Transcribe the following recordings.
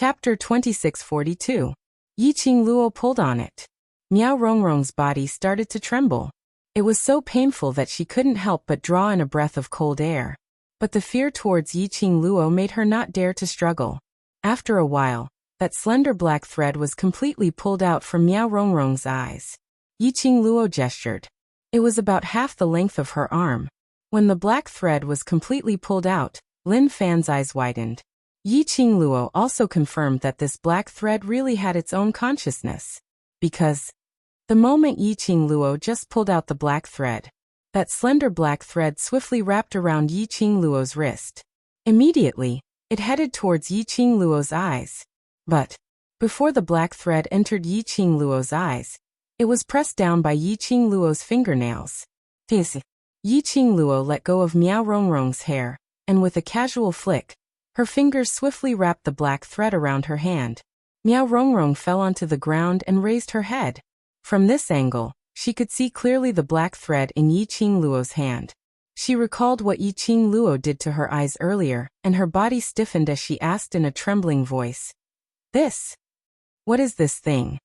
Chapter 2642. Yiqing Luo pulled on it. Miao Rongrong's body started to tremble. It was so painful that she couldn't help but draw in a breath of cold air. But the fear towards Yiqing Luo made her not dare to struggle. After a while, that slender black thread was completely pulled out from Miao Rongrong's eyes. Yiqing Luo gestured. It was about half the length of her arm. When the black thread was completely pulled out, Lin Fan's eyes widened. Yiqing Luo also confirmed that this black thread really had its own consciousness. Because the moment Yiqing Luo just pulled out the black thread, that slender black thread swiftly wrapped around Yiqing Luo's wrist. Immediately, it headed towards Yiqing Luo's eyes. But before the black thread entered Yiqing Luo's eyes, it was pressed down by Yiqing Luo's fingernails. Yiqing Luo let go of Miao Rongrong's hair, and with a casual flick, her fingers swiftly wrapped the black thread around her hand. Miao Rongrong fell onto the ground and raised her head. From this angle, she could see clearly the black thread in Yiqing Luo's hand. She recalled what Yiqing Luo did to her eyes earlier, and her body stiffened as she asked in a trembling voice. This? What is this thing?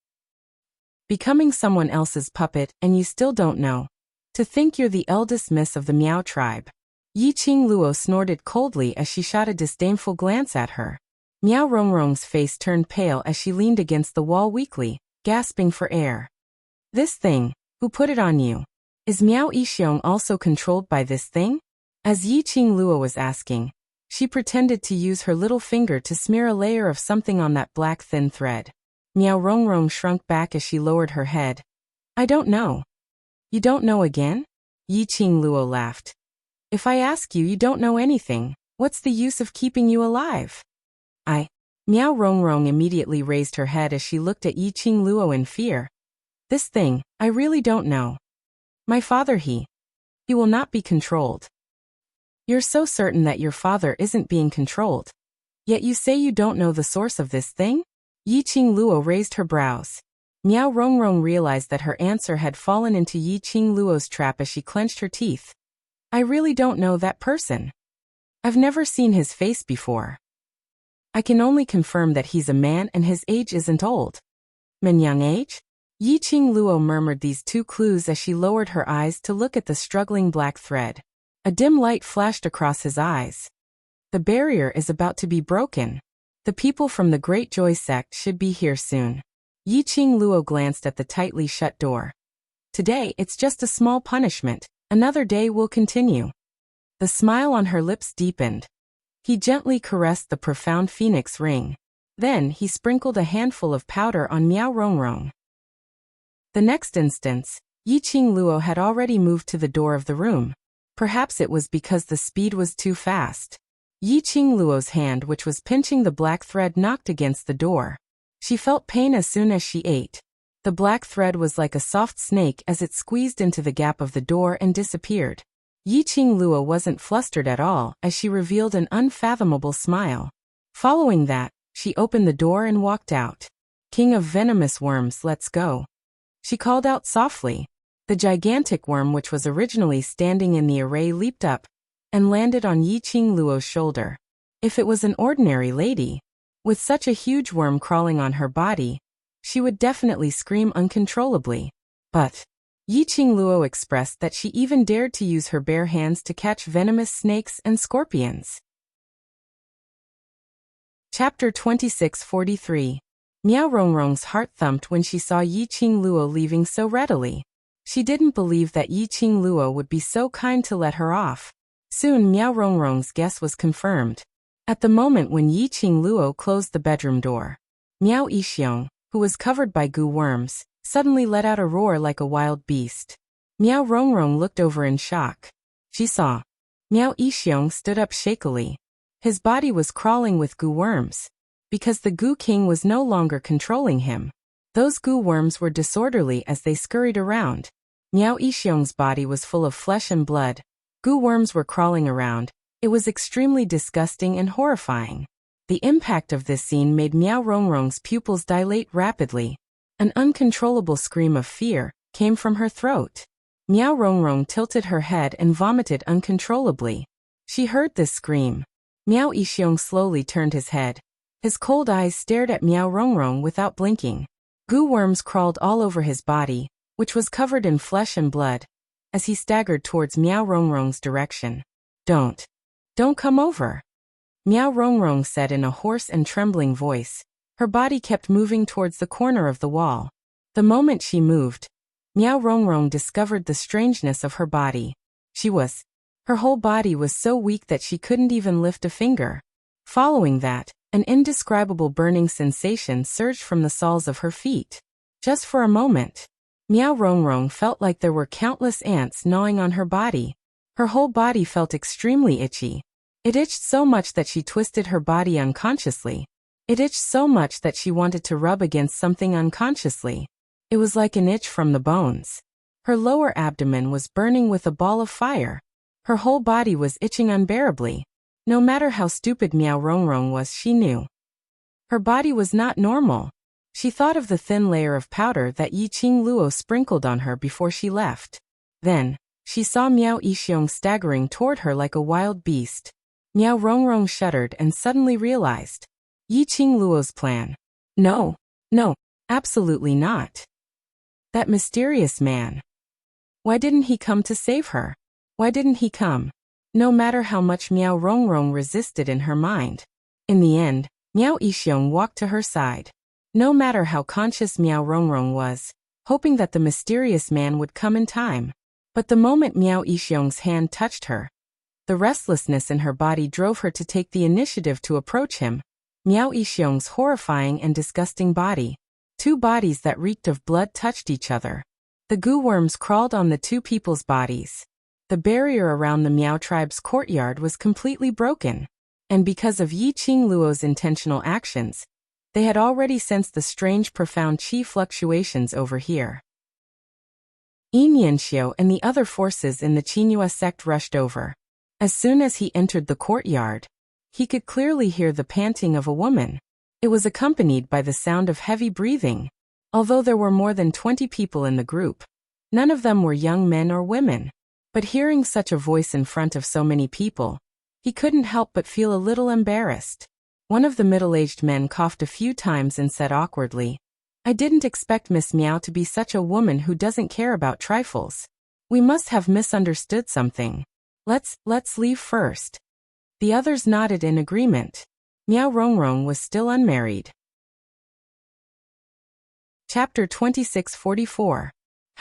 Becoming someone else's puppet and you still don't know. To think you're the eldest miss of the Miao tribe. Yiqing Luo snorted coldly as she shot a disdainful glance at her. Miao Rongrong's face turned pale as she leaned against the wall weakly, gasping for air. This thing, who put it on you? Is Miao Yixiong also controlled by this thing? As Yiqing Luo was asking, she pretended to use her little finger to smear a layer of something on that black thin thread. Miao Rongrong shrunk back as she lowered her head. I don't know. You don't know again? Yiqing Luo laughed. If I ask you, you don't know anything. What's the use of keeping you alive? Miao Rongrong immediately raised her head as she looked at Yiqing Luo in fear. This thing, I really don't know. My father he will not be controlled. You're so certain that your father isn't being controlled. Yet you say you don't know the source of this thing? Yiqing Luo raised her brows. Miao Rongrong realized that her answer had fallen into Yiqing Luo's trap as she clenched her teeth. I really don't know that person. I've never seen his face before. I can only confirm that he's a man and his age isn't old. Men young age? Yiqing Luo murmured these two clues as she lowered her eyes to look at the struggling black thread. A dim light flashed across his eyes. The barrier is about to be broken. The people from the Great Joy sect should be here soon. Yiqing Luo glanced at the tightly shut door. Today it's just a small punishment. Another day will continue. The smile on her lips deepened. He gently caressed the profound phoenix ring. Then he sprinkled a handful of powder on Miao Rongrong. The next instant, Yiqing Luo had already moved to the door of the room. Perhaps it was because the speed was too fast. Yiqing Luo's hand, which was pinching the black thread, knocked against the door. She felt pain as soon as she ate. The black thread was like a soft snake as it squeezed into the gap of the door and disappeared. Yiqing Luo wasn't flustered at all as she revealed an unfathomable smile. Following that, she opened the door and walked out. King of venomous worms, let's go. She called out softly. The gigantic worm, which was originally standing in the array, leaped up and landed on Yiqing Luo's shoulder. If it was an ordinary lady, with such a huge worm crawling on her body, she would definitely scream uncontrollably. But Yiqing Luo expressed that she even dared to use her bare hands to catch venomous snakes and scorpions. Chapter 2643. Miao Rongrong's heart thumped when she saw Yiqing Luo leaving so readily. She didn't believe that Yiqing Luo would be so kind to let her off. Soon Miao Rongrong's guess was confirmed. At the moment when Yiqing Luo closed the bedroom door, Miao Yixiong, who was covered by goo worms, suddenly let out a roar like a wild beast. Miao Rongrong looked over in shock. She saw Miao Yixiong stood up shakily. His body was crawling with goo worms. Because the Goo King was no longer controlling him. Those goo worms were disorderly as they scurried around. Miao Yixiong's body was full of flesh and blood. Goo worms were crawling around. It was extremely disgusting and horrifying. The impact of this scene made Miao Rongrong's pupils dilate rapidly. An uncontrollable scream of fear came from her throat. Miao Rongrong tilted her head and vomited uncontrollably. She heard this scream. Miao Yixiong slowly turned his head. His cold eyes stared at Miao Rongrong without blinking. Goo worms crawled all over his body, which was covered in flesh and blood, as he staggered towards Miao Rongrong's direction. Don't come over," Miao Rongrong said in a hoarse and trembling voice. Her body kept moving towards the corner of the wall. The moment she moved, Miao Rongrong discovered the strangeness of her body. Her whole body was so weak that she couldn't even lift a finger. Following that, an indescribable burning sensation surged from the soles of her feet. Just for a moment, Miao Rongrong felt like there were countless ants gnawing on her body. Her whole body felt extremely itchy. It itched so much that she twisted her body unconsciously. It itched so much that she wanted to rub against something unconsciously. It was like an itch from the bones. Her lower abdomen was burning with a ball of fire. Her whole body was itching unbearably. No matter how stupid Miao Rongrong was, she knew her body was not normal. She thought of the thin layer of powder that Yiqing Luo sprinkled on her before she left. Then, she saw Miao Yixiong staggering toward her like a wild beast. Miao Rongrong shuddered and suddenly realized Yiqing Luo's plan. No, absolutely not. That mysterious man. Why didn't he come to save her? Why didn't he come? No matter how much Miao Rongrong resisted in her mind, in the end, Miao Yixiong walked to her side. No matter how conscious Miao Rongrong was, hoping that the mysterious man would come in time. But the moment Miao Yixiong's hand touched her, the restlessness in her body drove her to take the initiative to approach him. Miao Yixiong's horrifying and disgusting body. Two bodies that reeked of blood touched each other. The goo worms crawled on the two people's bodies. The barrier around the Miao tribe's courtyard was completely broken. And because of Yiqing Luo's intentional actions, they had already sensed the strange profound qi fluctuations over here. Yin Yanxiu and the other forces in the Qinghua sect rushed over. As soon as he entered the courtyard, he could clearly hear the panting of a woman. It was accompanied by the sound of heavy breathing. Although there were more than 20 people in the group, none of them were young men or women. But hearing such a voice in front of so many people, he couldn't help but feel a little embarrassed. One of the middle-aged men coughed a few times and said awkwardly, "I didn't expect Miss Miao to be such a woman who doesn't care about trifles. We must have misunderstood something. Let's leave first." The others nodded in agreement. Miao Rongrong was still unmarried. Chapter 2644.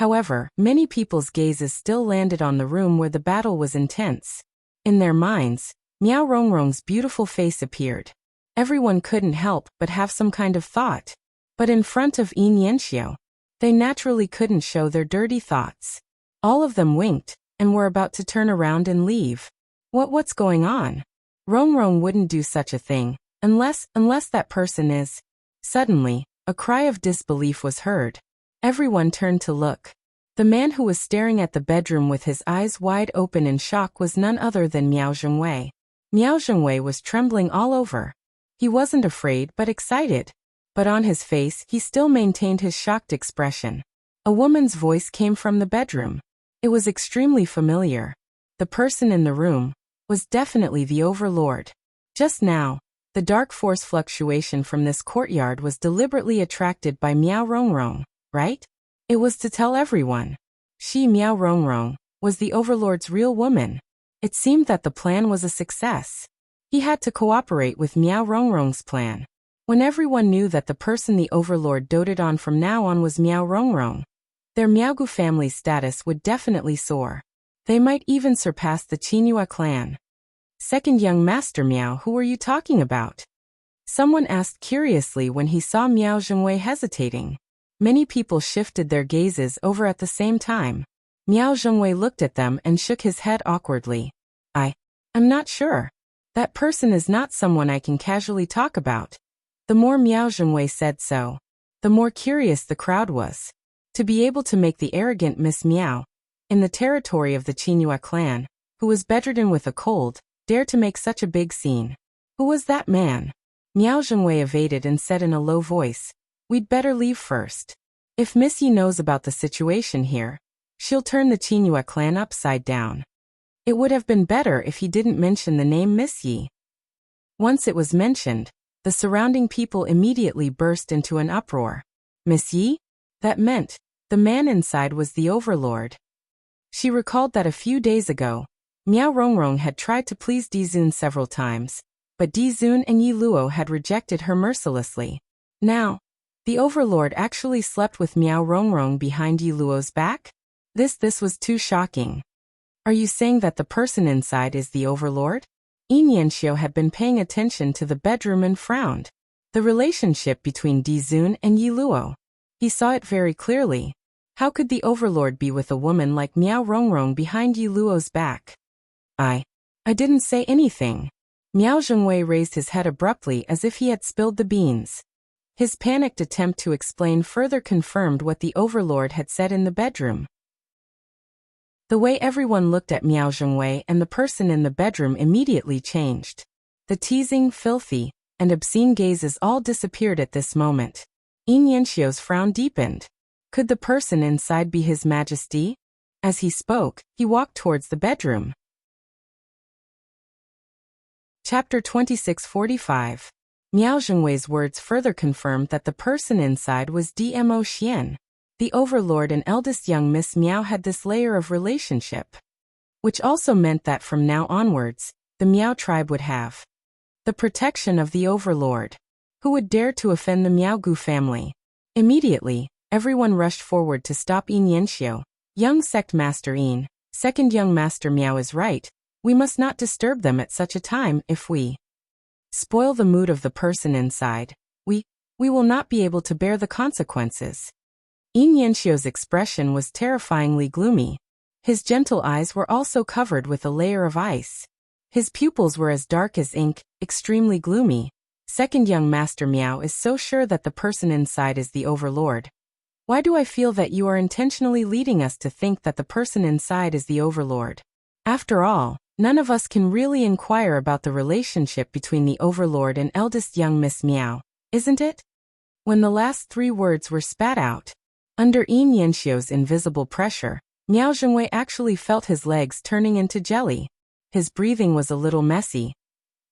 However, many people's gazes still landed on the room where the battle was intense. In their minds, Miao Rongrong's beautiful face appeared. Everyone couldn't help but have some kind of thought. But in front of Yin Yanxiu, they naturally couldn't show their dirty thoughts. All of them winked, and were about to turn around and leave. What's going on? Rongrong wouldn't do such a thing, unless that person is... Suddenly, a cry of disbelief was heard. Everyone turned to look. The man who was staring at the bedroom with his eyes wide open in shock was none other than Miao Zhengwei. Miao Zhengwei was trembling all over. He wasn't afraid but excited. But on his face he still maintained his shocked expression. A woman's voice came from the bedroom. It was extremely familiar. The person in the room was definitely the Overlord. Just now, the dark force fluctuation from this courtyard was deliberately attracted by Miao Rongrong, right? It was to tell everyone. She, Miao Rongrong, was the Overlord's real woman. It seemed that the plan was a success. He had to cooperate with Miao Rongrong's plan. When everyone knew that the person the Overlord doted on from now on was Miao Rongrong, their Miaogu family's status would definitely soar. They might even surpass the Qinghua clan. "Second young master Miao, who were you talking about?" Someone asked curiously when he saw Miao Zhengwei hesitating. Many people shifted their gazes over at the same time. Miao Zhengwei looked at them and shook his head awkwardly. I'm not sure. That person is not someone I can casually talk about." The more Miao Zhengwei said so, the more curious the crowd was. To be able to make the arrogant Miss Miao, in the territory of the Qinghua clan, who was bedridden with a cold, dare to make such a big scene. Who was that man? Miao Zhengwei evaded and said in a low voice, "We'd better leave first. If Miss Yi knows about the situation here, she'll turn the Qinghua clan upside down." It would have been better if he didn't mention the name Miss Yi. Once it was mentioned, The surrounding people immediately burst into an uproar. Miss Yi? That meant the man inside was the overlord. She recalled that a few days ago, Miao Rongrong had tried to please Dizun several times, but Dizun and Yi Luo had rejected her mercilessly. Now, the overlord actually slept with Miao Rongrong behind Yi Luo's back? This was too shocking. Are you saying that the person inside is the overlord? Yin Yanxiu had been paying attention to the bedroom and frowned. The relationship between Dizun and Yi Luo. He saw it very clearly. How could the overlord be with a woman like Miao Rongrong behind Yi Luo's back? I didn't say anything. Miao Zhengwei raised his head abruptly as if he had spilled the beans. His panicked attempt to explain further confirmed what the overlord had said in the bedroom. The way everyone looked at Miao Zhengwei and the person in the bedroom immediately changed. The teasing, filthy, and obscene gazes all disappeared at this moment. Yin Yanxiu's frown deepened. Could the person inside be His Majesty? As he spoke, he walked towards the bedroom. Chapter 2645. Miao Zhengwei's words further confirmed that the person inside was Dmo Xian. The overlord and eldest young Miss Miao had this layer of relationship, which also meant that from now onwards, the Miao tribe would have the protection of the overlord. Who would dare to offend the Miaogu family? Immediately, everyone rushed forward to stop Yin Yanxiu. Young sect master Yin, second young master Miao is right. We must not disturb them at such a time. If we spoil the mood of the person inside, we will not be able to bear the consequences. Yin Yanxiu's expression was terrifyingly gloomy. His gentle eyes were also covered with a layer of ice. His pupils were as dark as ink, extremely gloomy. Second young master Miao is so sure that the person inside is the overlord. Why do I feel that you are intentionally leading us to think that the person inside is the overlord? After all, none of us can really inquire about the relationship between the overlord and eldest young Miss Miao, isn't it? When the last three words were spat out, under Yin Yanxiu's invisible pressure, Miao Zhengwei actually felt his legs turning into jelly. His breathing was a little messy.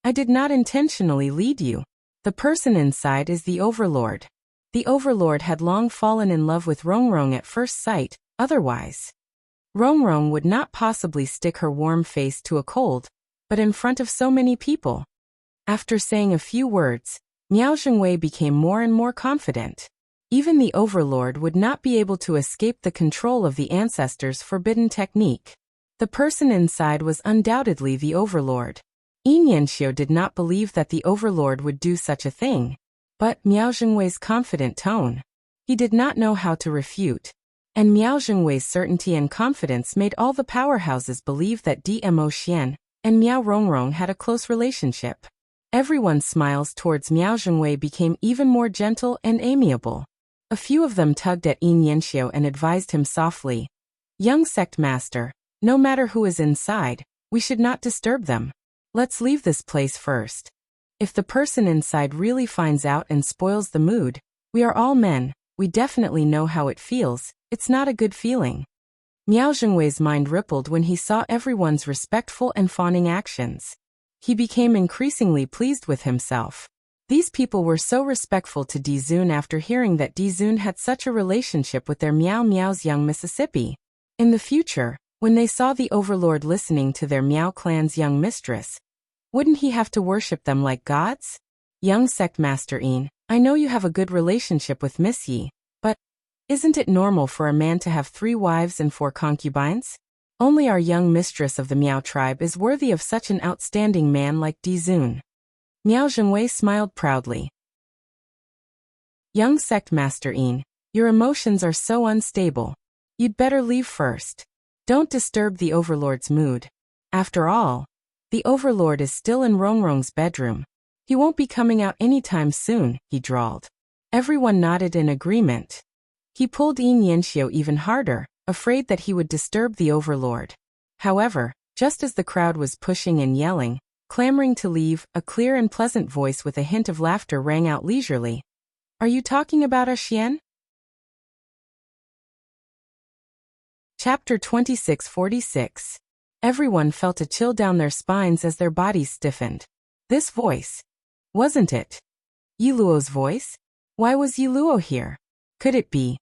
I did not intentionally lead you. The person inside is the overlord. The overlord had long fallen in love with Rongrong at first sight, otherwise Rongrong would not possibly stick her warm face to a cold, but in front of so many people. After saying a few words, Miao Zhengwei became more and more confident. Even the overlord would not be able to escape the control of the ancestors' forbidden technique. The person inside was undoubtedly the overlord. Yin Yanxiu did not believe that the overlord would do such a thing. But Miao Zhengwei's confident tone, he did not know how to refute. And Miao Zhengwei's certainty and confidence made all the powerhouses believe that Dmo Xian and Miao Rongrong had a close relationship. Everyone's smiles towards Miao Zhengwei became even more gentle and amiable. A few of them tugged at Yin Yanxiu and advised him softly. Young sect master, no matter who is inside, we should not disturb them. Let's leave this place first. If the person inside really finds out and spoils the mood, we are all men, we definitely know how it feels, it's not a good feeling. Miao Zhengwei's mind rippled when he saw everyone's respectful and fawning actions. He became increasingly pleased with himself. These people were so respectful to Dizun after hearing that Dizun had such a relationship with their Miao Miao's young Mississippi. In the future, when they saw the overlord listening to their Miao clan's young mistress, wouldn't he have to worship them like gods? Young sect master Yin, I know you have a good relationship with Miss Yi, but isn't it normal for a man to have 3 wives and 4 concubines? Only our young mistress of the Miao tribe is worthy of such an outstanding man like Dizun. Miao Zhengwei smiled proudly. Young sect master Yin, your emotions are so unstable. You'd better leave first. Don't disturb the overlord's mood. After all, the overlord is still in Rongrong's bedroom. He won't be coming out anytime soon, he drawled. Everyone nodded in agreement. He pulled Yin Yanxiu even harder, afraid that he would disturb the overlord. However, just as the crowd was pushing and yelling, clamoring to leave, a clear and pleasant voice with a hint of laughter rang out leisurely. Are you talking about a Xian? Chapter 2646. Everyone felt a chill down their spines as their bodies stiffened. This voice. Wasn't it Yi Luo's voice? Why was Yi Luo here? Could it be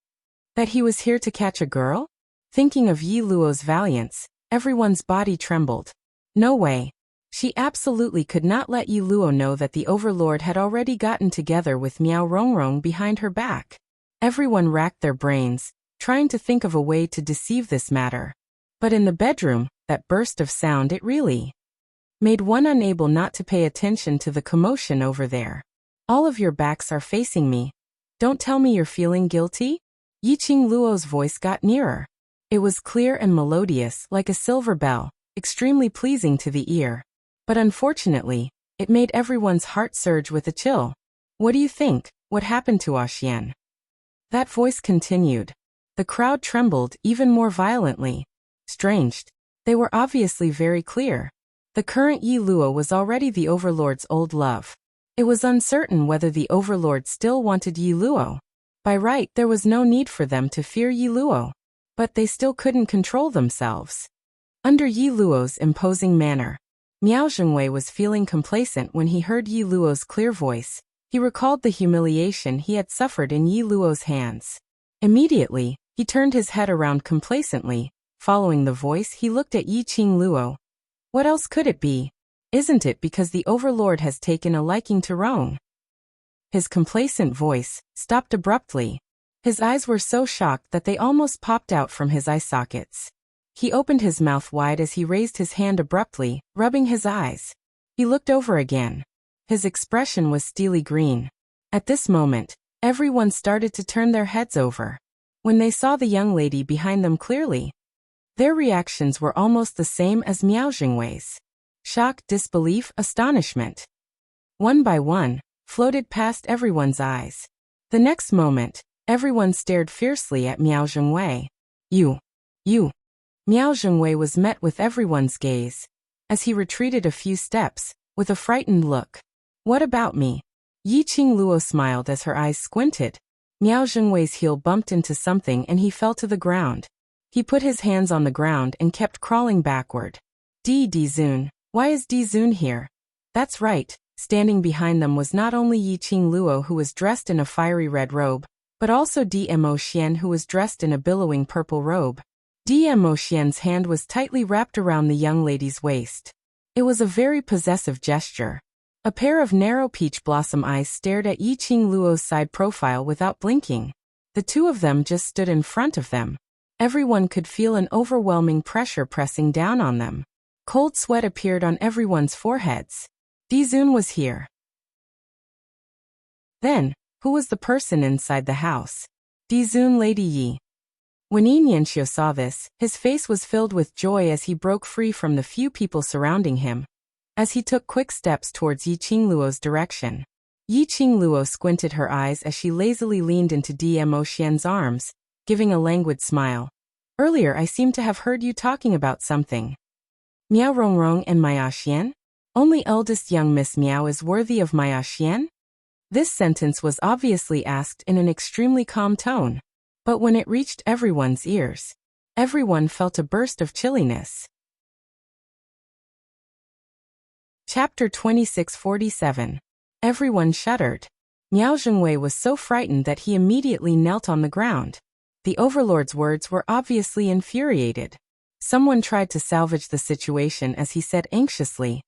that he was here to catch a girl? Thinking of Yi Luo's valiance, everyone's body trembled. No way. She absolutely could not let Yi Luo know that the overlord had already gotten together with Miao Rongrong behind her back. Everyone racked their brains, trying to think of a way to deceive this matter. But in the bedroom, that burst of sound, it really made one unable not to pay attention to the commotion over there. All of your backs are facing me. Don't tell me you're feeling guilty? Yiqing Luo's voice got nearer. It was clear and melodious, like a silver bell, extremely pleasing to the ear. But unfortunately, it made everyone's heart surge with a chill. What do you think? What happened to Xian? That voice continued. The crowd trembled even more violently. Strange. They were obviously very clear. The current Yi Luo was already the overlord's old love. It was uncertain whether the overlord still wanted Yi Luo. By right, there was no need for them to fear Yi Luo. But they still couldn't control themselves. Under Yi Luo's imposing manner, Miao Zhengwei was feeling complacent when he heard Yi Luo's clear voice. He recalled the humiliation he had suffered in Yi Luo's hands. Immediately, he turned his head around complacently. Following the voice, he looked at Yiqing Luo. What else could it be? Isn't it because the overlord has taken a liking to Rong? His complacent voice stopped abruptly. His eyes were so shocked that they almost popped out from his eye sockets. He opened his mouth wide as he raised his hand abruptly, rubbing his eyes. He looked over again. His expression was steely green. At this moment, everyone started to turn their heads over. When they saw the young lady behind them clearly, their reactions were almost the same as Miao Zhengwei's. Shock, disbelief, astonishment. One by one, floated past everyone's eyes. The next moment, everyone stared fiercely at Miao Zhengwei. You. Miao Zhengwei was met with everyone's gaze. As he retreated a few steps, with a frightened look. What about me? Yiqing Luo smiled as her eyes squinted. Miao Zhengwei's heel bumped into something and he fell to the ground. He put his hands on the ground and kept crawling backward. Dizun. Why is Dizun here? That's right, standing behind them was not only Yiqing Luo who was dressed in a fiery red robe, but also Dmo Xian who was dressed in a billowing purple robe. Dmo Xian's hand was tightly wrapped around the young lady's waist. It was a very possessive gesture. A pair of narrow peach blossom eyes stared at Yiqing Luo's side profile without blinking. The two of them just stood in front of them. Everyone could feel an overwhelming pressure pressing down on them. Cold sweat appeared on everyone's foreheads. Dizun was here. Then, who was the person inside the house? Dizun Lady Yi. When Yi Nianxiu saw this, his face was filled with joy as he broke free from the few people surrounding him. As he took quick steps towards Yiqing Luo's direction. Yiqing Luo squinted her eyes as she lazily leaned into Dmo Xian's arms, giving a languid smile. Earlier I seem to have heard you talking about something. Miao Rongrong and Maya Xian? Only eldest young Miss Miao is worthy of Maya Xian? This sentence was obviously asked in an extremely calm tone. But when it reached everyone's ears, everyone felt a burst of chilliness. Chapter 2647. Everyone shuddered. Miao Zhengwei was so frightened that he immediately knelt on the ground. The overlord's words were obviously infuriated. Someone tried to salvage the situation as he said anxiously,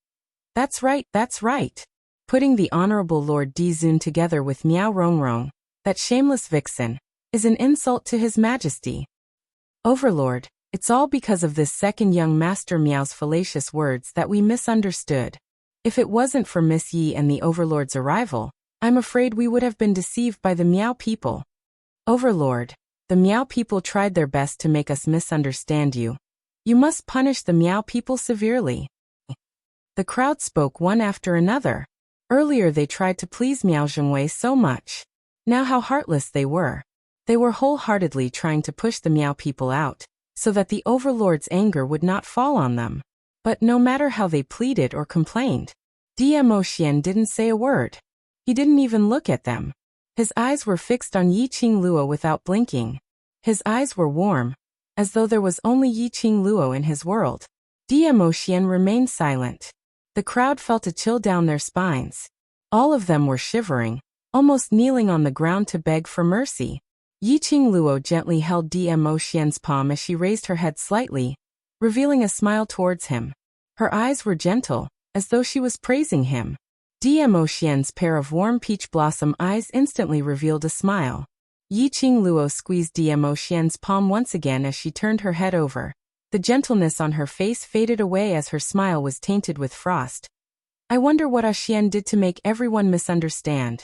That's right. Putting the Honorable Lord Dizun together with Miao Rongrong, that shameless vixen, is an insult to His Majesty. Overlord, it's all because of this second young Master Miao's fallacious words that we misunderstood. If it wasn't for Miss Yi and the Overlord's arrival, I'm afraid we would have been deceived by the Miao people. Overlord, the Miao people tried their best to make us misunderstand you. You must punish the Miao people severely. The crowd spoke one after another. Earlier they tried to please Miao Zhengwei so much. Now how heartless they were. They were wholeheartedly trying to push the Miao people out, so that the overlord's anger would not fall on them. But no matter how they pleaded or complained, Dmo Xian didn't say a word. He didn't even look at them. His eyes were fixed on Yiqing Luo without blinking. His eyes were warm, as though there was only Yiqing Luo in his world. Dmo Xian remained silent. The crowd felt a chill down their spines. All of them were shivering, almost kneeling on the ground to beg for mercy. Yiqing Luo gently held Dmo Xian's palm as she raised her head slightly, revealing a smile towards him. Her eyes were gentle, as though she was praising him. Dmo Xian's pair of warm peach blossom eyes instantly revealed a smile. Yiqing Luo squeezed Dmo Xian's palm once again as she turned her head over. The gentleness on her face faded away as her smile was tainted with frost. I wonder what Xian did to make everyone misunderstand.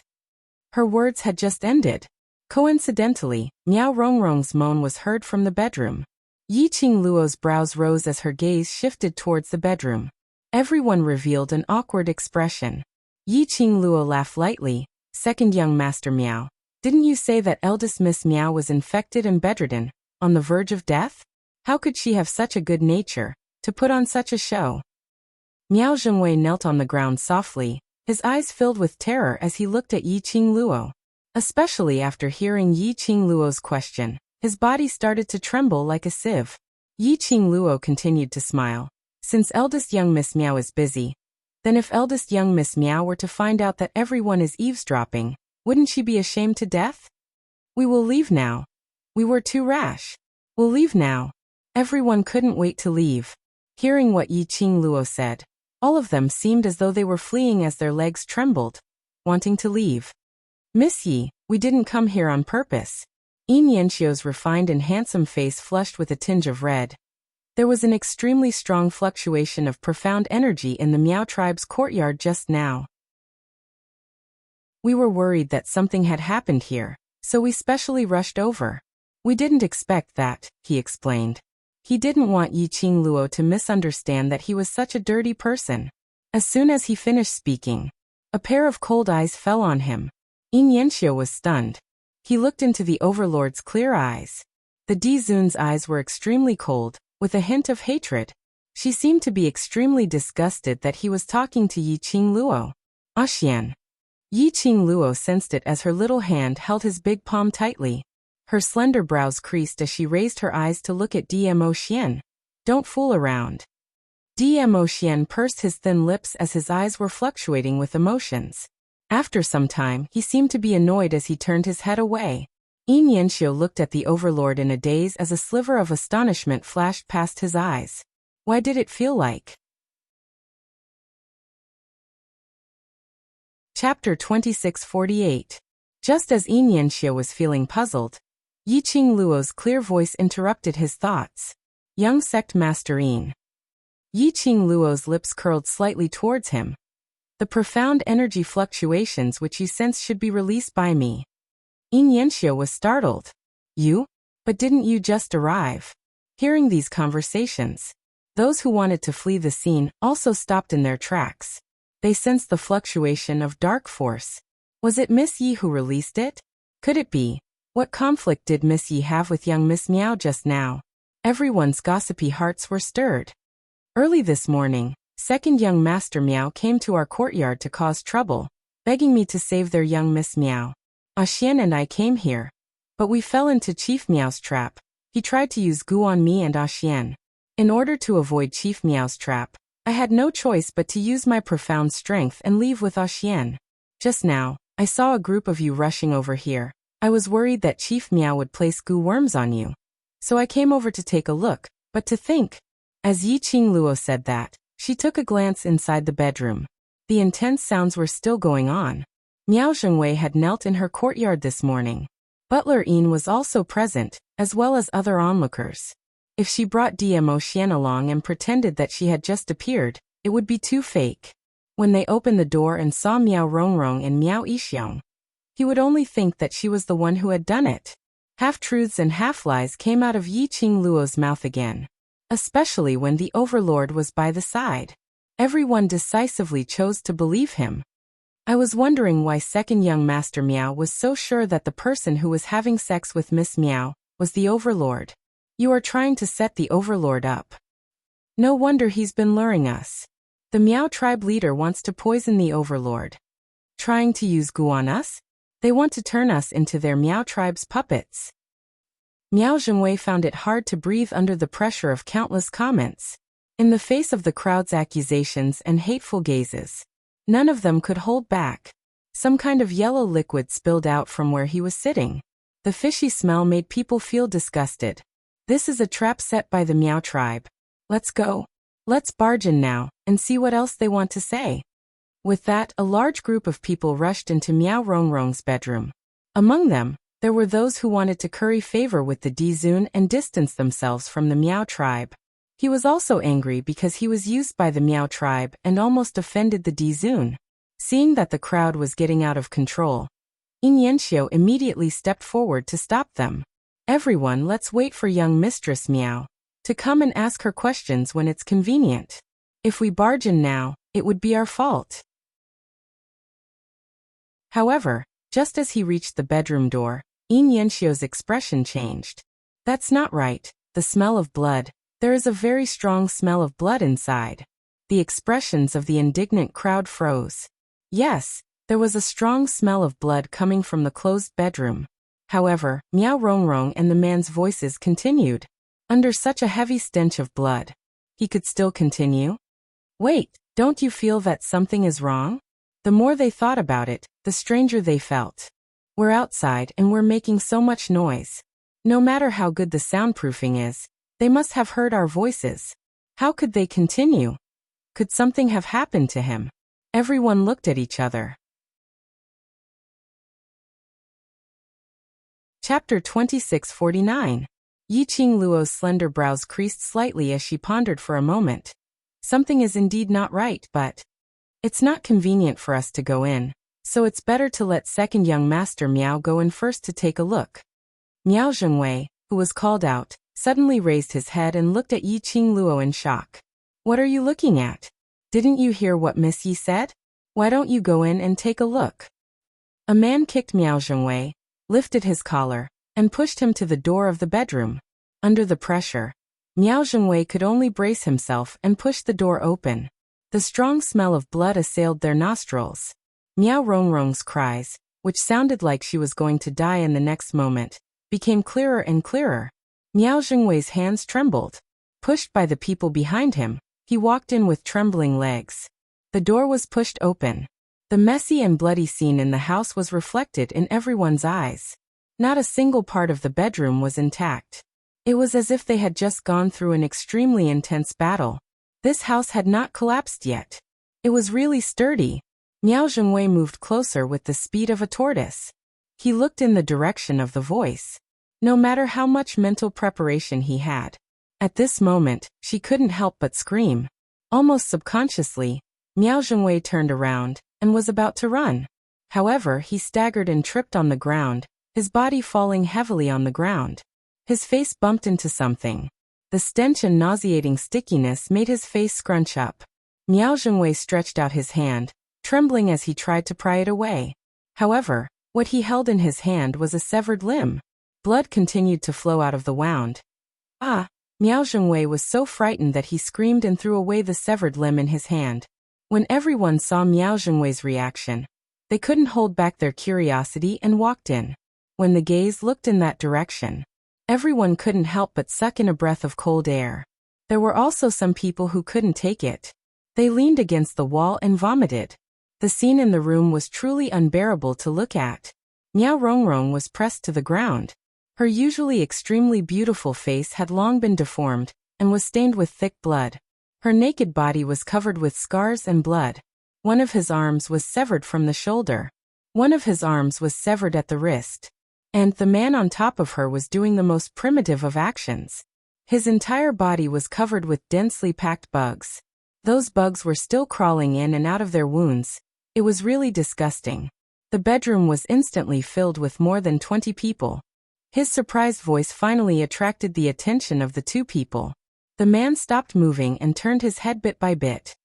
Her words had just ended. Coincidentally, Miao Rongrong's moan was heard from the bedroom. Yiqing Luo's brows rose as her gaze shifted towards the bedroom. Everyone revealed an awkward expression. Yiqing Luo laughed lightly. Second young Master Miao, didn't you say that eldest Miss Miao was infected and bedridden, on the verge of death? How could she have such a good nature, to put on such a show? Miao Zhengwei knelt on the ground softly, his eyes filled with terror as he looked at Yiqing Luo. Especially after hearing Yiqing Luo's question, his body started to tremble like a sieve. Yiqing Luo continued to smile. Since eldest young Miss Miao is busy, then if eldest young Miss Miao were to find out that everyone is eavesdropping, wouldn't she be ashamed to death? We will leave now. We were too rash. We'll leave now. Everyone couldn't wait to leave. Hearing what Yiqing Luo said, all of them seemed as though they were fleeing as their legs trembled, wanting to leave. Miss Yi, we didn't come here on purpose. Yin Yanxiu's refined and handsome face flushed with a tinge of red. There was an extremely strong fluctuation of profound energy in the Miao tribe's courtyard just now. We were worried that something had happened here, so we specially rushed over. We didn't expect that, he explained. He didn't want Yiqing Luo to misunderstand that he was such a dirty person. As soon as he finished speaking, a pair of cold eyes fell on him. Yin Yanxiu was stunned. He looked into the overlord's clear eyes. The Dizun's eyes were extremely cold, with a hint of hatred. She seemed to be extremely disgusted that he was talking to Yiqing Luo. Xian. Yiqing Luo sensed it as her little hand held his big palm tightly. Her slender brows creased as she raised her eyes to look at Dmo Xian. Don't fool around. Dmo Xian pursed his thin lips as his eyes were fluctuating with emotions. After some time, he seemed to be annoyed as he turned his head away. Yin Yanxiu looked at the overlord in a daze as a sliver of astonishment flashed past his eyes. Why did it feel like? Chapter 2648. Just as Yin Yanxiu was feeling puzzled, Yiqing Luo's clear voice interrupted his thoughts. Young sect master Yin. Yiqing Luo's lips curled slightly towards him. The profound energy fluctuations which you sense should be released by me. Yin Yanxiu was startled. You? But didn't you just arrive? Hearing these conversations, those who wanted to flee the scene also stopped in their tracks. They sensed the fluctuation of dark force. Was it Miss Yi who released it? Could it be? What conflict did Miss Yi have with young Miss Miao just now? Everyone's gossipy hearts were stirred. Early this morning, second young Master Miao came to our courtyard to cause trouble, begging me to save their young Miss Miao. Xian and I came here, but we fell into Chief Miao's trap. He tried to use gu on me and Xian. In order to avoid Chief Miao's trap, I had no choice but to use my profound strength and leave with Xian. Just now, I saw a group of you rushing over here. I was worried that Chief Miao would place gu worms on you. So I came over to take a look, but to think. As Yiqing Luo said that, she took a glance inside the bedroom. The intense sounds were still going on. Miao Zhengwei had knelt in her courtyard this morning. Butler Yin was also present, as well as other onlookers. If she brought Dmo Xian along and pretended that she had just appeared, it would be too fake. When they opened the door and saw Miao Rongrong and Miao Yixiong, he would only think that she was the one who had done it. Half-truths and half-lies came out of Yiqing Luo's mouth again. Especially when the overlord was by the side. Everyone decisively chose to believe him. I was wondering why second young Master Miao was so sure that the person who was having sex with Miss Miao was the overlord. You are trying to set the overlord up. No wonder he's been luring us. The Miao tribe leader wants to poison the overlord. Trying to use gu on us? They want to turn us into their Miao tribe's puppets. Miao Zhengwei found it hard to breathe under the pressure of countless comments. In the face of the crowd's accusations and hateful gazes, none of them could hold back. Some kind of yellow liquid spilled out from where he was sitting. The fishy smell made people feel disgusted. This is a trap set by the Meow tribe. Let's go. Let's barge in now, and see what else they want to say. With that, a large group of people rushed into Meow Rongrong's bedroom. Among them, there were those who wanted to curry favor with the Dizun and distance themselves from the Meow tribe. He was also angry because he was used by the Meow tribe and almost offended the Dizun. Seeing that the crowd was getting out of control, Yin Yanxiu immediately stepped forward to stop them. Everyone, let's wait for young Mistress Meow to come and ask her questions when it's convenient. If we barge in now, it would be our fault. However, just as he reached the bedroom door, Yin Yanxiu's expression changed. That's not right, the smell of blood. There is a very strong smell of blood inside. The expressions of the indignant crowd froze. Yes, there was a strong smell of blood coming from the closed bedroom. However, Meow Rongrong and the man's voices continued. Under such a heavy stench of blood, he could still continue? Wait, don't you feel that something is wrong? The more they thought about it, the stranger they felt. We're outside and we're making so much noise. No matter how good the soundproofing is, they must have heard our voices. How could they continue? Could something have happened to him? Everyone looked at each other. Chapter 2649. Yiqing Luo's slender brows creased slightly as she pondered for a moment. Something is indeed not right, but it's not convenient for us to go in, so it's better to let second young master Meow go in first to take a look. Miao Zhengwei, who was called out, suddenly raised his head and looked at Yiqing Luo in shock. What are you looking at? Didn't you hear what Miss Yi said? Why don't you go in and take a look? A man kicked Miao Zhengwei, lifted his collar, and pushed him to the door of the bedroom. Under the pressure, Miao Zhengwei could only brace himself and push the door open. The strong smell of blood assailed their nostrils. Meow Rongrong's cries, which sounded like she was going to die in the next moment, became clearer and clearer. Miao Zhengwei's hands trembled. Pushed by the people behind him, he walked in with trembling legs. The door was pushed open. The messy and bloody scene in the house was reflected in everyone's eyes. Not a single part of the bedroom was intact. It was as if they had just gone through an extremely intense battle. This house had not collapsed yet. It was really sturdy. Miao Zhengwei moved closer with the speed of a tortoise. He looked in the direction of the voice. No matter how much mental preparation he had, at this moment, she couldn't help but scream. Almost subconsciously, Miao Zhengwei turned around and was about to run. However, he staggered and tripped on the ground, his body falling heavily on the ground. His face bumped into something. The stench and nauseating stickiness made his face scrunch up. Miao Zhengwei stretched out his hand, trembling as he tried to pry it away. However, what he held in his hand was a severed limb. Blood continued to flow out of the wound. Ah! Miao Zhengwei was so frightened that he screamed and threw away the severed limb in his hand. When everyone saw Miao Zhengwei's reaction, they couldn't hold back their curiosity and walked in. When the gaze looked in that direction, everyone couldn't help but suck in a breath of cold air. There were also some people who couldn't take it. They leaned against the wall and vomited. The scene in the room was truly unbearable to look at. Miao Rongrong was pressed to the ground. Her usually extremely beautiful face had long been deformed and was stained with thick blood. Her naked body was covered with scars and blood. One of his arms was severed from the shoulder. One of his arms was severed at the wrist. And the man on top of her was doing the most primitive of actions. His entire body was covered with densely packed bugs. Those bugs were still crawling in and out of their wounds. It was really disgusting. The bedroom was instantly filled with more than 20 people. His surprised voice finally attracted the attention of the two people. The man stopped moving and turned his head bit by bit.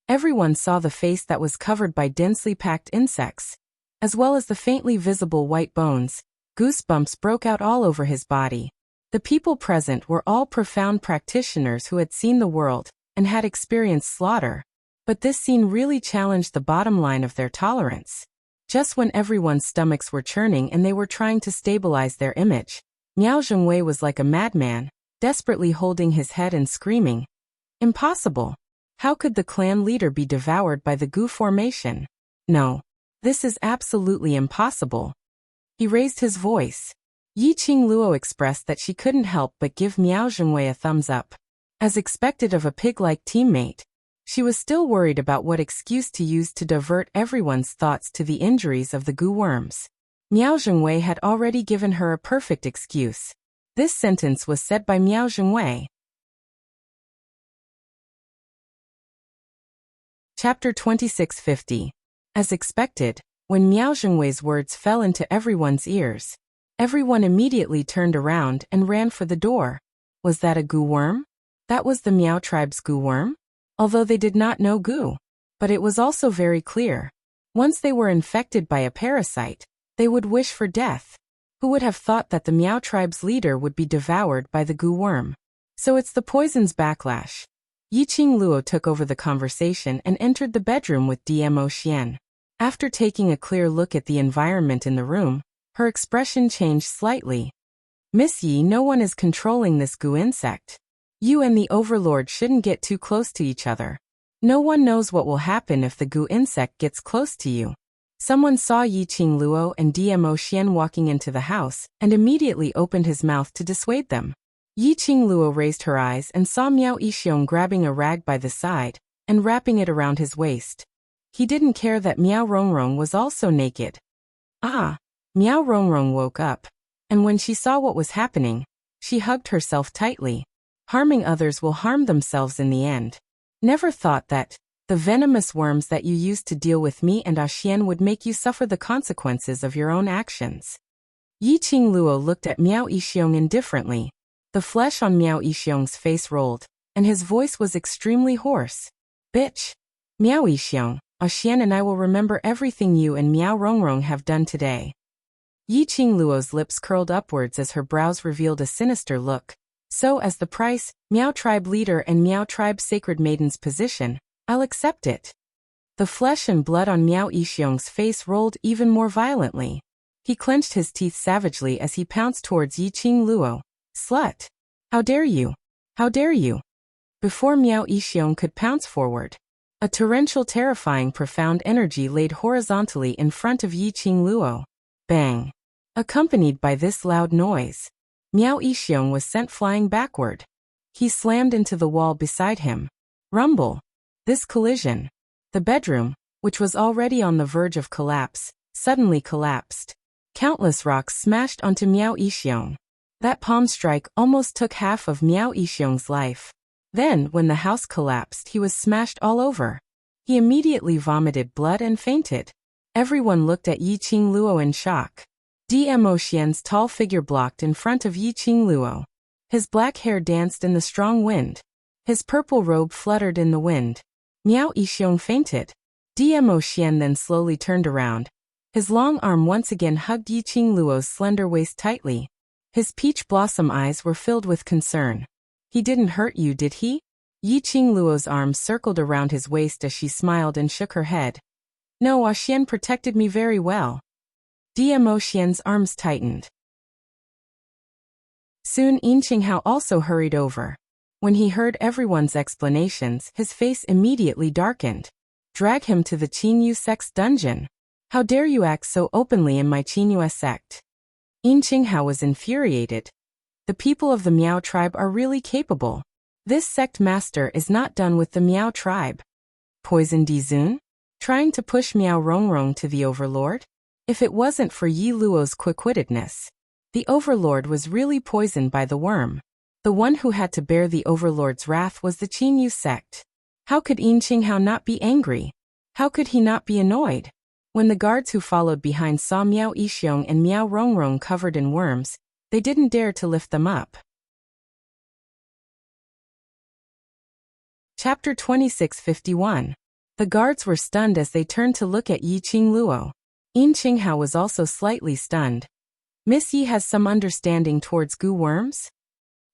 Everyone saw the face that was covered by densely packed insects, as well as the faintly visible white bones. Goosebumps broke out all over his body. The people present were all profound practitioners who had seen the world and had experienced slaughter. But this scene really challenged the bottom line of their tolerance. Just when everyone's stomachs were churning and they were trying to stabilize their image, Miao Zhengwei was like a madman, desperately holding his head and screaming. Impossible! How could the clan leader be devoured by the goo formation? No. This is absolutely impossible. He raised his voice. Yi Qingluo expressed that she couldn't help but give Miao Zhengwei a thumbs up. As expected of a pig-like teammate, she was still worried about what excuse to use to divert everyone's thoughts to the injuries of the goo worms. Miao Zhengwei had already given her a perfect excuse. This sentence was said by Miao Zhengwei. Chapter 2650. As expected, when Miao Zhengwei's words fell into everyone's ears, everyone immediately turned around and ran for the door. Was that a goo worm? That was the Miao tribe's goo worm? Although they did not know goo. But it was also very clear. Once they were infected by a parasite, they would wish for death. Who would have thought that the Miao tribe's leader would be devoured by the goo worm? So it's the poison's backlash. Yi Qingluo took over the conversation and entered the bedroom with Dmo Xian. After taking a clear look at the environment in the room, her expression changed slightly. Miss Yi, no one is controlling this goo insect. You and the overlord shouldn't get too close to each other. No one knows what will happen if the goo insect gets close to you. Someone saw Yi Qingluo and Dmo Xian walking into the house and immediately opened his mouth to dissuade them. Yi Qingluo raised her eyes and saw Miao Yixiong grabbing a rag by the side and wrapping it around his waist. He didn't care that Miao Rongrong was also naked. Ah! Miao Rongrong woke up, and when she saw what was happening, she hugged herself tightly. Harming others will harm themselves in the end. Never thought that the venomous worms that you used to deal with me and Xian would make you suffer the consequences of your own actions. Yi Qingluo looked at Miao Yixiong indifferently. The flesh on Miao Yixiong's face rolled, and his voice was extremely hoarse. Bitch! Miao Yixiong, Xian and I will remember everything you and Miao Rongrong have done today. Yi Qingluo's lips curled upwards as her brows revealed a sinister look. So as the price, Miao tribe leader and Miao tribe sacred maiden's position, I'll accept it. The flesh and blood on Miao Yixiong's face rolled even more violently. He clenched his teeth savagely as he pounced towards Yi Qingluo. Slut! How dare you! How dare you! Before Miao Yixiong could pounce forward, a torrential terrifying profound energy laid horizontally in front of Yi Qingluo. Bang! Accompanied by this loud noise, Miao Yixiong was sent flying backward. He slammed into the wall beside him. Rumble! This collision. The bedroom, which was already on the verge of collapse, suddenly collapsed. Countless rocks smashed onto Miao Yixiong. That palm strike almost took half of Miao Yixiong's life. Then, when the house collapsed, he was smashed all over. He immediately vomited blood and fainted. Everyone looked at Yi Qingluo in shock. Dmo Xian's tall figure blocked in front of Yi Qingluo. His black hair danced in the strong wind. His purple robe fluttered in the wind. Miao Yixiong fainted. Dmo Xian then slowly turned around. His long arm once again hugged Yi Qingluo's slender waist tightly. His peach blossom eyes were filled with concern. He didn't hurt you, did he? Yi Qingluo's arms circled around his waist as she smiled and shook her head. No, Xian protected me very well. Dmo Xian's arms tightened. Soon Yin Qinghao also hurried over. When he heard everyone's explanations, his face immediately darkened. Drag him to the Qinyu sect's dungeon. How dare you act so openly in my Qinyu sect? Yin Qinghao was infuriated. The people of the Miao tribe are really capable. This sect master is not done with the Miao tribe. Poison Dizun? Trying to push Miao Rongrong to the overlord? If it wasn't for Yi Luo's quick-wittedness, the overlord was really poisoned by the worm. The one who had to bear the overlord's wrath was the Qinyu sect. How could Yin Qinghao not be angry? How could he not be annoyed? When the guards who followed behind saw Miao Yixiong and Miao Rongrong covered in worms, they didn't dare to lift them up. Chapter 2651. The guards were stunned as they turned to look at Yi Qingluo. Yin Qinghao was also slightly stunned. Miss Yi has some understanding towards goo worms?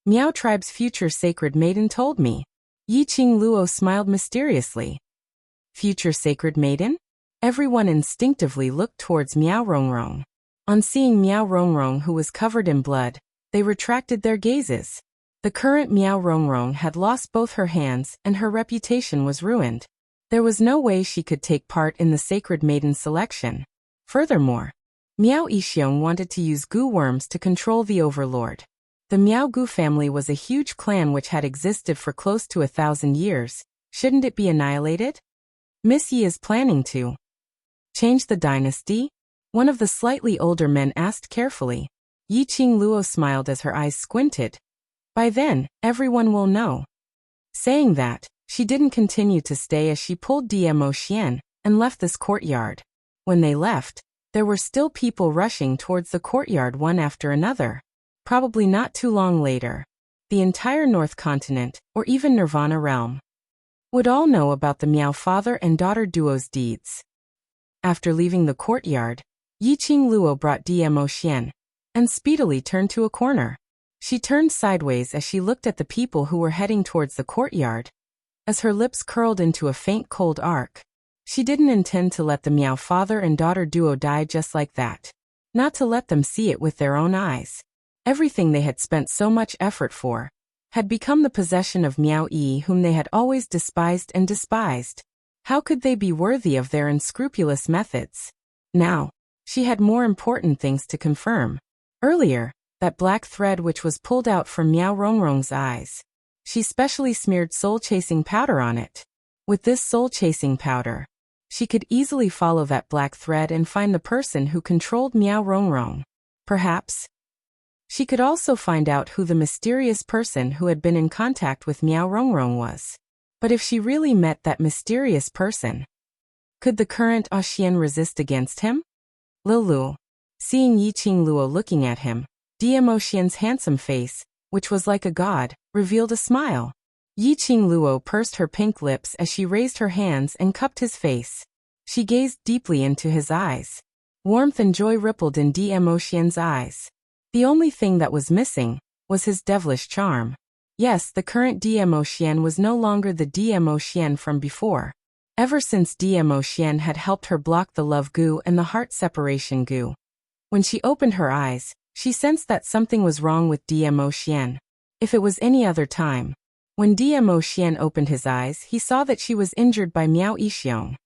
Miao tribe's future sacred maiden told me. Yi Qingluo smiled mysteriously. Future sacred maiden? Everyone instinctively looked towards Miao Rongrong. On seeing Miao Rongrong, who was covered in blood, they retracted their gazes. The current Miao Rongrong had lost both her hands and her reputation was ruined. There was no way she could take part in the sacred maiden selection. Furthermore, Miao Yixiong wanted to use goo worms to control the overlord. The Miao Gu family was a huge clan which had existed for close to 1,000 years. Shouldn't it be annihilated? Miss Yi is planning to change the dynasty? One of the slightly older men asked carefully. Yiqing Luo smiled as her eyes squinted. By then, everyone will know. Saying that, she didn't continue to stay as she pulled Dmo Xian and left this courtyard. When they left, there were still people rushing towards the courtyard one after another. Probably not too long later, the entire North Continent, or even Nirvana realm, would all know about the Miao father and daughter duo's deeds. After leaving the courtyard, Yiqing Luo brought Dmo Xian and speedily turned to a corner. She turned sideways as she looked at the people who were heading towards the courtyard. As her lips curled into a faint cold arc, she didn't intend to let the Miao father and daughter duo die just like that. Not to let them see it with their own eyes. Everything they had spent so much effort for had become the possession of Miao Yi, whom they had always despised and despised. How could they be worthy of their unscrupulous methods? Now, she had more important things to confirm. Earlier, that black thread which was pulled out from Miao Rongrong's eyes. She specially smeared soul-chasing powder on it. With this soul-chasing powder, she could easily follow that black thread and find the person who controlled Miao Rongrong. Perhaps she could also find out who the mysterious person who had been in contact with Miao Rongrong was. But if she really met that mysterious person, could the current Xian resist against him? Lilu, seeing Yiqing Luo looking at him, Dmo Xian's handsome face, which was like a god, revealed a smile. Yiqing Luo pursed her pink lips as she raised her hands and cupped his face. She gazed deeply into his eyes. Warmth and joy rippled in Dmo Xian's eyes. The only thing that was missing was his devilish charm. Yes, the current Dmo Xian was no longer the Dmo Xian from before. Ever since Dmo Xian had helped her block the love goo and the heart separation goo. When she opened her eyes, she sensed that something was wrong with Dmo Xian. If it was any other time, when Dmo Xian opened his eyes, he saw that she was injured by Miao Yixiong.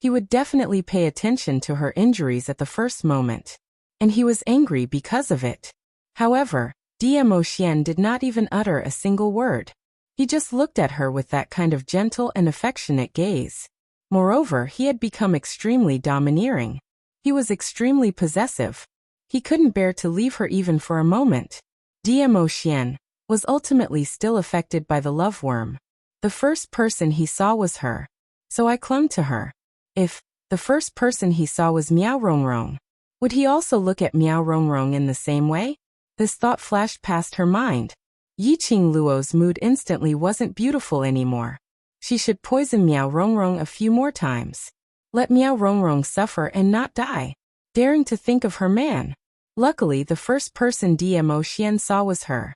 He would definitely pay attention to her injuries at the first moment. And he was angry because of it. However, Dmo Xian did not even utter a single word. He just looked at her with that kind of gentle and affectionate gaze. Moreover, he had become extremely domineering. He was extremely possessive. He couldn't bear to leave her even for a moment. Dmo Xian was ultimately still affected by the love worm. The first person he saw was her. So I clung to her. If the first person he saw was Miao Rongrong, would he also look at Miao Rongrong in the same way? This thought flashed past her mind. Yiqing Luo's mood instantly wasn't beautiful anymore. She should poison Miao Rongrong a few more times. Let Miao Rongrong suffer and not die. Daring to think of her man. Luckily, the first person Dmo Xian saw was her.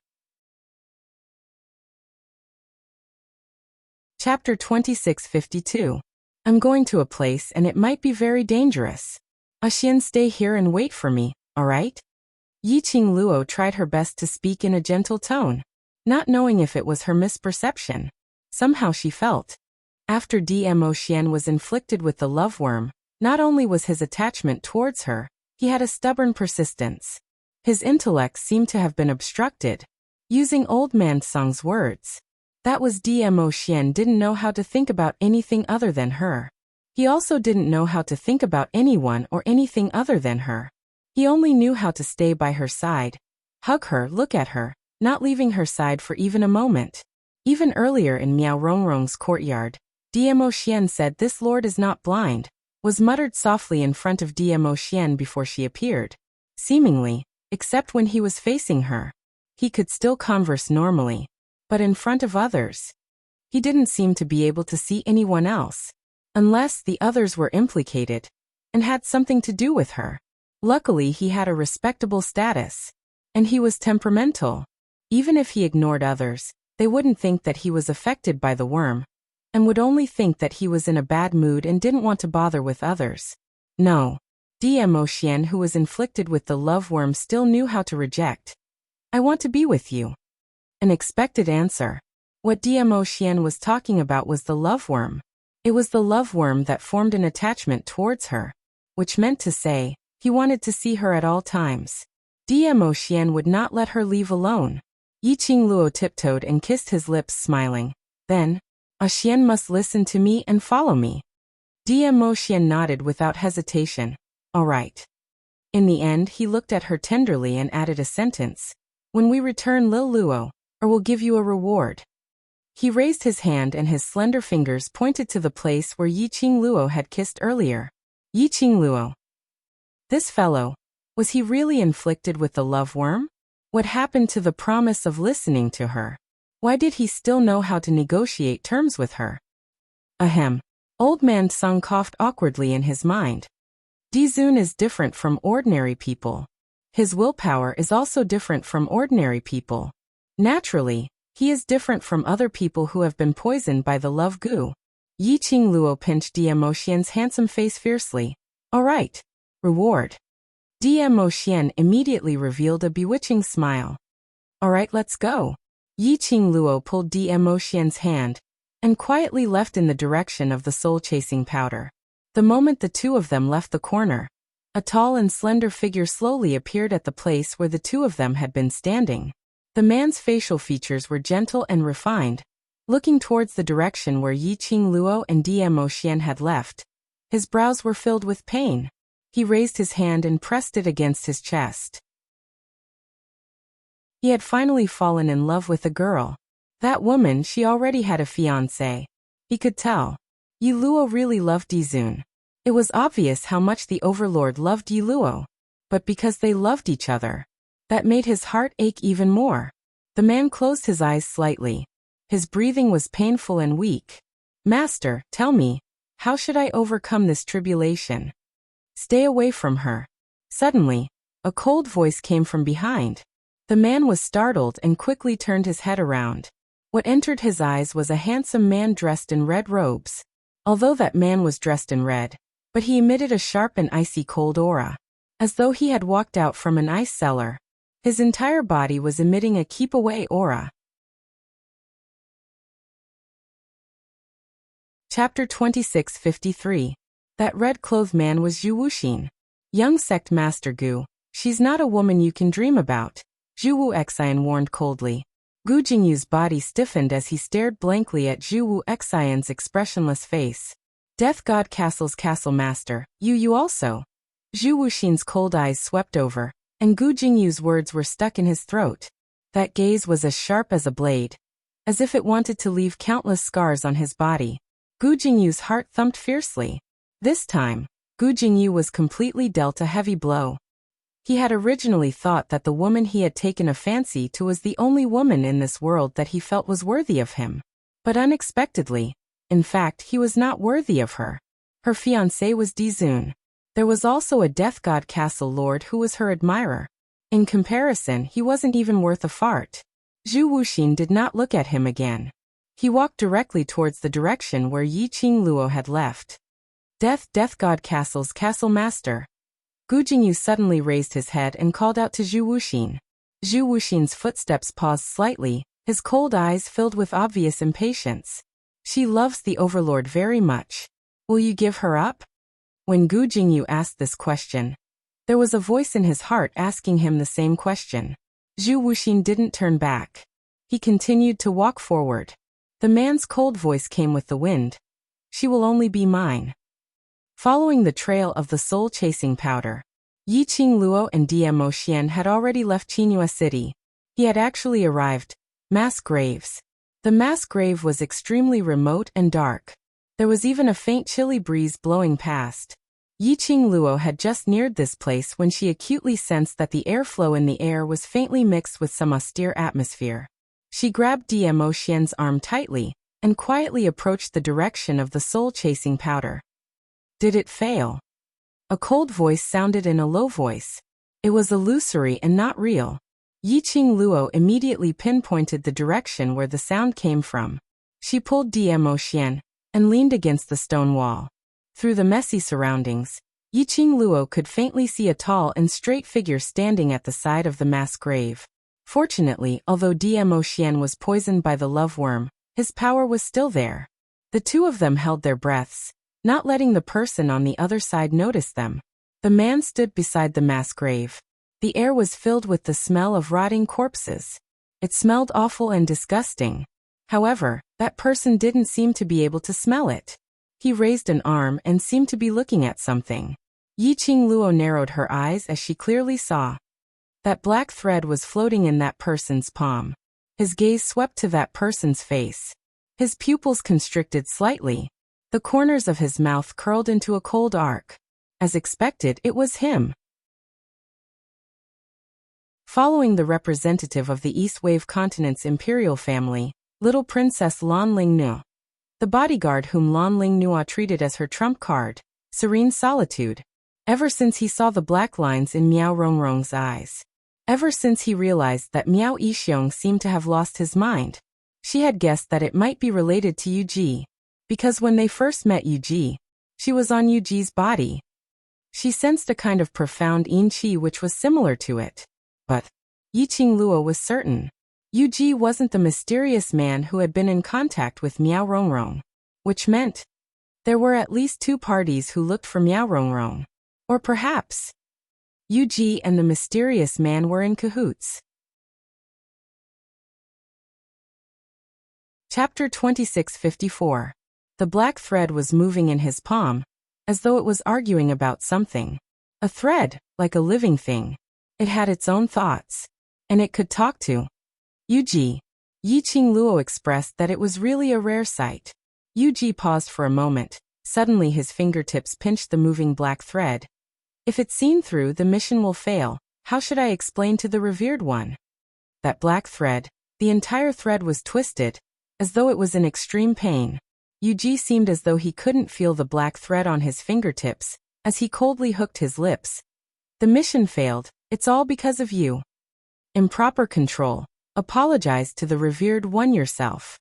Chapter 2652. I'm going to a place and it might be very dangerous. Xian, stay here and wait for me, alright? Yiqing Luo tried her best to speak in a gentle tone, not knowing if it was her misperception. Somehow she felt. After Dmo Xian was inflicted with the love worm, not only was his attachment towards her, he had a stubborn persistence. His intellect seemed to have been obstructed. Using old man Song's words, that was Dmo Xian didn't know how to think about anything other than her. He also didn't know how to think about anyone or anything other than her. He only knew how to stay by her side, hug her, look at her, not leaving her side for even a moment. Even earlier in Miao Rongrong's courtyard, Dmo Xian said this lord is not blind, was muttered softly in front of Dmo Xian before she appeared. Seemingly, except when he was facing her, he could still converse normally. But in front of others, he didn't seem to be able to see anyone else. Unless the others were implicated and had something to do with her. Luckily, he had a respectable status. And he was temperamental. Even if he ignored others, they wouldn't think that he was affected by the worm, and would only think that he was in a bad mood and didn't want to bother with others. No. Dmo Xian, who was inflicted with the love worm, still knew how to reject. I want to be with you. An expected answer. What Dmo Xian was talking about was the love worm. It was the love worm that formed an attachment towards her, which meant to say, he wanted to see her at all times. Dmo Xian would not let her leave alone. Yiqing Luo tiptoed and kissed his lips, smiling. Then, Xian must listen to me and follow me. Dmo Xian nodded without hesitation. All right. In the end, he looked at her tenderly and added a sentence. When we return Lil Luo, or we'll give you a reward. He raised his hand and his slender fingers pointed to the place where Yiqing Luo had kissed earlier. Yiqing Luo. This fellow, was he really inflicted with the love worm? What happened to the promise of listening to her? Why did he still know how to negotiate terms with her? Ahem. Old man Sung coughed awkwardly in his mind. Dizun is different from ordinary people. His willpower is also different from ordinary people. Naturally, he is different from other people who have been poisoned by the love goo. Yiqing Luo pinched Dmo Xian's handsome face fiercely. All right. Reward. Dmo Xian immediately revealed a bewitching smile. All right, let's go. Yiqing Luo pulled Dmo Xian's hand and quietly left in the direction of the soul-chasing powder. The moment the two of them left the corner, a tall and slender figure slowly appeared at the place where the two of them had been standing. The man's facial features were gentle and refined. Looking towards the direction where Yiqing Luo and Dmo Xian had left, his brows were filled with pain. He raised his hand and pressed it against his chest. He had finally fallen in love with a girl. That woman, she already had a fiancé. He could tell. Yi Luo really loved Dizun. It was obvious how much the overlord loved Yi Luo. But because they loved each other, that made his heart ache even more. The man closed his eyes slightly. His breathing was painful and weak. Master, tell me, how should I overcome this tribulation? Stay away from her. Suddenly, a cold voice came from behind. The man was startled and quickly turned his head around. What entered his eyes was a handsome man dressed in red robes. Although that man was dressed in red, but he emitted a sharp and icy cold aura, as though he had walked out from an ice cellar. His entire body was emitting a keep-away aura. Chapter 26:53. That red-clothed man was Zhu Wuxin. Young sect master Gu, she's not a woman you can dream about, Zhu Wuxian warned coldly. Gu Jingyu's body stiffened as he stared blankly at Zhu Wuxian's expressionless face. Death God Castle's castle master, you also. Zhu Wuxin's cold eyes swept over, and Gu Jingyu's words were stuck in his throat. That gaze was as sharp as a blade, as if it wanted to leave countless scars on his body. Gu Jingyu's heart thumped fiercely. This time, Gu Jingyu was completely dealt a heavy blow. He had originally thought that the woman he had taken a fancy to was the only woman in this world that he felt was worthy of him. But unexpectedly, in fact, he was not worthy of her. Her fiancé was Dizun. There was also a Death God Castle lord who was her admirer. In comparison, he wasn't even worth a fart. Zhu Wuxin did not look at him again. He walked directly towards the direction where Yiqing Luo had left. Death God Castle's castle master. Gu Jingyu suddenly raised his head and called out to Zhu Wuxin. Zhu Wuxin's footsteps paused slightly, his cold eyes filled with obvious impatience. She loves the overlord very much. Will you give her up? When Gu Jingyu asked this question, there was a voice in his heart asking him the same question. Zhu Wuxin didn't turn back. He continued to walk forward. The man's cold voice came with the wind. She will only be mine. Following the trail of the soul-chasing powder, Yiqing Luo and Dmo Xian had already left Qinghua City. He had actually arrived. Mass graves. The mass grave was extremely remote and dark. There was even a faint chilly breeze blowing past. Yiqing Luo had just neared this place when she acutely sensed that the airflow in the air was faintly mixed with some austere atmosphere. She grabbed Dmo Xian's arm tightly and quietly approached the direction of the soul-chasing powder. Did it fail? A cold voice sounded in a low voice. It was illusory and not real. Yiqing Luo immediately pinpointed the direction where the sound came from. She pulled Dmo Xian and leaned against the stone wall. Through the messy surroundings, Yiqing Luo could faintly see a tall and straight figure standing at the side of the mass grave. Fortunately, although Dmo Xian was poisoned by the love worm, his power was still there. The two of them held their breaths, not letting the person on the other side notice them. The man stood beside the mass grave. The air was filled with the smell of rotting corpses. It smelled awful and disgusting. However, that person didn't seem to be able to smell it. He raised an arm and seemed to be looking at something. Yiqing Luo narrowed her eyes as she clearly saw that black thread was floating in that person's palm. His gaze swept to that person's face. His pupils constricted slightly. The corners of his mouth curled into a cold arc. As expected, it was him. Following the representative of the East Wave Continent's imperial family, little Princess Lan Lingnua, the bodyguard whom Lan Lingnua treated as her trump card, serene solitude. Ever since he saw the black lines in Miao Rongrong's eyes. Ever since he realized that Miao Yixiong seemed to have lost his mind. She had guessed that it might be related to Yu Ji, because when they first met Yu Ji, she was on Yu Ji's body. She sensed a kind of profound yin qi which was similar to it. But Yiqing Luo was certain. Yu Ji wasn't the mysterious man who had been in contact with Miao Rongrong, which meant there were at least two parties who looked for Miao Rongrong. Or perhaps Yu Ji and the mysterious man were in cahoots. Chapter 2654. The black thread was moving in his palm, as though it was arguing about something. A thread, like a living thing. It had its own thoughts. And it could talk to Yu Ji. Yiqing Luo expressed that it was really a rare sight. Yu Ji paused for a moment. Suddenly his fingertips pinched the moving black thread. If it's seen through, the mission will fail. How should I explain to the revered one? That black thread, the entire thread was twisted, as though it was in extreme pain. Yu Ji seemed as though he couldn't feel the black thread on his fingertips, as he coldly hooked his lips. The mission failed. It's all because of you. Improper control. Apologize to the revered one yourself.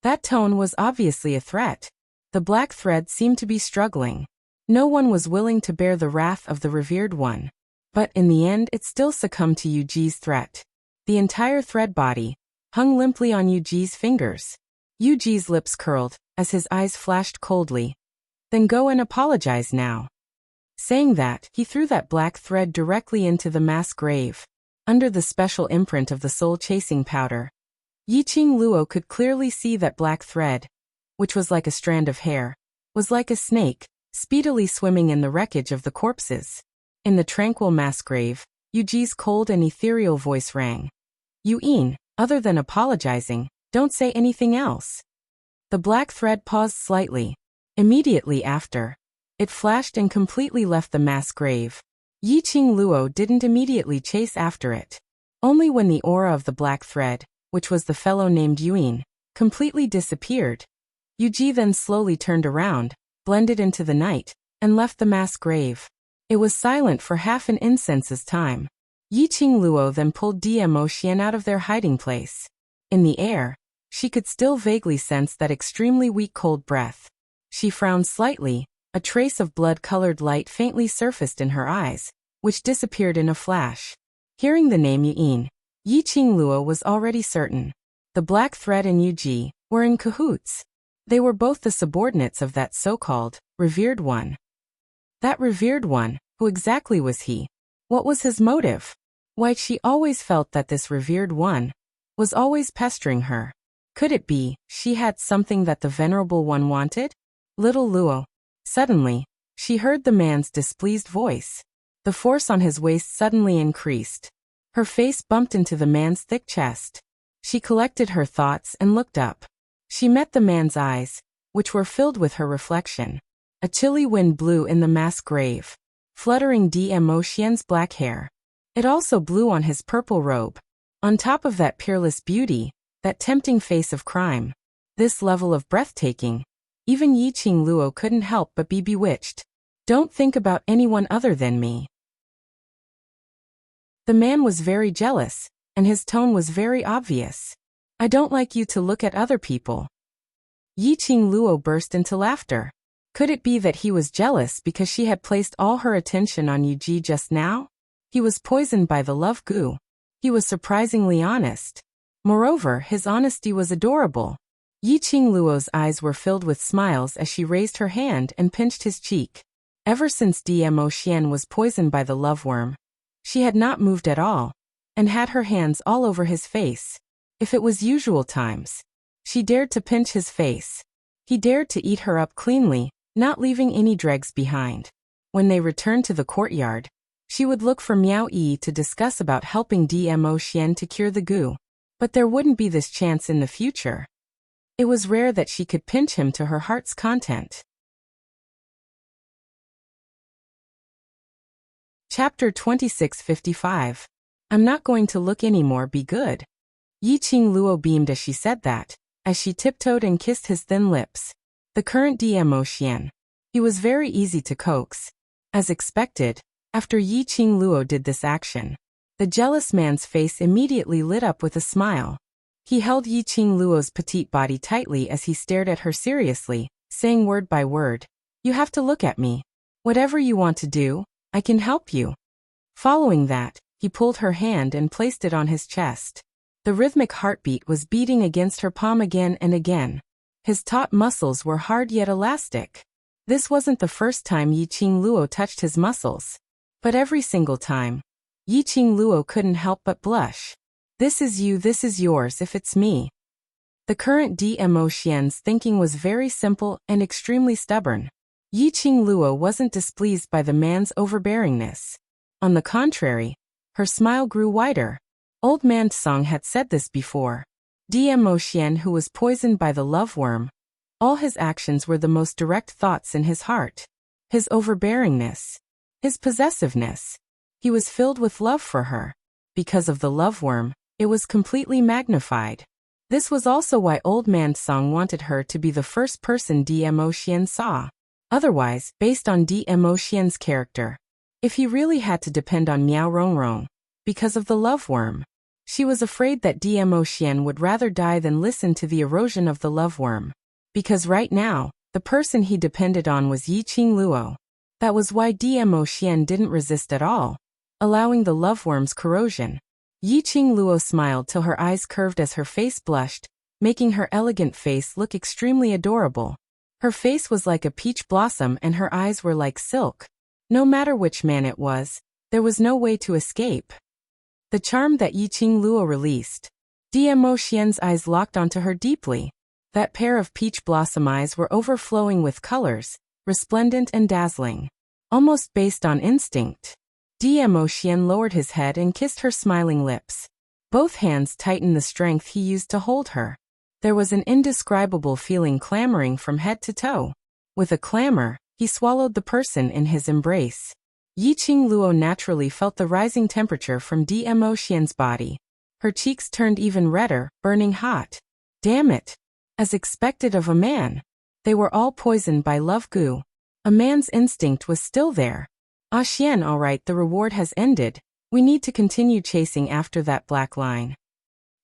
That tone was obviously a threat. The black thread seemed to be struggling. No one was willing to bear the wrath of the revered one. But in the end it still succumbed to Yu Ji's threat. The entire thread body hung limply on Yu Ji's fingers. Yu Ji's lips curled, as his eyes flashed coldly. Then go and apologize now. Saying that, he threw that black thread directly into the mass grave. Under the special imprint of the soul-chasing powder, Yiqing Luo could clearly see that black thread, which was like a strand of hair, was like a snake, speedily swimming in the wreckage of the corpses. In the tranquil mass grave, Yu Ji's cold and ethereal voice rang. Yin, other than apologizing, don't say anything else. The black thread paused slightly. Immediately after, it flashed and completely left the mass grave. Yiqing Luo didn't immediately chase after it. Only when the aura of the black thread, which was the fellow named Yin, completely disappeared. Yu Ji then slowly turned around, blended into the night, and left the mass grave. It was silent for half an incense's time. Yiqing Luo then pulled Dmo Xian out of their hiding place. In the air, she could still vaguely sense that extremely weak cold breath. She frowned slightly. A trace of blood-colored light faintly surfaced in her eyes, which disappeared in a flash. Hearing the name Yin, Yiqing Luo was already certain. The black thread and Yu Ji were in cahoots. They were both the subordinates of that so-called revered one. That revered one, who exactly was he? What was his motive? Why she always felt that this revered one was always pestering her. Could it be she had something that the venerable one wanted? Little Luo. Suddenly, she heard the man's displeased voice. The force on his waist suddenly increased. Her face bumped into the man's thick chest. She collected her thoughts and looked up. She met the man's eyes, which were filled with her reflection. A chilly wind blew in the mass grave, fluttering Dmo Xian's black hair. It also blew on his purple robe. On top of that peerless beauty, that tempting face of crime. This level of breathtaking. Even Yiqing Luo couldn't help but be bewitched. Don't think about anyone other than me. The man was very jealous, and his tone was very obvious. I don't like you to look at other people. Yiqing Luo burst into laughter. Could it be that he was jealous because she had placed all her attention on Yu Ji just now? He was poisoned by the love goo. He was surprisingly honest. Moreover, his honesty was adorable. Yiqing Luo's eyes were filled with smiles as she raised her hand and pinched his cheek. Ever since Dmo Xian was poisoned by the love worm, she had not moved at all, and had her hands all over his face. If it was usual times, she dared to pinch his face. He dared to eat her up cleanly, not leaving any dregs behind. When they returned to the courtyard, she would look for Miao Yi to discuss about helping Dmo Xian to cure the goo. But there wouldn't be this chance in the future. It was rare that she could pinch him to her heart's content. Chapter 2655. I'm not going to look anymore, be good. Yiqing Luo beamed as she said that, as she tiptoed and kissed his thin lips. The current Dmo Xian. He was very easy to coax. As expected, after Yiqing Luo did this action, the jealous man's face immediately lit up with a smile. He held Yiqing Luo's petite body tightly as he stared at her seriously, saying word by word, "You have to look at me. Whatever you want to do, I can help you." Following that, he pulled her hand and placed it on his chest. The rhythmic heartbeat was beating against her palm again and again. His taut muscles were hard yet elastic. This wasn't the first time Yiqing Luo touched his muscles. But every single time, Yiqing Luo couldn't help but blush. This is you, this is yours if it's me. The current Dmo Xian's thinking was very simple and extremely stubborn. Yiqing Luo wasn't displeased by the man's overbearingness. On the contrary, her smile grew wider. Old man Song had said this before. Dmo Xian, who was poisoned by the love worm, all his actions were the most direct thoughts in his heart. His overbearingness, his possessiveness. He was filled with love for her. Because of the love worm, it was completely magnified. This was also why Old Man Song wanted her to be the first person Dmo Xian saw. Otherwise, based on Dmo Xian's character, if he really had to depend on Miao Rongrong, because of the love worm, she was afraid that Dmo Xian would rather die than listen to the erosion of the love worm. Because right now, the person he depended on was Yiqing Luo. That was why Dmo Xian didn't resist at all, allowing the love worm's corrosion. Yiqing Luo smiled till her eyes curved as her face blushed, making her elegant face look extremely adorable. Her face was like a peach blossom and her eyes were like silk. No matter which man it was, there was no way to escape. The charm that Yiqing Luo released. Dmo Xian's eyes locked onto her deeply. That pair of peach blossom eyes were overflowing with colors, resplendent and dazzling. Almost based on instinct. Dmo Xian lowered his head and kissed her smiling lips. Both hands tightened the strength he used to hold her. There was an indescribable feeling clamoring from head to toe. With a clamor, he swallowed the person in his embrace. Yiqing Luo naturally felt the rising temperature from Dmo Xian's body. Her cheeks turned even redder, burning hot. Damn it! As expected of a man, they were all poisoned by love goo. A man's instinct was still there. Ah Xian, alright, the reward has ended. We need to continue chasing after that black line.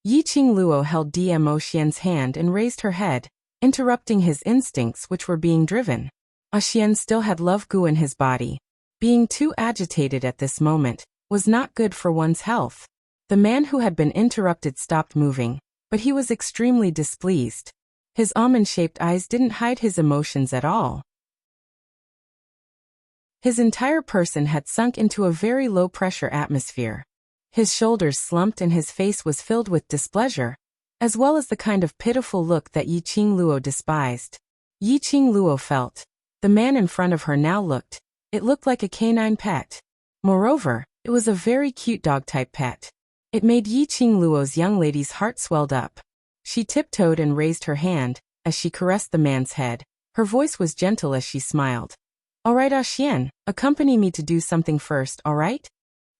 Yiqing Luo held Dmo Xian's hand and raised her head, interrupting his instincts which were being driven. Ah Xian still had love goo in his body. Being too agitated at this moment was not good for one's health. The man who had been interrupted stopped moving, but he was extremely displeased. His almond-shaped eyes didn't hide his emotions at all. His entire person had sunk into a very low-pressure atmosphere. His shoulders slumped and his face was filled with displeasure, as well as the kind of pitiful look that Yiqing Luo despised. Yiqing Luo felt. The man in front of her now looked. It looked like a canine pet. Moreover, it was a very cute dog-type pet. It made Yiqing Luo's young lady's heart swelled up. She tiptoed and raised her hand, as she caressed the man's head. Her voice was gentle as she smiled. Alright, Ah Xian, accompany me to do something first, alright?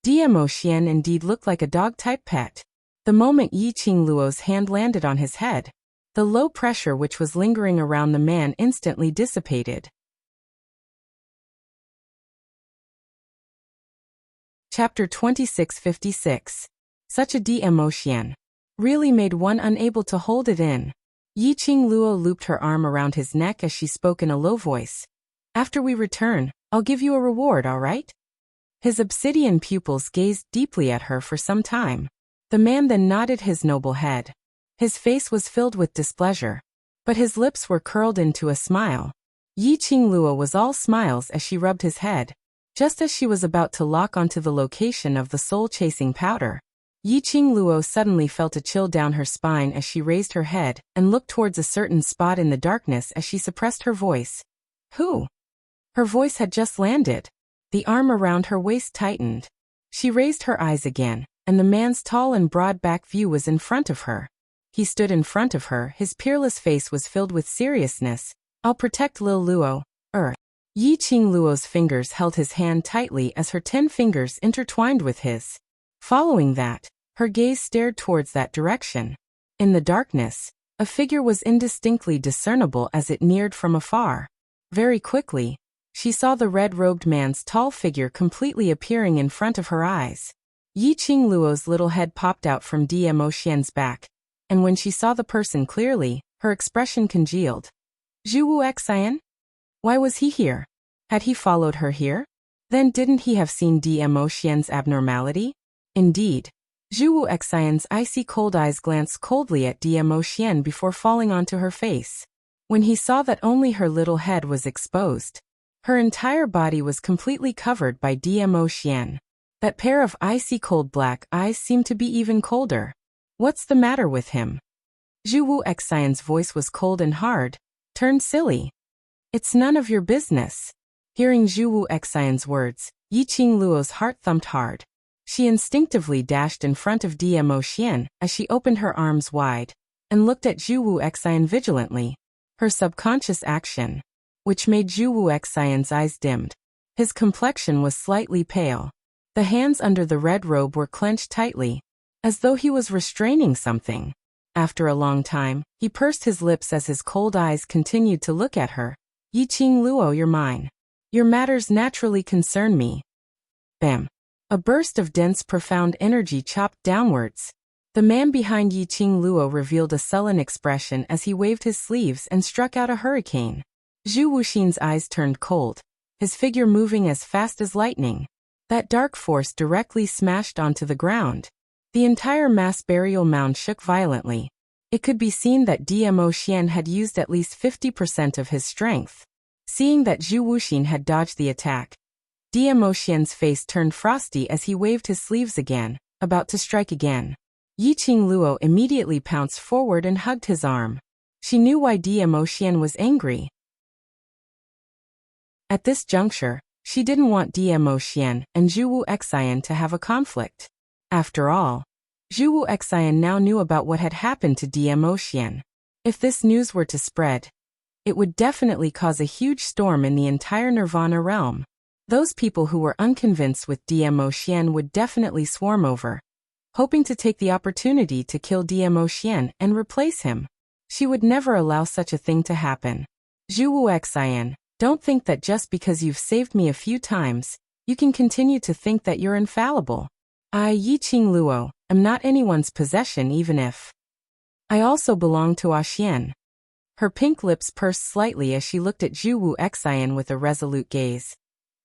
Dmo Xian indeed looked like a dog-type pet. The moment Yiqing Luo's hand landed on his head, the low pressure which was lingering around the man instantly dissipated. Chapter 2656. Such a Dmo Xian really made one unable to hold it in. Yiqing Luo looped her arm around his neck as she spoke in a low voice. After we return, I'll give you a reward, alright? His obsidian pupils gazed deeply at her for some time. The man then nodded his noble head. His face was filled with displeasure, but his lips were curled into a smile. Yi Qingluo was all smiles as she rubbed his head. Just as she was about to lock onto the location of the soul-chasing powder, Yi Qingluo suddenly felt a chill down her spine as she raised her head and looked towards a certain spot in the darkness as she suppressed her voice. Who? Her voice had just landed. The arm around her waist tightened. She raised her eyes again, and the man's tall and broad back view was in front of her. He stood in front of her, his peerless face was filled with seriousness. I'll protect Lil Luo. Yi Qingluo's fingers held his hand tightly as her 10 fingers intertwined with his. Following that, her gaze stared towards that direction. In the darkness, a figure was indistinctly discernible as it neared from afar. Very quickly, she saw the red-robed man's tall figure completely appearing in front of her eyes. Yi Qingluo's little head popped out from Dmo Xian's back, and when she saw the person clearly, her expression congealed. Zhu Xian? Why was he here? Had he followed her here? Then didn't he have seen Dmo Xian's abnormality? Indeed. Zhu Xian's icy cold eyes glanced coldly at Dmo Xian before falling onto her face. When he saw that only her little head was exposed, her entire body was completely covered by Dmo Xian. That pair of icy cold black eyes seemed to be even colder. What's the matter with him? Zhu Xian's voice was cold and hard, turned silly. It's none of your business. Hearing Zhu Xian's words, Yi Qingluo's heart thumped hard. She instinctively dashed in front of Dmo Xian as she opened her arms wide and looked at Zhu Xian vigilantly. Her subconscious action, which made Zhu Xian's eyes dimmed. His complexion was slightly pale. The hands under the red robe were clenched tightly, as though he was restraining something. After a long time, he pursed his lips as his cold eyes continued to look at her. Yi Qingluo, you're mine. Your matters naturally concern me. Bam. A burst of dense, profound energy chopped downwards. The man behind Yi Qingluo revealed a sullen expression as he waved his sleeves and struck out a hurricane. Zhu Wuxin's eyes turned cold, his figure moving as fast as lightning. That dark force directly smashed onto the ground. The entire mass burial mound shook violently. It could be seen that Dmo Xian had used at least 50% of his strength. Seeing that Zhu Wuxin had dodged the attack, Dmo Xian's face turned frosty as he waved his sleeves again, about to strike again. Yi Qingluo immediately pounced forward and hugged his arm. She knew why Dmo Xian was angry. At this juncture, she didn't want Dmo Xian and Zhu Xian to have a conflict. After all, Zhu Xian now knew about what had happened to Dmo Xian. If this news were to spread, it would definitely cause a huge storm in the entire Nirvana realm. Those people who were unconvinced with Dmo Xian would definitely swarm over, hoping to take the opportunity to kill Dmo Xian and replace him. She would never allow such a thing to happen. Zhu Xian, don't think that just because you've saved me a few times, you can continue to think that you're infallible. I, Yi Qingluo, am not anyone's possession even if I also belong to Xian. Her pink lips pursed slightly as she looked at Zhu Xian with a resolute gaze.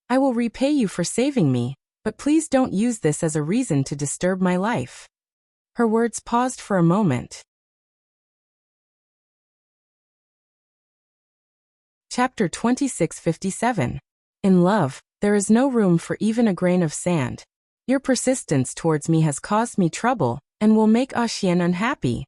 I will repay you for saving me, but please don't use this as a reason to disturb my life. Her words paused for a moment. Chapter 2657. In love, there is no room for even a grain of sand. Your persistence towards me has caused me trouble, and will make Xian unhappy.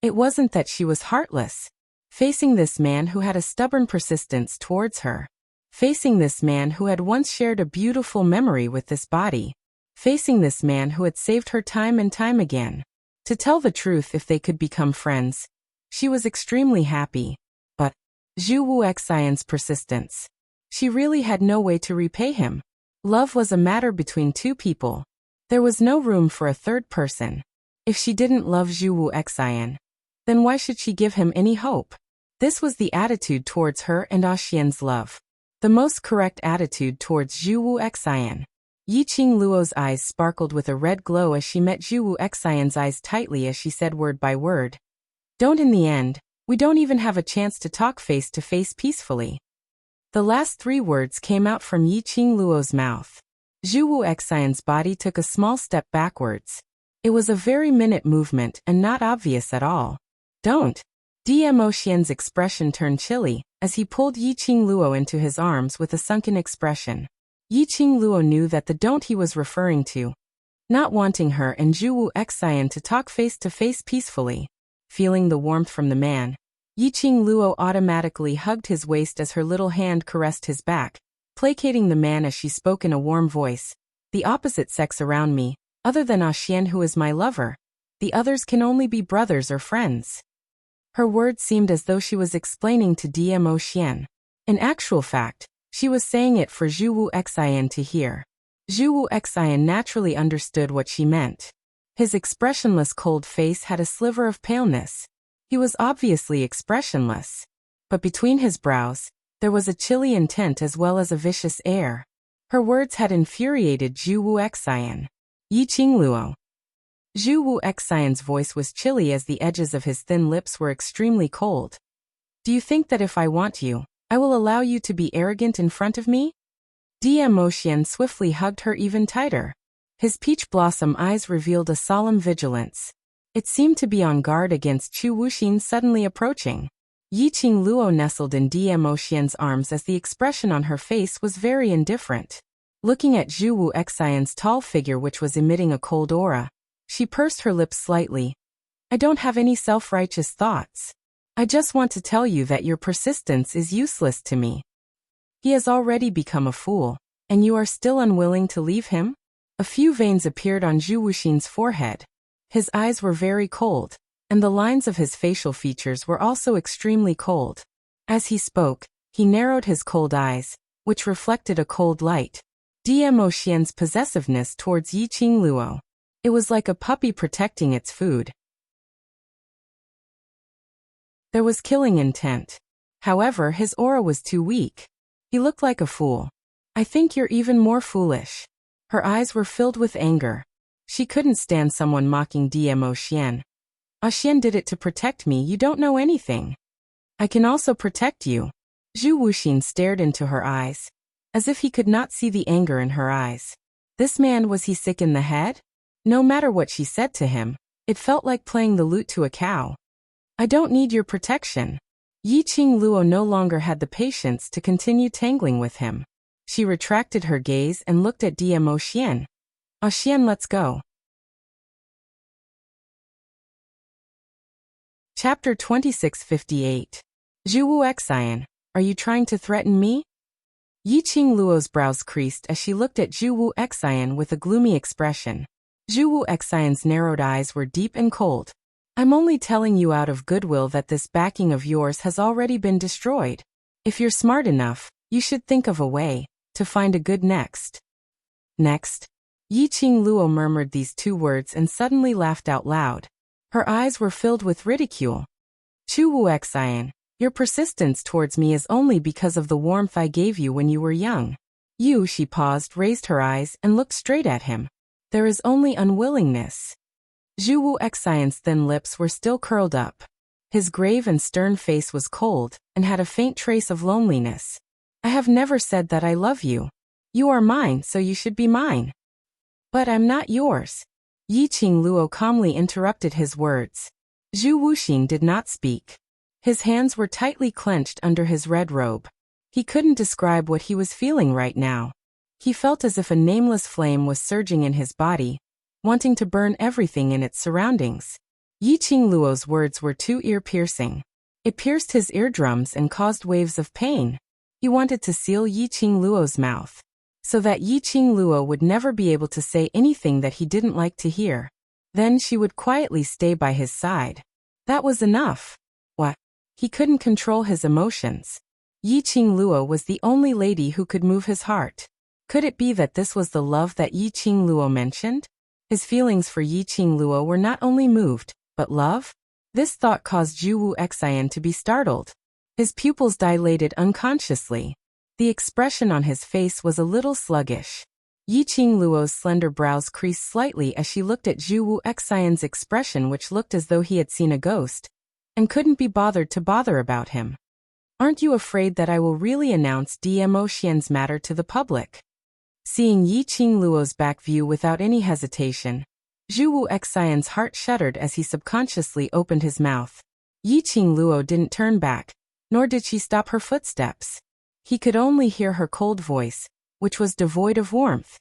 It wasn't that she was heartless. Facing this man who had a stubborn persistence towards her. Facing this man who had once shared a beautiful memory with this body. Facing this man who had saved her time and time again. To tell the truth, if they could become friends, she was extremely happy. But Zhu Xian's persistence. She really had no way to repay him. Love was a matter between two people. There was no room for a third person. If she didn't love Zhu Xian, then why should she give him any hope? This was the attitude towards her and Xian's love. The most correct attitude towards Zhu Xian. Yi Qingluo's eyes sparkled with a red glow as she met Zhu Xian's eyes tightly as she said word by word. Don't in the end, we don't even have a chance to talk face to face peacefully. The last 3 words came out from Yi Qingluo's mouth. Zhu Xian's body took a small step backwards. It was a very minute movement and not obvious at all. Don't. Dmo Xian's expression turned chilly as he pulled Yiqing Luo into his arms with a sunken expression. Yiqing Luo knew that the don't he was referring to. Not wanting her and Zhu Xian to talk face-to-face peacefully. Feeling the warmth from the man, Yiqing Luo automatically hugged his waist as her little hand caressed his back, placating the man as she spoke in a warm voice. The opposite sex around me, other than Xian who is my lover, the others can only be brothers or friends. Her words seemed as though she was explaining to Dmo Xian. In actual fact, she was saying it for Zhu Xian to hear. Zhu Xian naturally understood what she meant. His expressionless cold face had a sliver of paleness. He was obviously expressionless. But between his brows, there was a chilly intent as well as a vicious air. Her words had infuriated Zhu Xian. Yiqing Luo. Zhu Xian's voice was chilly as the edges of his thin lips were extremely cold. Do you think that if I want you, I will allow you to be arrogant in front of me? Dmo Xian swiftly hugged her even tighter. His peach blossom eyes revealed a solemn vigilance. It seemed to be on guard against Chu Wuxin suddenly approaching. Yiqing Luo nestled in Dmo Xian's arms as the expression on her face was very indifferent. Looking at Zhu Xian's tall figure which was emitting a cold aura, she pursed her lips slightly. I don't have any self-righteous thoughts. I just want to tell you that your persistence is useless to me. He has already become a fool, and you are still unwilling to leave him? A few veins appeared on Zhu Wuxin's forehead. His eyes were very cold, and the lines of his facial features were also extremely cold. As he spoke, he narrowed his cold eyes, which reflected a cold light. Dmo Xian's possessiveness towards Yiqing Luo. It was like a puppy protecting its food. There was killing intent. However, his aura was too weak. He looked like a fool. I think you're even more foolish. Her eyes were filled with anger. She couldn't stand someone mocking Dmo Xian. Xian did it to protect me, you don't know anything. I can also protect you. Zhu Wuxin stared into her eyes, as if he could not see the anger in her eyes. This man, was he sick in the head? No matter what she said to him, it felt like playing the lute to a cow. I don't need your protection. Yiqing Luo no longer had the patience to continue tangling with him. She retracted her gaze and looked at Dmo Xian. Xian, let's go. Chapter 2658. Zhu Xian, are you trying to threaten me? Yiqing Luo's brows creased as she looked at Zhu Xian with a gloomy expression. Zhu Xian's narrowed eyes were deep and cold. I'm only telling you out of goodwill that this backing of yours has already been destroyed. If you're smart enough, you should think of a way to find a good next. Next? Yiqing Luo murmured these two words and suddenly laughed out loud. Her eyes were filled with ridicule. Zhu Xian, your persistence towards me is only because of the warmth I gave you when you were young. You, she paused, raised her eyes, and looked straight at him. There is only unwillingness. Zhu Xian's thin lips were still curled up. His grave and stern face was cold, and had a faint trace of loneliness. I have never said that I love you. You are mine, so you should be mine. But I'm not yours. Yiqing Luo calmly interrupted his words. Zhu Wuxin did not speak. His hands were tightly clenched under his red robe. He couldn't describe what he was feeling right now. He felt as if a nameless flame was surging in his body, wanting to burn everything in its surroundings. Yiqing Luo's words were too ear-piercing. It pierced his eardrums and caused waves of pain. He wanted to seal Yiqing Luo's mouth, so that Yiqing Luo would never be able to say anything that he didn't like to hear. Then she would quietly stay by his side. That was enough. What? He couldn't control his emotions. Yiqing Luo was the only lady who could move his heart. Could it be that this was the love that Yiqing Luo mentioned? His feelings for Yiqing Luo were not only moved, but love? This thought caused Zhu Xian to be startled. His pupils dilated unconsciously. The expression on his face was a little sluggish. Yiqing Luo's slender brows creased slightly as she looked at Zhu Xian's expression, which looked as though he had seen a ghost, and couldn't be bothered to bother about him. Aren't you afraid that I will really announce Dmo Xian's matter to the public? Seeing Yiqing Luo's back view without any hesitation, Zhu Wu Xian's heart shuddered as he subconsciously opened his mouth. Yi Qing Luo didn't turn back, nor did she stop her footsteps. He could only hear her cold voice, which was devoid of warmth.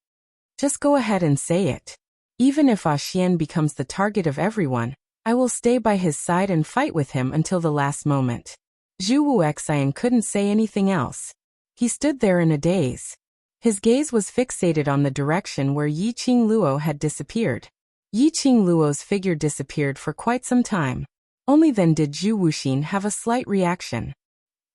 Just go ahead and say it. Even if Xian becomes the target of everyone, I will stay by his side and fight with him until the last moment. Zhu Wu Xian couldn't say anything else. He stood there in a daze. His gaze was fixated on the direction where Yi Qing Luo had disappeared. Yi Qing Luo's figure disappeared for quite some time. Only then did Zhu Wuxin have a slight reaction.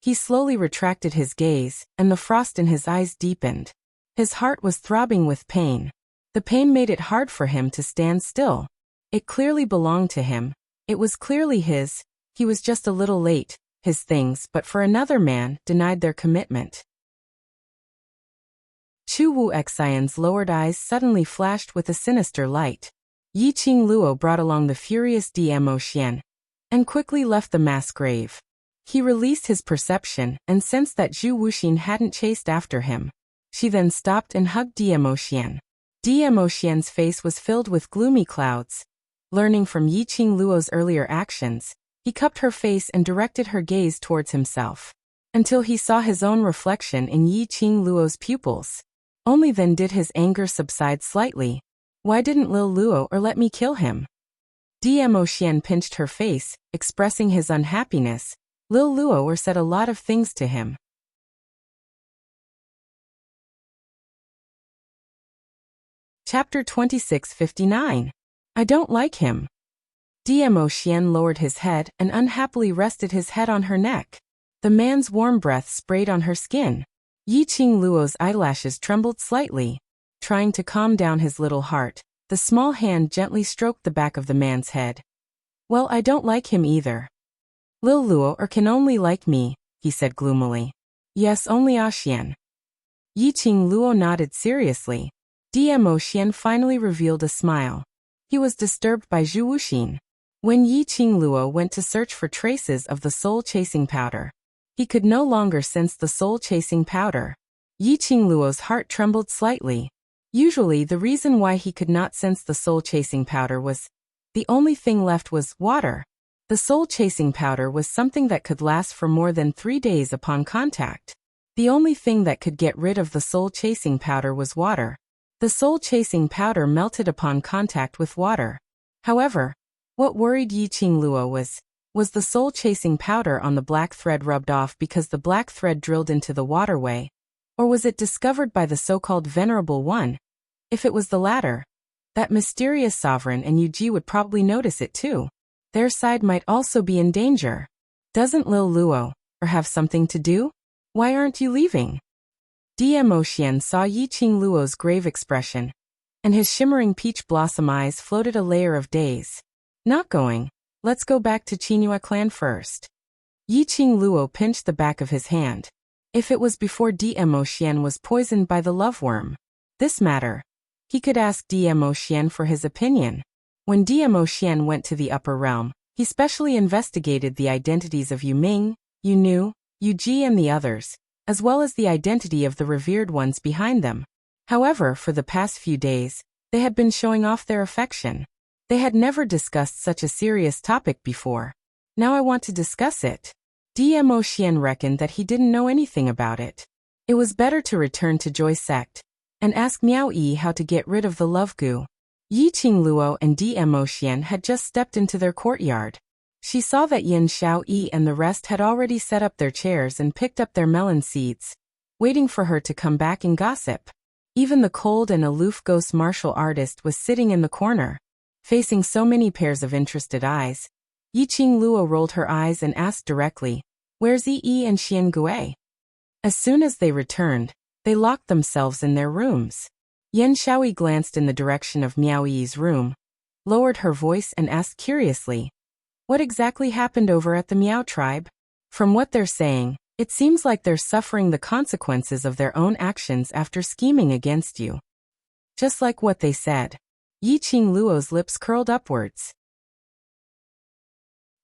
He slowly retracted his gaze, and the frost in his eyes deepened. His heart was throbbing with pain. The pain made it hard for him to stand still. It clearly belonged to him. It was clearly his. He was just a little late, his things, but for another man, denied their commitment. Zhu Wu Xian's lowered eyes suddenly flashed with a sinister light. Yi Qing Luo brought along the furious Dmo Xian, and quickly left the mass grave. He released his perception and sensed that Zhu Wuxin hadn't chased after him. She then stopped and hugged Dmo Xian. Dmo Xian's face was filled with gloomy clouds. Learning from Yi Qing Luo's earlier actions, he cupped her face and directed her gaze towards himself, until he saw his own reflection in Yi Qing Luo's pupils. Only then did his anger subside slightly. Why didn't Lil Luo or let me kill him? Dmo Xian pinched her face, expressing his unhappiness. Lil Luo or said a lot of things to him. Chapter 2659. I don't like him. Dmo Xian lowered his head and unhappily rested his head on her neck. The man's warm breath sprayed on her skin. Yi Qing Luo's eyelashes trembled slightly. Trying to calm down his little heart, the small hand gently stroked the back of the man's head. Well, I don't like him either. Lil Luo or can only like me, he said gloomily. Yes, only Xian. Yi Qing Luo nodded seriously. Dmo Xian finally revealed a smile. He was disturbed by Zhu Wuxin. When Yi Qing Luo went to search for traces of the soul-chasing powder, he could no longer sense the soul-chasing powder. Yi Qing Luo's heart trembled slightly. Usually the reason why he could not sense the soul-chasing powder was the only thing left was water. The soul-chasing powder was something that could last for more than 3 days upon contact. The only thing that could get rid of the soul-chasing powder was water. The soul-chasing powder melted upon contact with water. However, what worried Yi Qing Luo was the soul-chasing powder on the black thread rubbed off because the black thread drilled into the waterway? Or was it discovered by the so-called Venerable One? If it was the latter, that mysterious sovereign and Yuji would probably notice it too. Their side might also be in danger. Doesn't Lil Luo or have something to do? Why aren't you leaving? Dmo Xian saw Yi Qing Luo's grave expression, and his shimmering peach blossom eyes floated a layer of daze. Not going. Let's go back to Qinghua clan first. Yi Qing Luo pinched the back of his hand. If it was before Dmo Xian was poisoned by the loveworm, this matter, he could ask Dmo Xian for his opinion. When Dmo Xian went to the upper realm, he specially investigated the identities of Yu Ming, Yu Nu, Yu Ji and the others, as well as the identity of the revered ones behind them. However, for the past few days, they had been showing off their affection. They had never discussed such a serious topic before. Now I want to discuss it. Dmo Xian reckoned that he didn't know anything about it. It was better to return to Joy Sect and ask Miao Yi how to get rid of the love goo. Yi Qing Luo and Dmo Xian had just stepped into their courtyard. She saw that Yin Xiao Yi and the rest had already set up their chairs and picked up their melon seeds, waiting for her to come back and gossip. Even the cold and aloof ghost martial artist was sitting in the corner, facing so many pairs of interested eyes. Yi Qing Luo rolled her eyes and asked directly, "Where's Yi and Xian Gui?" As soon as they returned, they locked themselves in their rooms. Yin Xiaoyi glanced in the direction of Miao Yi's room, lowered her voice and asked curiously, "What exactly happened over at the Miao tribe? From what they're saying, it seems like they're suffering the consequences of their own actions after scheming against you." Just like what they said. Yi Qing Luo's lips curled upwards.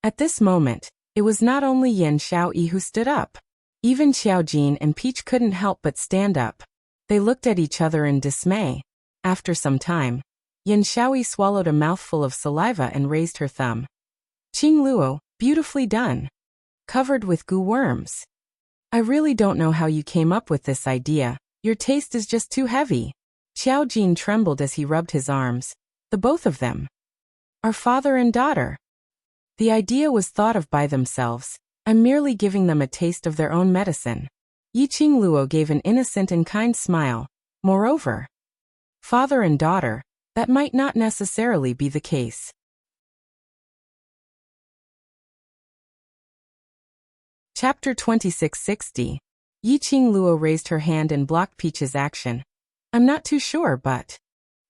At this moment, it was not only Yin Xiaoyi who stood up. Even Xiao Jin and Peach couldn't help but stand up. They looked at each other in dismay. After some time, Yan Xiaoyi swallowed a mouthful of saliva and raised her thumb. Qing Luo, beautifully done. Covered with goo worms. I really don't know how you came up with this idea. Your taste is just too heavy. Xiao Jin trembled as he rubbed his arms. The both of them are father and daughter. The idea was thought of by themselves. I'm merely giving them a taste of their own medicine. Yiqing Luo gave an innocent and kind smile. Moreover, father and daughter, that might not necessarily be the case. Chapter 2660. Yiqing Luo raised her hand and blocked Peach's action. I'm not too sure, but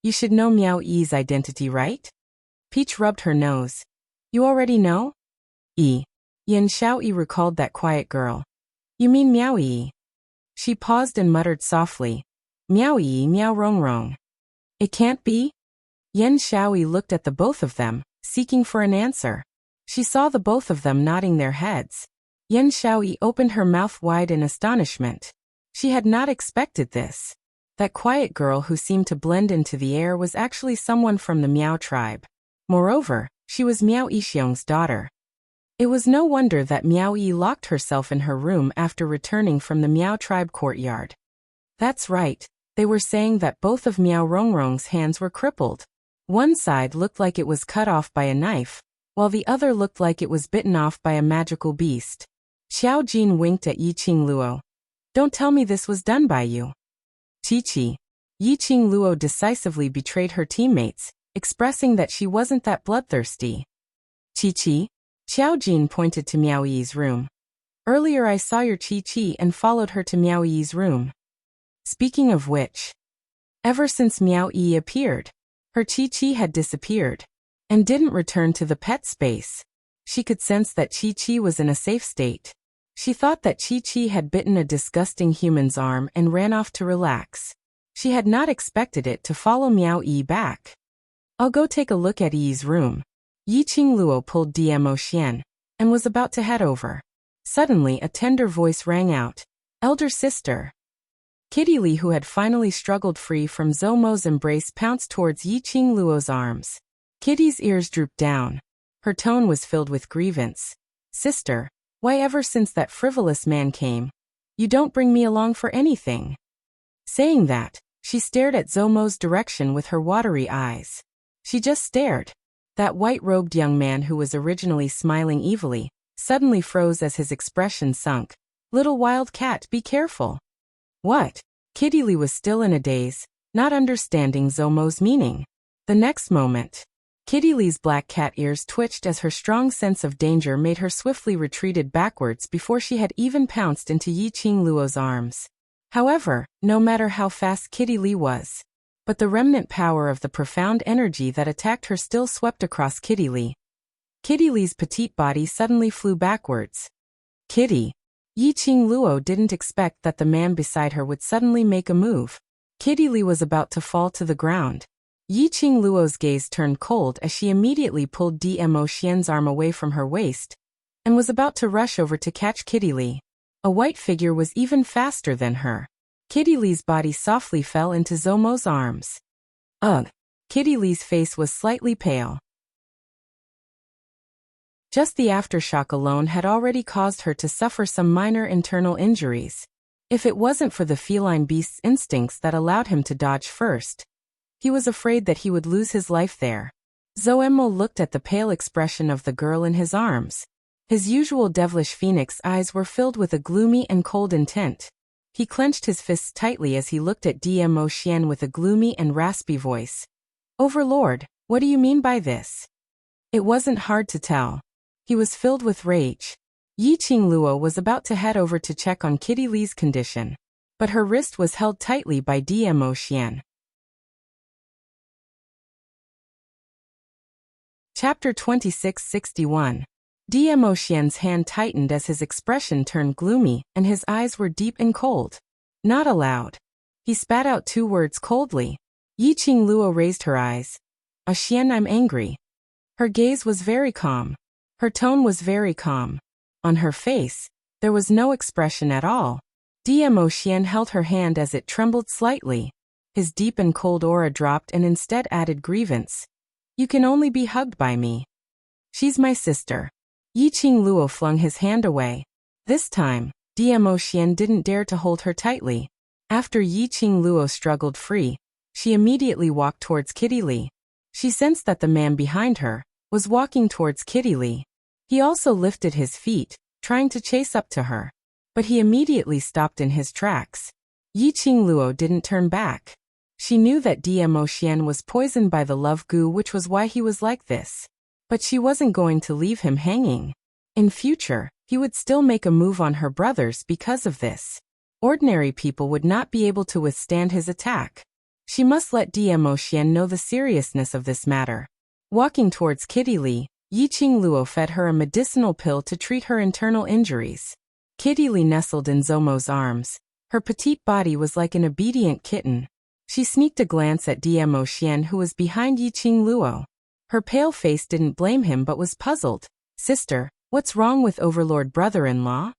you should know Miao Yi's identity, right? Peach rubbed her nose. You already know? Yan Xiaoyi recalled that quiet girl. You mean Miao Yi? She paused and muttered softly. Miao Yi Miao Rong Rong. It can't be? Yan Xiaoyi looked at the both of them, seeking for an answer. She saw the both of them nodding their heads. Yan Xiaoyi opened her mouth wide in astonishment. She had not expected this. That quiet girl who seemed to blend into the air was actually someone from the Miao tribe. Moreover, she was Miao Yixiong's daughter. It was no wonder that Miao Yi locked herself in her room after returning from the Miao tribe courtyard. That's right, they were saying that both of Miao Rongrong's hands were crippled. One side looked like it was cut off by a knife, while the other looked like it was bitten off by a magical beast. Xiao Jin winked at Yiqing Luo. Don't tell me this was done by you. Chi-chi. Yiqing Luo decisively betrayed her teammates, expressing that she wasn't that bloodthirsty. Chi-chi? Xiao Jin pointed to Miao Yi's room. Earlier I saw your Chi-chi and followed her to Miao Yi's room. Speaking of which, ever since Miao Yi appeared, her Chi-chi had disappeared and didn't return to the pet space. She could sense that Chi-chi was in a safe state. She thought that Chi-chi had bitten a disgusting human's arm and ran off to relax. She had not expected it to follow Miao Yi back. I'll go take a look at Yi's room. Yiqing Luo pulled Dmo Xian and was about to head over. Suddenly a tender voice rang out. Elder sister. Kitty Li, who had finally struggled free from Zomo's embrace, pounced towards Yiqing Luo's arms. Kitty's ears drooped down. Her tone was filled with grievance. Sister, why ever since that frivolous man came, you don't bring me along for anything? Saying that, she stared at Zomo's direction with her watery eyes. She just stared. That white-robed young man who was originally smiling evilly, suddenly froze as his expression sunk. Little wild cat, be careful. What? Kitty Li was still in a daze, not understanding Zomo's meaning. The next moment, Kitty Li's black cat ears twitched as her strong sense of danger made her swiftly retreated backwards before she had even pounced into Yiqing Luo's arms. However, no matter how fast Kitty Li was, but the remnant power of the profound energy that attacked her still swept across Kitty Li. Kitty Li's petite body suddenly flew backwards. Kitty. Yiqing Luo didn't expect that the man beside her would suddenly make a move. Kitty Li was about to fall to the ground. Yiqing Luo's gaze turned cold as she immediately pulled Dmo Xian's arm away from her waist and was about to rush over to catch Kitty Li. A white figure was even faster than her. Kitty Li's body softly fell into Zomo's arms. Ugh! Kitty Li's face was slightly pale. Just the aftershock alone had already caused her to suffer some minor internal injuries. If it wasn't for the feline beast's instincts that allowed him to dodge first, he was afraid that he would lose his life there. Zoemo looked at the pale expression of the girl in his arms. His usual devilish phoenix eyes were filled with a gloomy and cold intent. He clenched his fists tightly as he looked at Dmo Xian with a gloomy and raspy voice. Overlord, what do you mean by this? It wasn't hard to tell. He was filled with rage. Yiqing Luo was about to head over to check on Kitty Li's condition, but her wrist was held tightly by Dmo Xian. Chapter 2661. Dmo Xian's hand tightened as his expression turned gloomy and his eyes were deep and cold. Not aloud. He spat out two words coldly. Yiqing Luo raised her eyes. Xian, I'm angry. Her gaze was very calm. Her tone was very calm. On her face, there was no expression at all. Dmo Xian held her hand as it trembled slightly. His deep and cold aura dropped and instead added grievance. You can only be hugged by me. She's my sister. Yi Qing Luo flung his hand away. This time, Dmo Xian didn't dare to hold her tightly. After Yi Qing Luo struggled free, she immediately walked towards Kitty Li. She sensed that the man behind her was walking towards Kitty Li. He also lifted his feet, trying to chase up to her. But he immediately stopped in his tracks. Yi Qing Luo didn't turn back. She knew that Dmo Xian was poisoned by the love goo, which was why he was like this. But she wasn't going to leave him hanging. In future, he would still make a move on her brothers because of this. Ordinary people would not be able to withstand his attack. She must let Dmo Xian know the seriousness of this matter. Walking towards Kitty Li, Yi Qing Luo fed her a medicinal pill to treat her internal injuries. Kitty Li nestled in Zomo's arms. Her petite body was like an obedient kitten. She sneaked a glance at Dmo Xian, who was behind Yi Qing Luo. Her pale face didn't blame him but was puzzled. Sister, what's wrong with Overlord brother-in-law?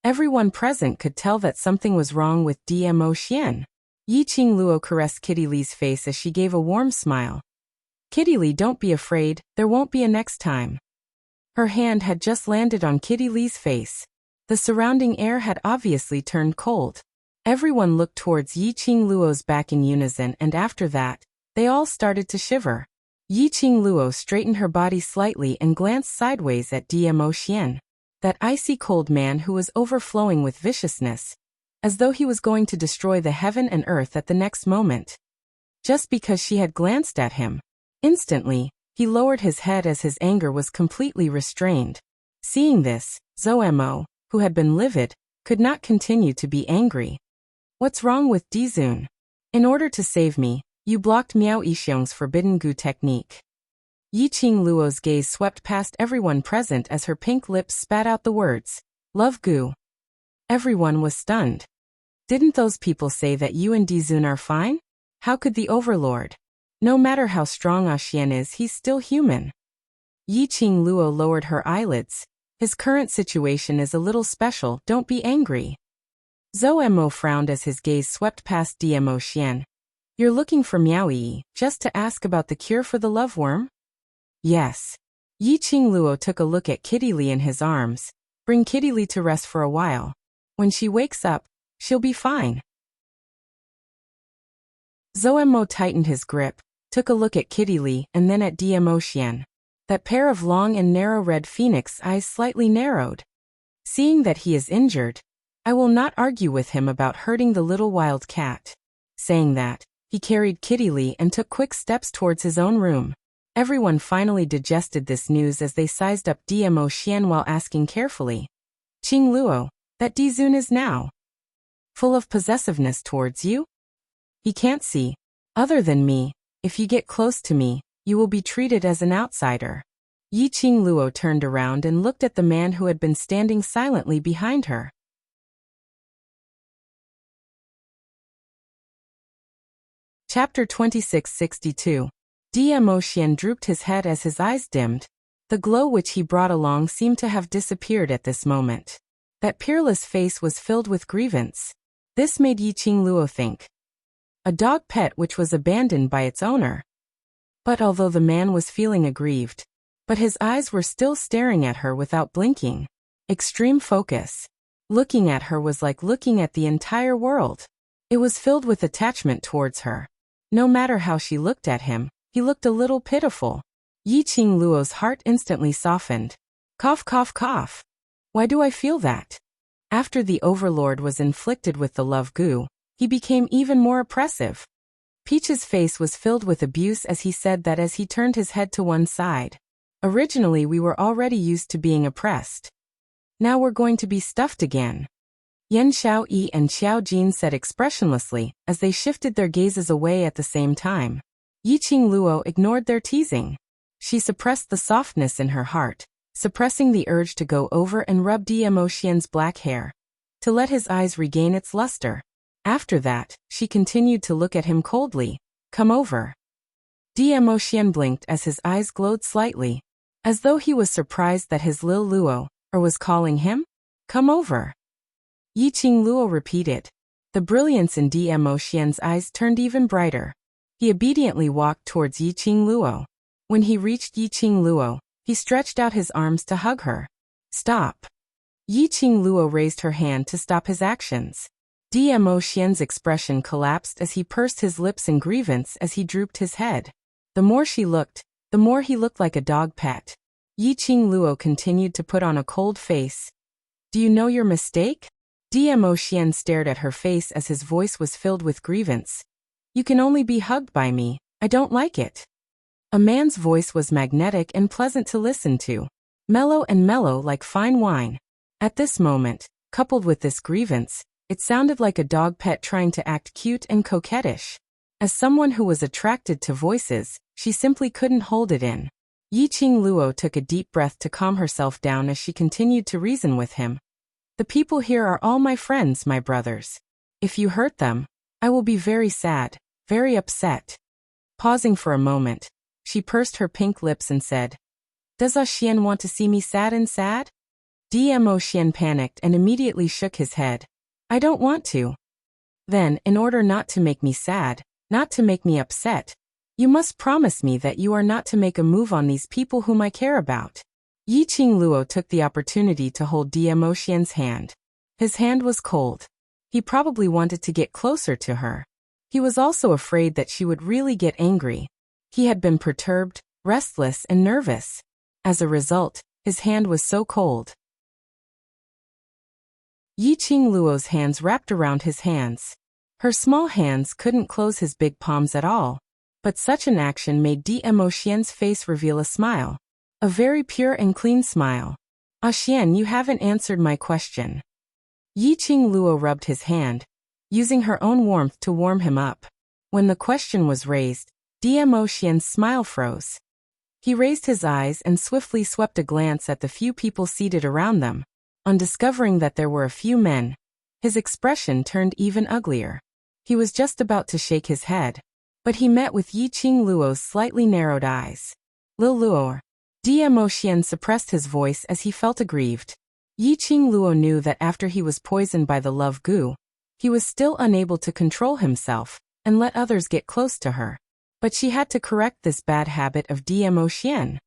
Everyone present could tell that something was wrong with Dmo Xian. Yi Qing Luo caressed Kitty Li's face as she gave a warm smile. Kitty Li, don't be afraid, there won't be a next time. Her hand had just landed on Kitty Li's face. The surrounding air had obviously turned cold. Everyone looked towards Yi Qing Luo's back in unison, and after that, they all started to shiver. Yi Qing Luo straightened her body slightly and glanced sideways at Dmo Xian, that icy cold man who was overflowing with viciousness, as though he was going to destroy the heaven and earth at the next moment. Just because she had glanced at him. Instantly, he lowered his head as his anger was completely restrained. Seeing this, Zomo, who had been livid, could not continue to be angry. What's wrong with Dizun? In order to save me, you blocked Miao Yixiong's forbidden goo technique. Yi Qing Luo's gaze swept past everyone present as her pink lips spat out the words, love goo. Everyone was stunned. Didn't those people say that you and Dizun are fine? How could the Overlord? No matter how strong Xian is, he's still human. Yi Qing Luo lowered her eyelids. His current situation is a little special, don't be angry. Zomo frowned as his gaze swept past Dmo Xian. You're looking for Miao Yi, just to ask about the cure for the love worm? Yes. Yi Qing Luo took a look at Kitty Li in his arms. Bring Kitty Li to rest for a while. When she wakes up, she'll be fine. Zomo tightened his grip, took a look at Kitty Li and then at Dmo Xian. That pair of long and narrow red phoenix eyes slightly narrowed. Seeing that he is injured, I will not argue with him about hurting the little wild cat. Saying that, he carried Kitty Li and took quick steps towards his own room. Everyone finally digested this news as they sized up Dmo Xian while asking carefully. Qing Luo, that Dizun is now full of possessiveness towards you? He can't see. Other than me, if you get close to me, you will be treated as an outsider. Yi Qing Luo turned around and looked at the man who had been standing silently behind her. Chapter 2662. Dmo Xian drooped his head as his eyes dimmed. The glow which he brought along seemed to have disappeared at this moment. That peerless face was filled with grievance. This made Yi Qing Luo think. A dog pet which was abandoned by its owner. But although the man was feeling aggrieved, but his eyes were still staring at her without blinking. Extreme focus. Looking at her was like looking at the entire world. It was filled with attachment towards her. No matter how she looked at him, he looked a little pitiful. Yi Qing Luo's heart instantly softened. Cough, cough, cough. Why do I feel that? After the Overlord was inflicted with the love goo, he became even more oppressive. Peach's face was filled with abuse as he said that as he turned his head to one side. Originally we were already used to being oppressed. Now we're going to be stuffed again. Yan Xiaoyi and Xiao Jin said expressionlessly, as they shifted their gazes away at the same time. Yi Qing Luo ignored their teasing. She suppressed the softness in her heart, suppressing the urge to go over and rub Dmo Xian's black hair, to let his eyes regain its luster. After that, she continued to look at him coldly. Come over. Dmo Xian blinked as his eyes glowed slightly, as though he was surprised that his Lil Luo, was calling him. Come over. Yi Qing Luo repeated. The brilliance in Dmo Xian's eyes turned even brighter. He obediently walked towards Yiqing Luo. When he reached Yiqing Luo, he stretched out his arms to hug her. Stop. Yiqing Luo raised her hand to stop his actions. Dmo Xian's expression collapsed as he pursed his lips in grievance as he drooped his head. The more she looked, the more he looked like a dog pet. Yiqing Luo continued to put on a cold face. Do you know your mistake? Dmo Xian stared at her face as his voice was filled with grievance. You can only be hugged by me. I don't like it. A man's voice was magnetic and pleasant to listen to. Mellow like fine wine. At this moment, coupled with this grievance, it sounded like a dog pet trying to act cute and coquettish. As someone who was attracted to voices, she simply couldn't hold it in. Yiqing Luo took a deep breath to calm herself down as she continued to reason with him. The people here are all my friends, my brothers. If you hurt them, I will be very sad, very upset. Pausing for a moment, she pursed her pink lips and said, Does Xian want to see me sad? Dmo Xian panicked and immediately shook his head. I don't want to. Then, in order not to make me sad, not to make me upset, you must promise me that you are not to make a move on these people whom I care about. Yiqing Luo took the opportunity to hold Dmo Xian's hand. His hand was cold. He probably wanted to get closer to her. He was also afraid that she would really get angry. He had been perturbed, restless, and nervous. As a result, his hand was so cold. Yiqing Luo's hands wrapped around his hands. Her small hands couldn't close his big palms at all. But such an action made Dmo Xian's face reveal a smile. A very pure and clean smile. Xian, you haven't answered my question. Yiqing Luo rubbed his hand, using her own warmth to warm him up. When the question was raised, Dmo Xian's smile froze. He raised his eyes and swiftly swept a glance at the few people seated around them. On discovering that there were a few men, his expression turned even uglier. He was just about to shake his head, but he met with Yiqing Luo's slightly narrowed eyes. Lil Luo. Dmo Xian suppressed his voice as he felt aggrieved. Yiqing Luo knew that after he was poisoned by the love goo, he was still unable to control himself and let others get close to her. But she had to correct this bad habit of Dmo Xian.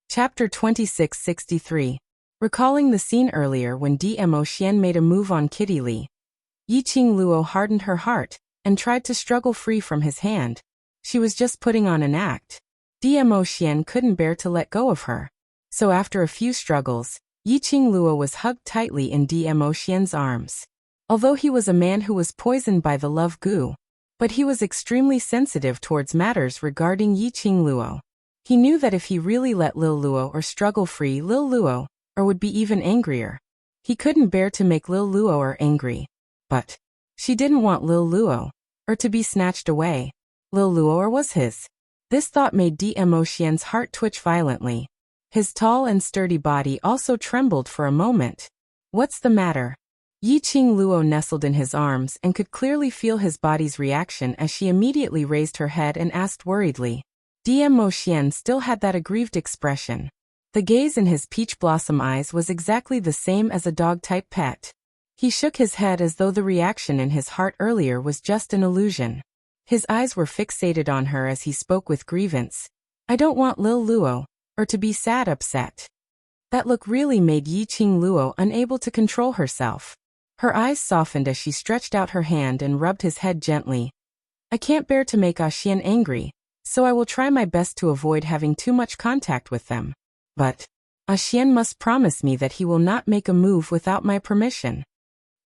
Chapter 2663. Recalling the scene earlier when Dmo Xian made a move on Kitty Li, Yiqing Luo hardened her heart and tried to struggle free from his hand. She was just putting on an act. Dmo Xian couldn't bear to let go of her. So after a few struggles, Yiqing Luo was hugged tightly in Dmo Xian's arms. Although he was a man who was poisoned by the love goo, but he was extremely sensitive towards matters regarding Yiqing Luo. He knew that if he really let Lil Luo or struggle free Lil Luo, or would be even angrier. He couldn't bear to make Lil Luo angry. But she didn't want Lil Luo, or to be snatched away. Lil Luo was his. This thought made Dmo Xian's heart twitch violently. His tall and sturdy body also trembled for a moment. What's the matter? Yiqing Luo nestled in his arms and could clearly feel his body's reaction as she immediately raised her head and asked worriedly. Dmo Xian still had that aggrieved expression. The gaze in his peach blossom eyes was exactly the same as a dog-type pet. He shook his head as though the reaction in his heart earlier was just an illusion. His eyes were fixated on her as he spoke with grievance. I don't want Lil Luo, or to be sad upset. That look really made Yiqing Luo unable to control herself. Her eyes softened as she stretched out her hand and rubbed his head gently. I can't bear to make Xian angry, so I will try my best to avoid having too much contact with them. But Xian must promise me that he will not make a move without my permission.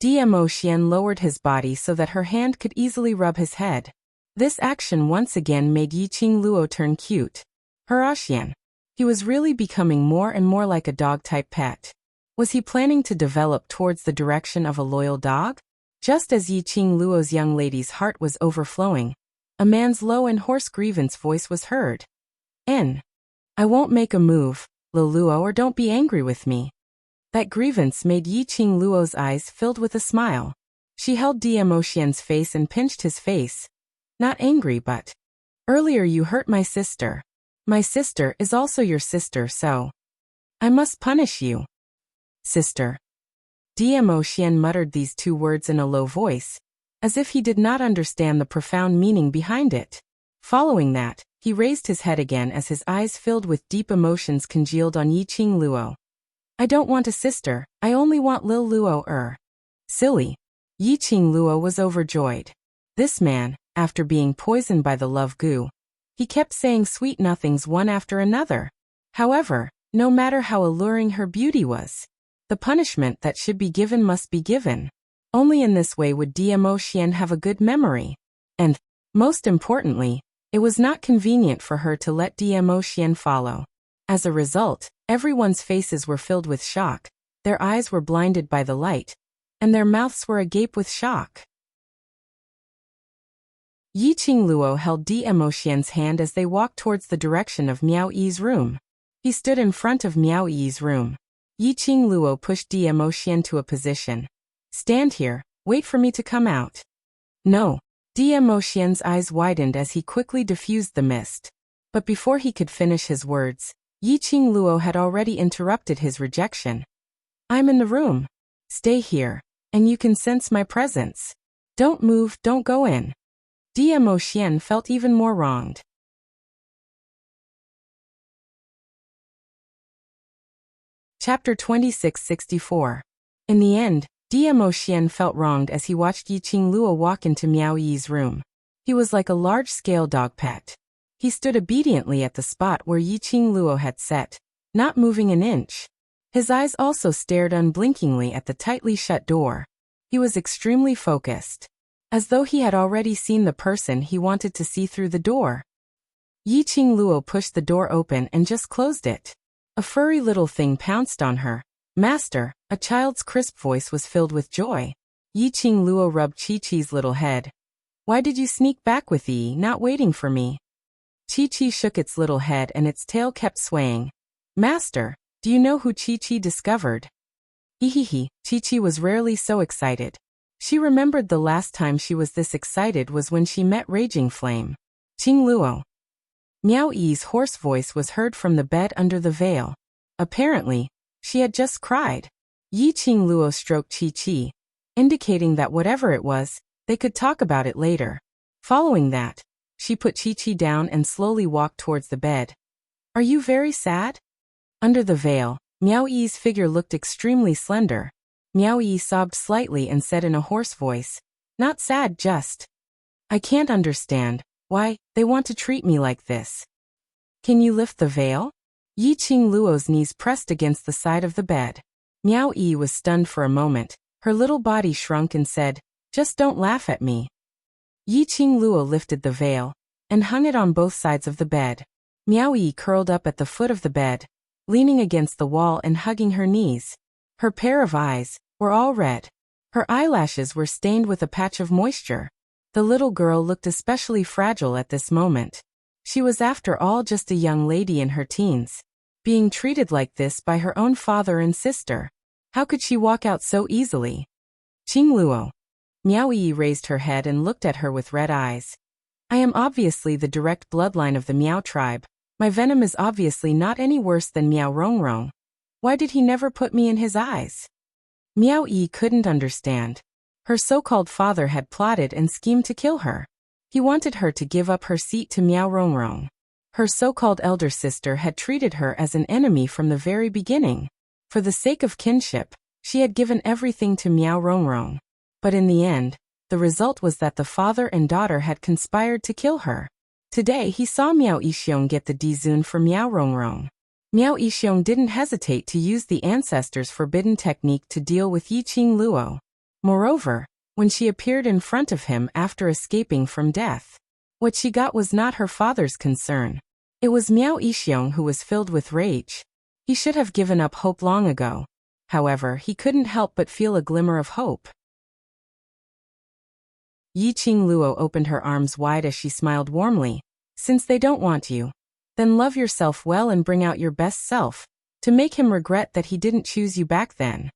Dmo Xian lowered his body so that her hand could easily rub his head. This action once again made Yiqing Luo turn cute. Her Xian. He was really becoming more and more like a dog-type pet. Was he planning to develop towards the direction of a loyal dog? Just as Yiqing Luo's young lady's heart was overflowing, a man's low and hoarse grievance voice was heard. I won't make a move, Lil Luo, or don't be angry with me. That grievance made Yiqing Luo's eyes filled with a smile. She held Dmo Xian's face and pinched his face. Not angry, but earlier you hurt my sister. My sister is also your sister, so I must punish you. Sister. Dmo Xian muttered these two words in a low voice, as if he did not understand the profound meaning behind it. Following that, he raised his head again as his eyes filled with deep emotions congealed on Yiqing Luo. I don't want a sister, I only want Lil Luo. Silly. Yiqing Luo was overjoyed. This man, after being poisoned by the love goo, he kept saying sweet nothings one after another. However, no matter how alluring her beauty was, the punishment that should be given must be given. Only in this way would Dmo Xian have a good memory. And, most importantly, it was not convenient for her to let Dmo Xian follow. As a result, everyone's faces were filled with shock, their eyes were blinded by the light, and their mouths were agape with shock. Yiqing Luo held Dmo Xian's hand as they walked towards the direction of Miao Yi's room. He stood in front of Miao Yi's room. Yiqing Luo pushed Dmo Xian to a position. Stand here, wait for me to come out. No. Dmo Xian's eyes widened as he quickly diffused the mist. But before he could finish his words, Yiqing Luo had already interrupted his rejection. I'm in the room. Stay here, and you can sense my presence. Don't move, don't go in. Dmo Xian felt even more wronged. Chapter 2664. In the end, Dmo Xian felt wronged as he watched Yiqing Luo walk into Miao Yi's room. He was like a large-scale dog pet. He stood obediently at the spot where Yiqing Luo had sat, not moving an inch. His eyes also stared unblinkingly at the tightly shut door. He was extremely focused, as though he had already seen the person he wanted to see through the door. Yiqing Luo pushed the door open and just closed it. A furry little thing pounced on her. Master, a child's crisp voice was filled with joy. Yiqing Luo rubbed Chi-Chi's little head. Why did you sneak back with Yi, not waiting for me? Chi-Chi shook its little head and its tail kept swaying. Master, do you know who Chi-Chi discovered? Hehehe, Chi-Chi was rarely so excited. She remembered the last time she was this excited was when she met Raging Flame. Qing Luo. Miao Yi's hoarse voice was heard from the bed under the veil. Apparently, she had just cried. Yiqing Luo stroked Chi-Chi, indicating that whatever it was, they could talk about it later. Following that, she put Chi-Chi down and slowly walked towards the bed. Are you very sad? Under the veil, Miao Yi's figure looked extremely slender. Miao Yi sobbed slightly and said in a hoarse voice, not sad, just. I can't understand why they want to treat me like this. Can you lift the veil? Yiqing Luo's knees pressed against the side of the bed. Miao Yi was stunned for a moment. Her little body shrunk and said, just don't laugh at me. Yiqing Luo lifted the veil and hung it on both sides of the bed. Miao Yi curled up at the foot of the bed, leaning against the wall and hugging her knees. Her pair of eyes were all red. Her eyelashes were stained with a patch of moisture. The little girl looked especially fragile at this moment. She was after all just a young lady in her teens. Being treated like this by her own father and sister. How could she walk out so easily? Qing Luo. Miao Yi raised her head and looked at her with red eyes. I am obviously the direct bloodline of the Miao tribe. My venom is obviously not any worse than Miao Rongrong. Why did he never put me in his eyes? Miao Yi couldn't understand. Her so-called father had plotted and schemed to kill her. He wanted her to give up her seat to Miao Rongrong. Her so-called elder sister had treated her as an enemy from the very beginning. For the sake of kinship, she had given everything to Miao Rongrong. But in the end, the result was that the father and daughter had conspired to kill her. Today he saw Miao Yixiong get the Dizun for Miao Rongrong. Miao Yixiong didn't hesitate to use the ancestors' forbidden technique to deal with Yiqing Luo. Moreover, when she appeared in front of him after escaping from death, what she got was not her father's concern. It was Miao Yixiong who was filled with rage. He should have given up hope long ago. However, he couldn't help but feel a glimmer of hope. Yiqing Luo opened her arms wide as she smiled warmly. Since they don't want you, then love yourself well and bring out your best self, to make him regret that he didn't choose you back then.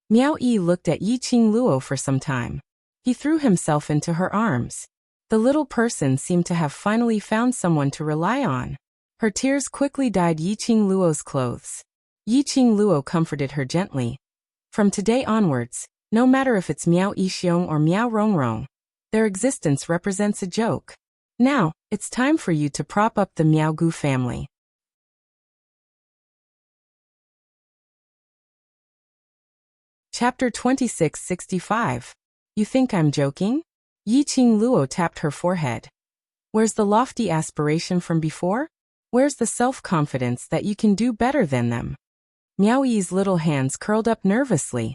Miao Yi looked at Yiqing Luo for some time. He threw himself into her arms. The little person seemed to have finally found someone to rely on. Her tears quickly dyed Yiqing Luo's clothes. Yiqing Luo comforted her gently. From today onwards, no matter if it's Miao Yixiong or Miao Rongrong, their existence represents a joke. Now, it's time for you to prop up the Miao Gu family. Chapter 2665. You think I'm joking? Yiqing Luo tapped her forehead. Where's the lofty aspiration from before? Where's the self-confidence that you can do better than them? Miao Yi's little hands curled up nervously.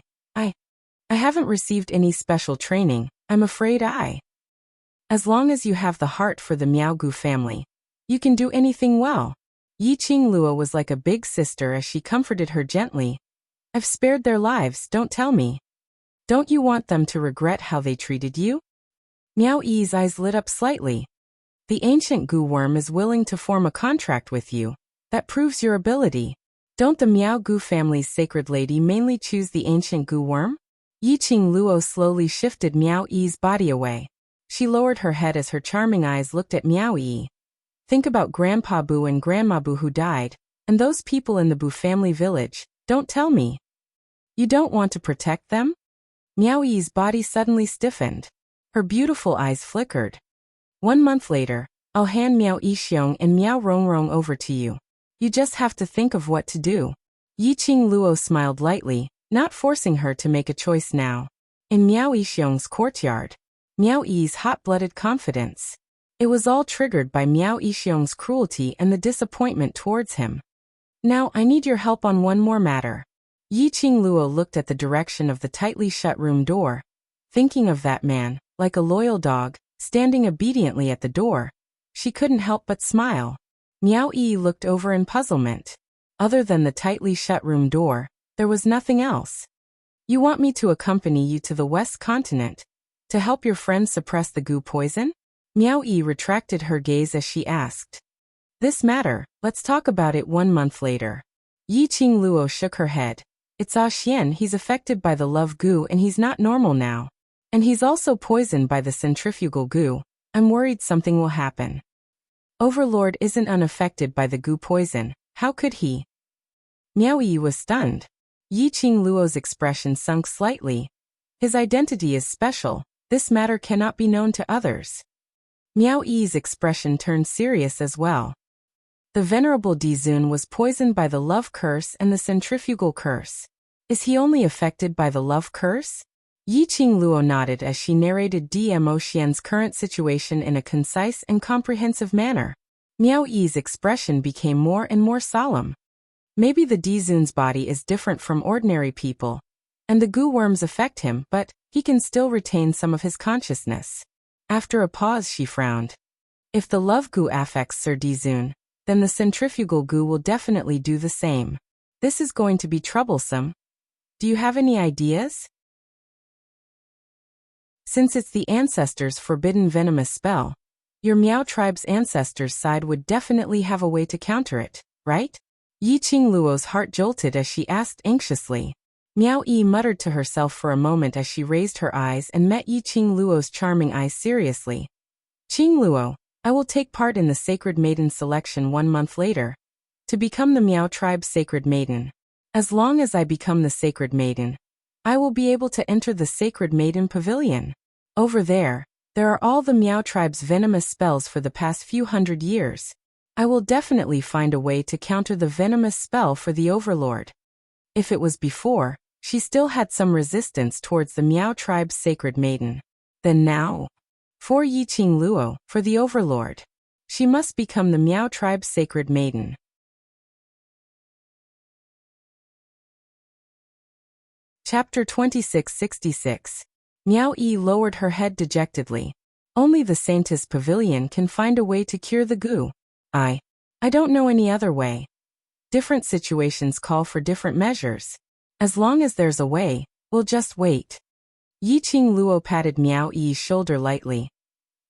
I haven't received any special training, I'm afraid As long as you have the heart for the Miao Gu family, you can do anything well. Yiqing Luo was like a big sister as she comforted her gently. I've spared their lives, don't tell me. Don't you want them to regret how they treated you? Miao Yi's eyes lit up slightly. The ancient Gu worm is willing to form a contract with you. That proves your ability. Don't the Miao Gu family's sacred lady mainly choose the ancient Gu worm? Yiqing Luo slowly shifted Miao Yi's body away. She lowered her head as her charming eyes looked at Miao Yi. Think about Grandpa Bu and Grandma Bu who died, and those people in the Bu family village. Don't tell me. You don't want to protect them? Miao Yi's body suddenly stiffened. Her beautiful eyes flickered. 1 month later, I'll hand Miao Yixiong and Miao Rongrong over to you. You just have to think of what to do. Yiqing Luo smiled lightly, not forcing her to make a choice now. In Miao Yixiong's courtyard, Miao Yi's hot-blooded confidence. It was all triggered by Miao Yixiong's cruelty and the disappointment towards him. Now I need your help on one more matter. Yiqing Luo looked at the direction of the tightly shut room door. Thinking of that man, like a loyal dog, standing obediently at the door, she couldn't help but smile. Miao Yi looked over in puzzlement. Other than the tightly shut room door, there was nothing else. You want me to accompany you to the West Continent, to help your friend suppress the Gu poison? Miao Yi retracted her gaze as she asked. This matter, let's talk about it 1 month later. Yiqing Luo shook her head. It's Xian, he's affected by the love Gu and he's not normal now. And he's also poisoned by the centrifugal Gu. I'm worried something will happen. Overlord isn't unaffected by the Gu poison, how could he? Miao Yi was stunned. Yiqing Luo's expression sunk slightly. His identity is special, this matter cannot be known to others. Miao Yi's expression turned serious as well. The venerable Dizun was poisoned by the love curse and the centrifugal curse. Is he only affected by the love curse? Yiqing Luo nodded as she narrated Dmo Xian's current situation in a concise and comprehensive manner. Miao Yi's expression became more and more solemn. Maybe the Dizun's body is different from ordinary people, and the Gu worms affect him, but he can still retain some of his consciousness. After a pause she frowned. If the love Gu affects Sir Dizun, then the centrifugal Gu will definitely do the same. This is going to be troublesome. Do you have any ideas? Since it's the ancestors' forbidden venomous spell, your Miao tribe's ancestors' side would definitely have a way to counter it, right? Yiqing Luo's heart jolted as she asked anxiously. Miao Yi muttered to herself for a moment as she raised her eyes and met Yiqing Luo's charming eyes seriously. Qing Luo, I will take part in the Sacred Maiden selection 1 month later, to become the Miao tribe's Sacred Maiden. As long as I become the Sacred Maiden, I will be able to enter the Sacred Maiden Pavilion. Over there are all the Miao tribe's venomous spells for the past few hundred years. I will definitely find a way to counter the venomous spell for the Overlord. If it was before, she still had some resistance towards the Miao tribe's Sacred Maiden. Then now, for Yiqing Luo, for the Overlord, she must become the Miao tribe's Sacred Maiden. Chapter 2666. Miao Yi lowered her head dejectedly. Only the Saintess Pavilion can find a way to cure the Gu. I don't know any other way. Different situations call for different measures. As long as there's a way, we'll just wait. Yiqing Luo patted Miao Yi's shoulder lightly.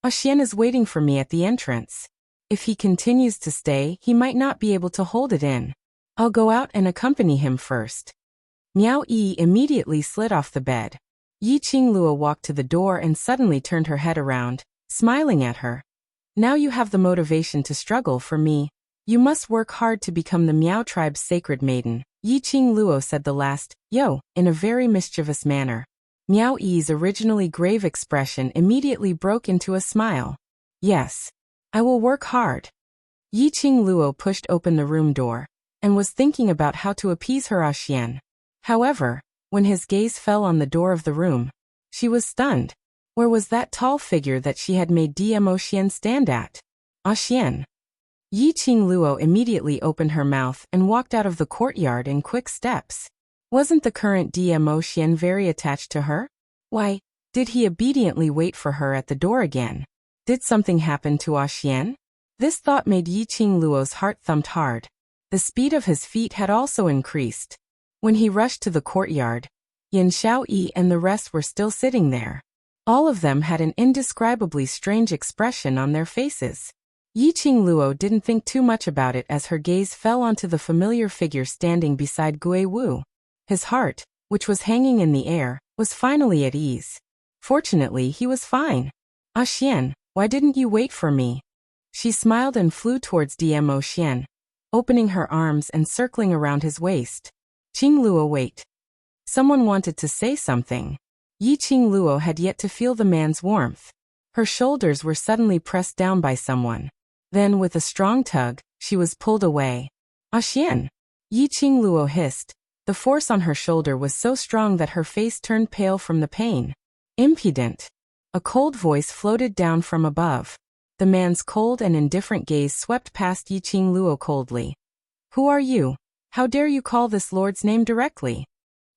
Xian is waiting for me at the entrance. If he continues to stay, he might not be able to hold it in. I'll go out and accompany him first. Miao Yi immediately slid off the bed. Yiqing Luo walked to the door and suddenly turned her head around, smiling at her. Now you have the motivation to struggle for me. You must work hard to become the Miao tribe's Sacred Maiden. Yiqing Luo said the last, yo, in a very mischievous manner. Miao Yi's originally grave expression immediately broke into a smile. Yes. I will work hard. Yiqing Luo pushed open the room door, and was thinking about how to appease her Xian. However, when his gaze fell on the door of the room, she was stunned. Where was that tall figure that she had made Dmo Xian stand at? Xian. Yiqing Luo immediately opened her mouth and walked out of the courtyard in quick steps. Wasn't the current Dmo Xian very attached to her? Why, did he obediently wait for her at the door again? Did something happen to Xian? This thought made Yiqing Luo's heart thumped hard. The speed of his feet had also increased. When he rushed to the courtyard, Yin Xiaoyi and the rest were still sitting there. All of them had an indescribably strange expression on their faces. Yiqing Luo didn't think too much about it as her gaze fell onto the familiar figure standing beside Gui Wu. His heart, which was hanging in the air, was finally at ease. Fortunately, he was fine. Xian, why didn't you wait for me? She smiled and flew towards Dmo Xian, opening her arms and circling around his waist. Qing Luo, wait. Someone wanted to say something. Yiqing Luo had yet to feel the man's warmth. Her shoulders were suddenly pressed down by someone. Then, with a strong tug, she was pulled away. Xian! Yiqing Luo hissed. The force on her shoulder was so strong that her face turned pale from the pain. Impudent. A cold voice floated down from above. The man's cold and indifferent gaze swept past Yiqing Luo coldly. Who are you? How dare you call this lord's name directly?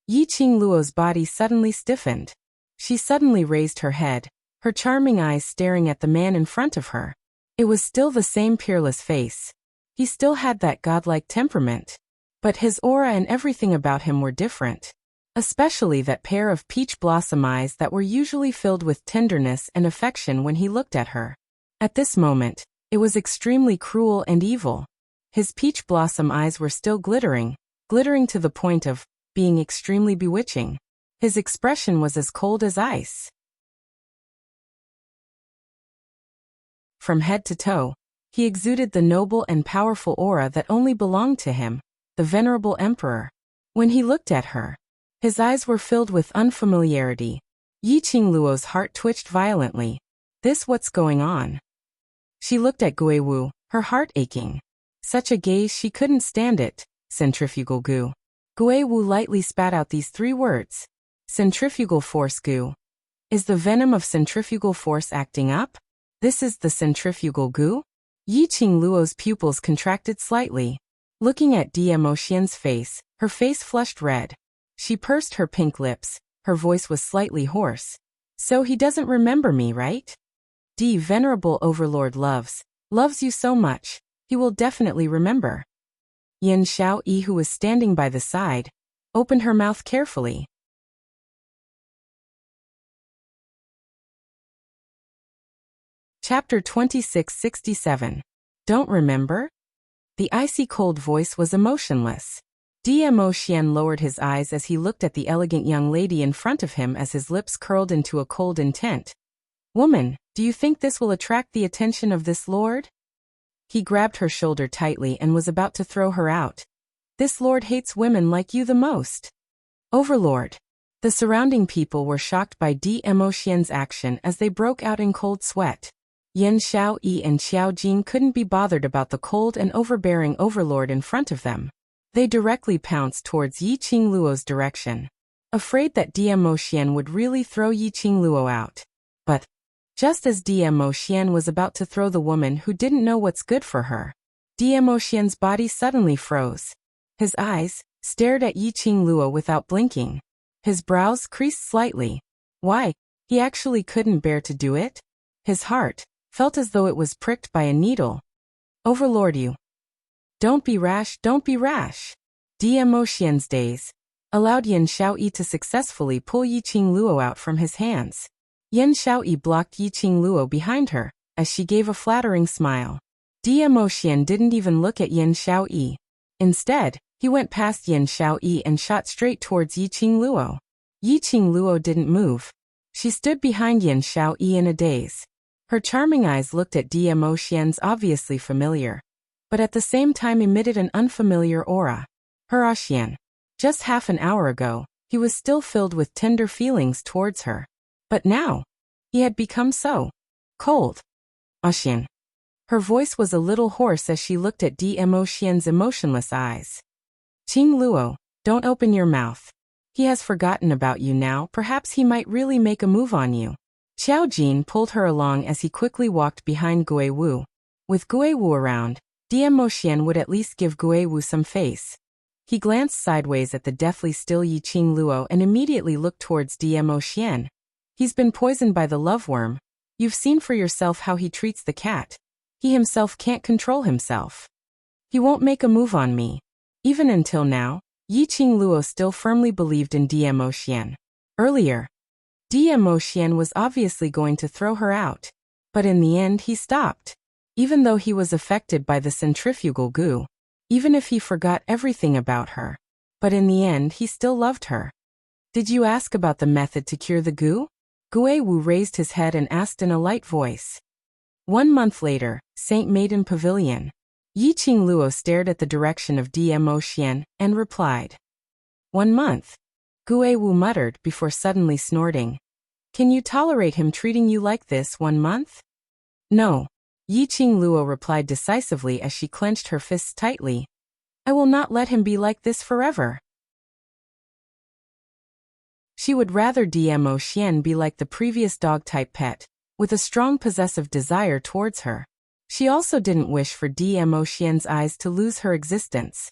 Yiqing Luo's body suddenly stiffened. She suddenly raised her head, her charming eyes staring at the man in front of her. It was still the same peerless face. He still had that godlike temperament. But his aura and everything about him were different. Especially that pair of peach blossom eyes that were usually filled with tenderness and affection when he looked at her. At this moment, it was extremely cruel and evil. His peach blossom eyes were still glittering to the point of being extremely bewitching. His expression was as cold as ice. From head to toe, he exuded the noble and powerful aura that only belonged to him, the venerable emperor. When he looked at her, his eyes were filled with unfamiliarity. Yiqing Luo's heart twitched violently. What's going on? She looked at Gui Wu, her heart aching. Such a gaze, she couldn't stand it. Centrifugal goo. Gui Wu lightly spat out these 3 words. Centrifugal force goo. Is the venom of centrifugal force acting up? This is the centrifugal goo? Yiqing Luo's pupils contracted slightly. Looking at Dmo Xian's face, her face flushed red. She pursed her pink lips, her voice was slightly hoarse. So he doesn't remember me, right? Venerable Overlord loves you so much, he will definitely remember. Yin Xiaoyi, who was standing by the side, opened her mouth carefully. Chapter 2667. Don't remember? The icy cold voice was emotionless. Dmo Xian lowered his eyes as he looked at the elegant young lady in front of him as his lips curled into a cold intent. Woman, do you think this will attract the attention of this lord? He grabbed her shoulder tightly and was about to throw her out. This lord hates women like you the most. Overlord. The surrounding people were shocked by Dmo Xian's action as they broke out in cold sweat. Yin Xiaoyi and Xiao Jing couldn't be bothered about the cold and overbearing overlord in front of them. They directly pounced towards Yiqing Luo's direction, afraid that Dmo Xian would really throw Yiqing Luo out. But, just as Dmo Xian was about to throw the woman who didn't know what's good for her, Dmo Xian's body suddenly froze. His eyes stared at Yiqing Luo without blinking. His brows creased slightly. Why? He actually couldn't bear to do it? His heart felt as though it was pricked by a needle. Overlord, you. Don't be rash, don't be rash. Dmo Xian's daze allowed Yin Xiaoyi to successfully pull Yiqing Luo out from his hands. Yin Xiaoyi blocked Yiqing Luo behind her, as she gave a flattering smile. Dmo Xian didn't even look at Yin Xiaoyi. Instead, he went past Yin Xiaoyi and shot straight towards Yiqing Luo. Yiqing Luo didn't move. She stood behind Yin Xiaoyi in a daze. Her charming eyes looked at Dmo Xian's obviously familiar, but at the same time emitted an unfamiliar aura. Her Xian. Just half an hour ago, he was still filled with tender feelings towards her. But now, he had become so cold. Xian. Her voice was a little hoarse as she looked at Dmo Xian's emotionless eyes. Qing Luo, don't open your mouth. He has forgotten about you now, perhaps he might really make a move on you. Xiao Jin pulled her along as he quickly walked behind Gui Wu. With Gui Wu around, Dmo Xian would at least give Gui Wu some face. He glanced sideways at the deathly still Yi Qing Luo and immediately looked towards Dmo Xian. He's been poisoned by the loveworm. You've seen for yourself how he treats the cat. He himself can't control himself. He won't make a move on me. Even until now, Yi Qing Luo still firmly believed in Dmo Xian. Earlier, Dmo Xian was obviously going to throw her out. But in the end he stopped. Even though he was affected by the centrifugal goo. Even if he forgot everything about her. But in the end he still loved her. Did you ask about the method to cure the goo? Gui Wu raised his head and asked in a light voice. 1 month later, St. Maiden Pavilion. Yi Qing Luo stared at the direction of Dmo Xian and replied. 1 month. Gui Wu muttered before suddenly snorting. Can you tolerate him treating you like this 1 month? No. Yi Qing Luo replied decisively as she clenched her fists tightly. I will not let him be like this forever. She would rather Dmo Xian be like the previous dog-type pet, with a strong possessive desire towards her. She also didn't wish for Dmo Xian's eyes to lose her existence.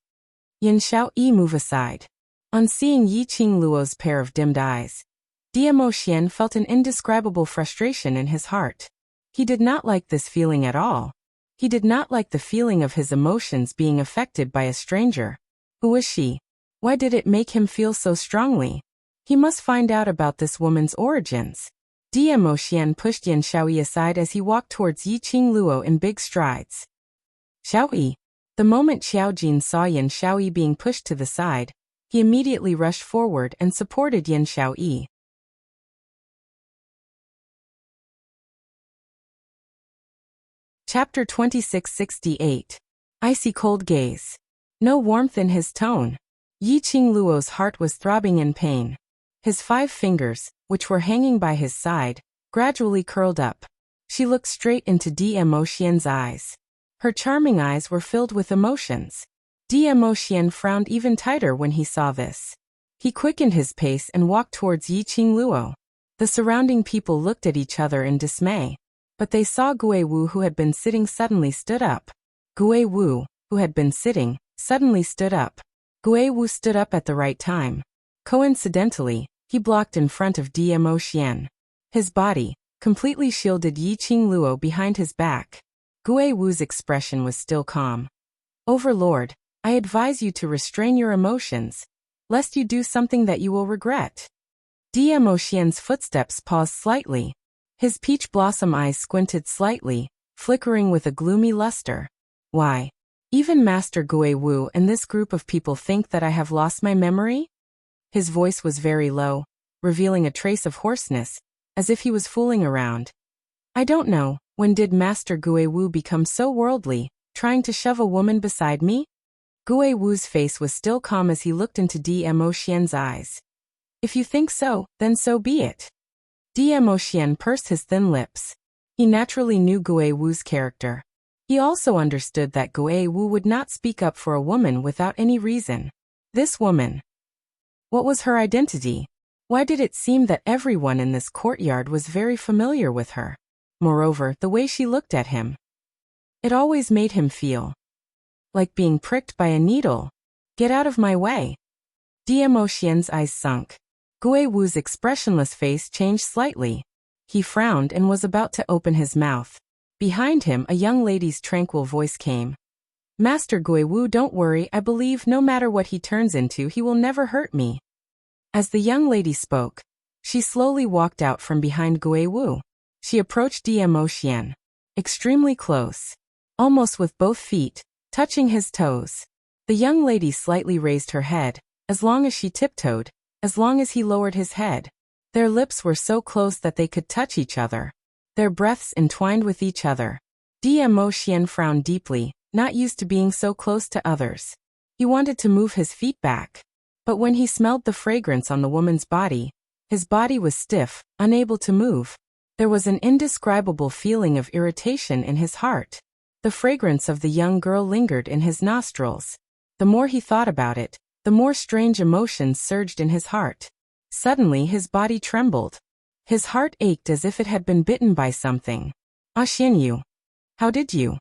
Yin Xiaoyi move aside. On seeing Yi Qing Luo's pair of dimmed eyes, Dmo Xian felt an indescribable frustration in his heart. He did not like this feeling at all. He did not like the feeling of his emotions being affected by a stranger. Who was she? Why did it make him feel so strongly? He must find out about this woman's origins. Dmo Xian pushed Yin Xiaoyi aside as he walked towards Yi Qing Luo in big strides. Xiaoyi. The moment Xiao Jin saw Yin Xiaoyi being pushed to the side, he immediately rushed forward and supported Yin Xiaoyi. Chapter 2668. Icy cold gaze. No warmth in his tone. Yi Qing Luo's heart was throbbing in pain. His 5 fingers, which were hanging by his side, gradually curled up. She looked straight into Dmo Xian's eyes. Her charming eyes were filled with emotions. Dmo Xian frowned even tighter when he saw this. He quickened his pace and walked towards Yi Qing Luo. The surrounding people looked at each other in dismay. But they saw Gui Wu, who had been sitting, suddenly stood up. Gui Wu, who had been sitting, suddenly stood up. Gui Wu stood up at the right time. Coincidentally, he blocked in front of Dmo Xian. His body completely shielded Yi Qing Luo behind his back. Gui Wu's expression was still calm. Overlord, I advise you to restrain your emotions, lest you do something that you will regret. Dmo Xian's footsteps paused slightly. His peach blossom eyes squinted slightly, flickering with a gloomy luster. Why? Even Master Gui Wu and this group of people think that I have lost my memory? His voice was very low, revealing a trace of hoarseness, as if he was fooling around. I don't know, when did Master Gui Wu become so worldly, trying to shove a woman beside me? Gui Wu's face was still calm as he looked into Dmo Xian's eyes. If you think so, then so be it. Dmo Xian pursed his thin lips. He naturally knew Gui Wu's character. He also understood that Gui Wu would not speak up for a woman without any reason. This woman. What was her identity? Why did it seem that everyone in this courtyard was very familiar with her? Moreover, the way she looked at him. It always made him feel like being pricked by a needle. Get out of my way. Dmo Xian's eyes sunk. Gui Wu's expressionless face changed slightly. He frowned and was about to open his mouth. Behind him, a young lady's tranquil voice came. Master Gui Wu, don't worry, I believe no matter what he turns into, he will never hurt me. As the young lady spoke, she slowly walked out from behind Gui Wu. She approached Dmo Xian. Extremely close. Almost with both feet, touching his toes. The young lady slightly raised her head, as long as she tiptoed, as long as he lowered his head. Their lips were so close that they could touch each other. Their breaths entwined with each other. Dmo Xian frowned deeply, not used to being so close to others. He wanted to move his feet back. But when he smelled the fragrance on the woman's body, his body was stiff, unable to move. There was an indescribable feeling of irritation in his heart. The fragrance of the young girl lingered in his nostrils. The more he thought about it, the more strange emotions surged in his heart. Suddenly his body trembled. His heart ached as if it had been bitten by something. Ah Xianyu. How did you?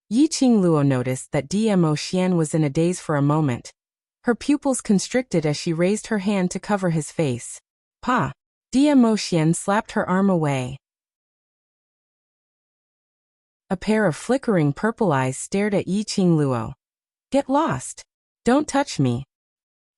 Yi Qingluo noticed that Dmo Xian was in a daze for a moment. Her pupils constricted as she raised her hand to cover his face. Pa! Dmo Xian slapped her arm away. A pair of flickering purple eyes stared at Yi Qingluo. Get lost! Don't touch me!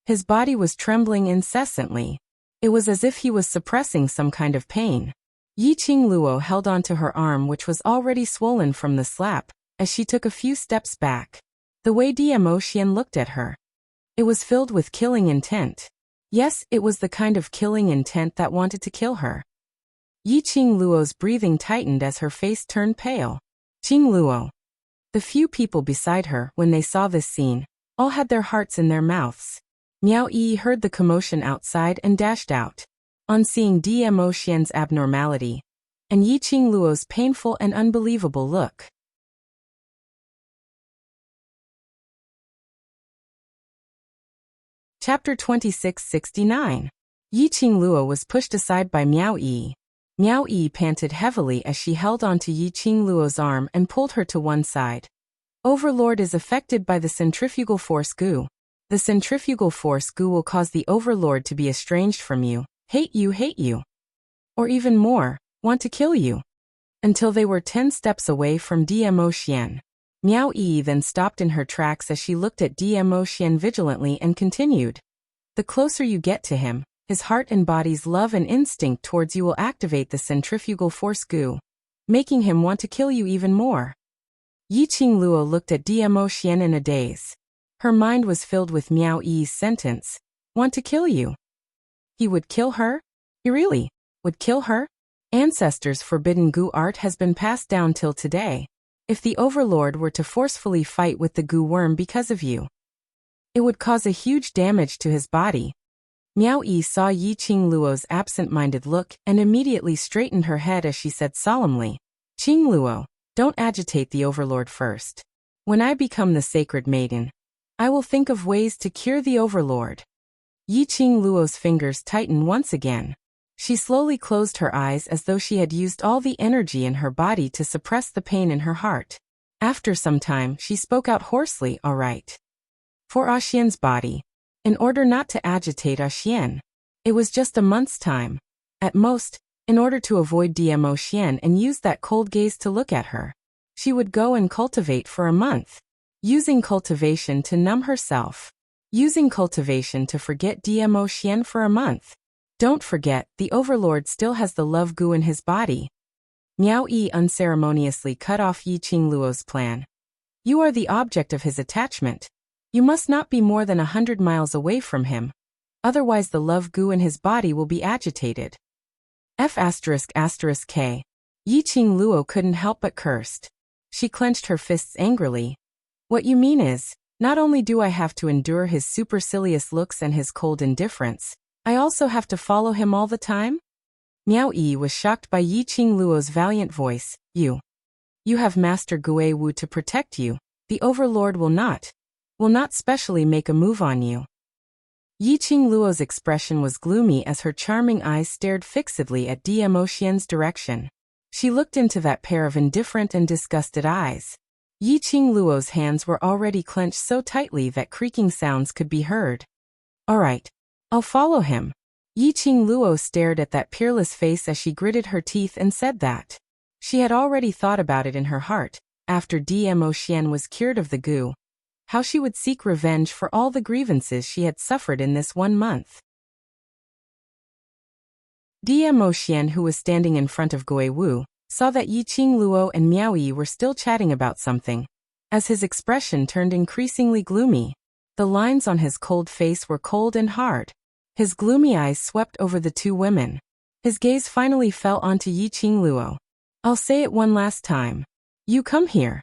His body was trembling incessantly. It was as if he was suppressing some kind of pain. Yi Qingluo held onto her arm, which was already swollen from the slap, as she took a few steps back. The way Dmo Xian looked at her, it was filled with killing intent. Yes, it was the kind of killing intent that wanted to kill her. Yi Qingluo's breathing tightened as her face turned pale. Qingluo. The few people beside her, when they saw this scene, all had their hearts in their mouths. Miao Yi heard the commotion outside and dashed out. On seeing Dmo Xian's abnormality, and Yi Qingluo's painful and unbelievable look. Chapter 2669. Yi Qingluo was pushed aside by Miao Yi. Miao Yi panted heavily as she held onto Yi Qingluo's arm and pulled her to one side. Overlord is affected by the centrifugal force Gu. The centrifugal force Gu will cause the Overlord to be estranged from you, hate you. Or even more, want to kill you. Until they were 10 steps away from Dmo Xian. Miao Yi then stopped in her tracks as she looked at Dmo Xian vigilantly and continued. The closer you get to him, his heart and body's love and instinct towards you will activate the centrifugal force Gu, making him want to kill you even more. Yi Qingluo looked at Dmo Xian in a daze. Her mind was filled with Miao Yi's sentence. Want to kill you? He would kill her? He really would kill her? Ancestors' forbidden Gu art has been passed down till today. If the Overlord were to forcefully fight with the Gu worm because of you, it would cause a huge damage to his body. Miao Yi saw Yi Qingluo's absent-minded look and immediately straightened her head as she said solemnly, Qingluo, don't agitate the Overlord first. When I become the sacred maiden, I will think of ways to cure the Overlord. Yi Qingluo's fingers tightened once again. She slowly closed her eyes as though she had used all the energy in her body to suppress the pain in her heart. After some time, she spoke out hoarsely, all right. For Ah Xian's body. In order not to agitate Ah Xian. It was just a month's time. At most, in order to avoid Dmo Xian and use that cold gaze to look at her. She would go and cultivate for a month. Using cultivation to numb herself. Using cultivation to forget Dmo Xian for a month. Don't forget, the Overlord still has the love Gu in his body. Miao Yi unceremoniously cut off Yi Qingluo's plan. You are the object of his attachment. You must not be more than 100 miles away from him. Otherwise the love Gu in his body will be agitated. F***K. Yi Qingluo couldn't help but cursed. She clenched her fists angrily. What you mean is, not only do I have to endure his supercilious looks and his cold indifference, I also have to follow him all the time? Miao Yi was shocked by Yi Qingluo's valiant voice. You have Master Gui Wu to protect you. The Overlord will not specially make a move on you. Yi Qingluo's expression was gloomy as her charming eyes stared fixedly at Dmo Xian's direction. She looked into that pair of indifferent and disgusted eyes. Yi Qingluo's hands were already clenched so tightly that creaking sounds could be heard. All right. I'll follow him. Yi Qingluo stared at that peerless face as she gritted her teeth and said that. She had already thought about it in her heart, after Dmo Xian was cured of the Gu. How she would seek revenge for all the grievances she had suffered in this 1 month. Dmo Xian, who was standing in front of Gui Wu, saw that Yi Qingluo and Miao Yi were still chatting about something. As his expression turned increasingly gloomy, the lines on his cold face were cold and hard. His gloomy eyes swept over the two women. His gaze finally fell onto Yi Qingluo. I'll say it one last time. You come here.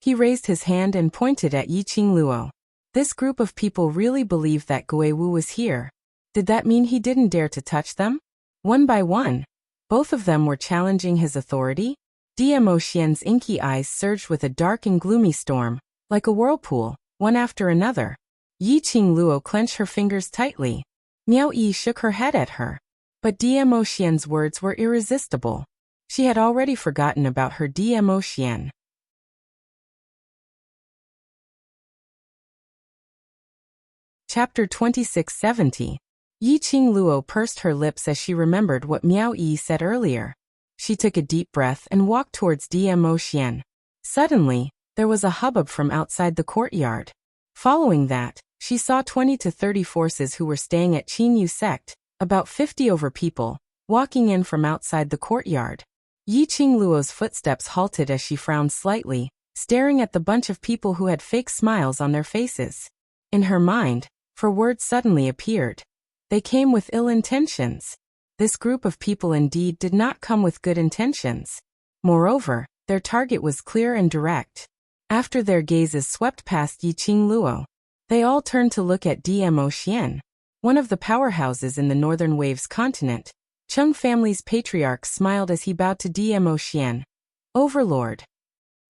He raised his hand and pointed at Yi Qingluo. This group of people really believed that Guiwu was here. Did that mean he didn't dare to touch them? One by one, both of them were challenging his authority. Diemo Xian's inky eyes surged with a dark and gloomy storm, like a whirlpool, one after another. Yi Qingluo clenched her fingers tightly. Miao Yi shook her head at her. But Diemo Xian's words were irresistible. She had already forgotten about her Diemo Xian. Chapter 2670. Yi Qingluo pursed her lips as she remembered what Miao Yi said earlier. She took a deep breath and walked towards Diemo Xian. Suddenly, there was a hubbub from outside the courtyard. Following that, she saw 20 to 30 forces who were staying at Qingyu sect, about 50 over people, walking in from outside the courtyard. Yi Qingluo's footsteps halted as she frowned slightly, staring at the bunch of people who had fake smiles on their faces. In her mind, four words suddenly appeared. They came with ill intentions. This group of people indeed did not come with good intentions. Moreover, their target was clear and direct. After their gazes swept past Yi Qingluo, they all turned to look at Diemo Xian, one of the powerhouses in the Northern Waves continent. Cheng family's patriarch smiled as he bowed to Diemo Xian. Overlord.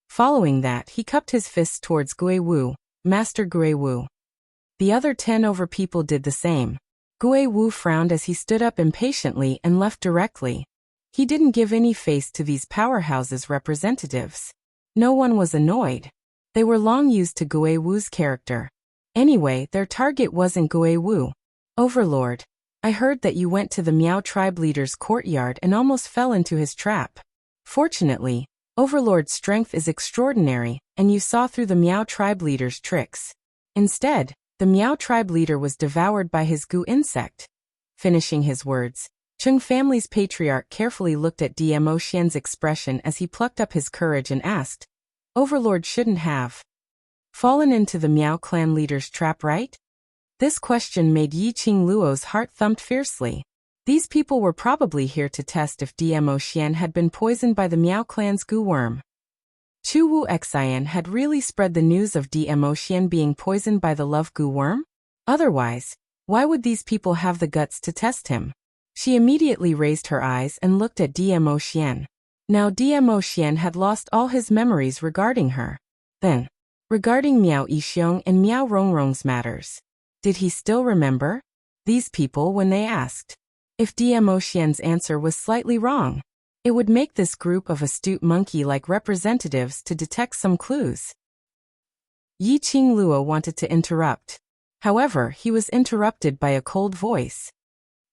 Following that, he cupped his fists towards Guiwu, Master Guiwu. The other 10 over people did the same. Guiwu frowned as he stood up impatiently and left directly. He didn't give any face to these powerhouses' representatives. No one was annoyed. They were long used to Guiwu's character. Anyway, their target wasn't Guiwu. Overlord, I heard that you went to the Miao tribe leader's courtyard and almost fell into his trap. Fortunately, Overlord's strength is extraordinary, and you saw through the Miao tribe leader's tricks. Instead, the Miao tribe leader was devoured by his goo insect. Finishing his words, Cheng family's patriarch carefully looked at Diemo Xian's expression as he plucked up his courage and asked, Overlord shouldn't have fallen into the Miao clan leader's trap, right? This question made Yi Qingluo's heart thump fiercely. These people were probably here to test if Diemo Xian had been poisoned by the Miao clan's goo worm. Chu Wu Xian had really spread the news of Diemo Xian being poisoned by the love goo worm? Otherwise, why would these people have the guts to test him? She immediately raised her eyes and looked at Diemo Xian. Now Diemo Xian had lost all his memories regarding her. Then, regarding Miao Yixiong and Miao Rongrong's matters, did he still remember these people when they asked? If Diemo Xian's answer was slightly wrong, it would make this group of astute monkey-like representatives to detect some clues. Yi Qingluo wanted to interrupt. However, he was interrupted by a cold voice.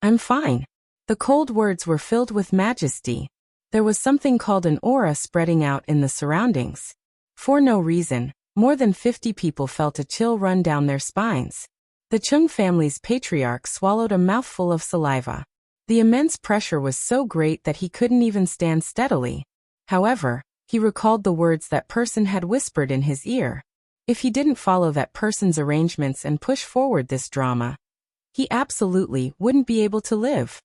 I'm fine. The cold words were filled with majesty. There was something called an aura spreading out in the surroundings. For no reason, more than 50 people felt a chill run down their spines. The Cheng family's patriarch swallowed a mouthful of saliva. The immense pressure was so great that he couldn't even stand steadily. However, he recalled the words that person had whispered in his ear. If he didn't follow that person's arrangements and push forward this drama, he absolutely wouldn't be able to live.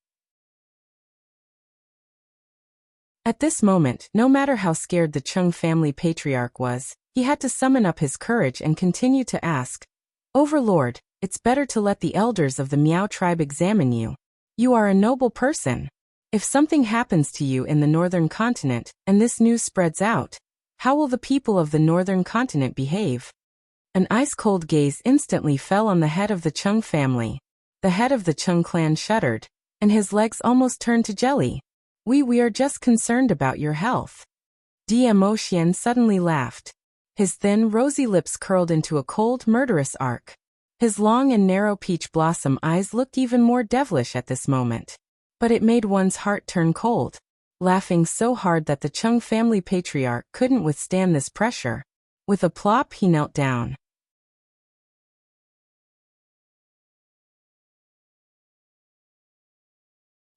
At this moment, no matter how scared the Cheng family patriarch was, he had to summon up his courage and continue to ask, Overlord, it's better to let the elders of the Miao tribe examine you. You are a noble person. If something happens to you in the northern continent, and this news spreads out, how will the people of the northern continent behave? An ice-cold gaze instantly fell on the head of the Cheng family. The head of the Cheng clan shuddered, and his legs almost turned to jelly. We are just concerned about your health. Diemo Xian suddenly laughed. His thin, rosy lips curled into a cold, murderous arc. His long and narrow peach blossom eyes looked even more devilish at this moment. But it made one's heart turn cold. Laughing so hard that the Cheng family patriarch couldn't withstand this pressure. With a plop, he knelt down.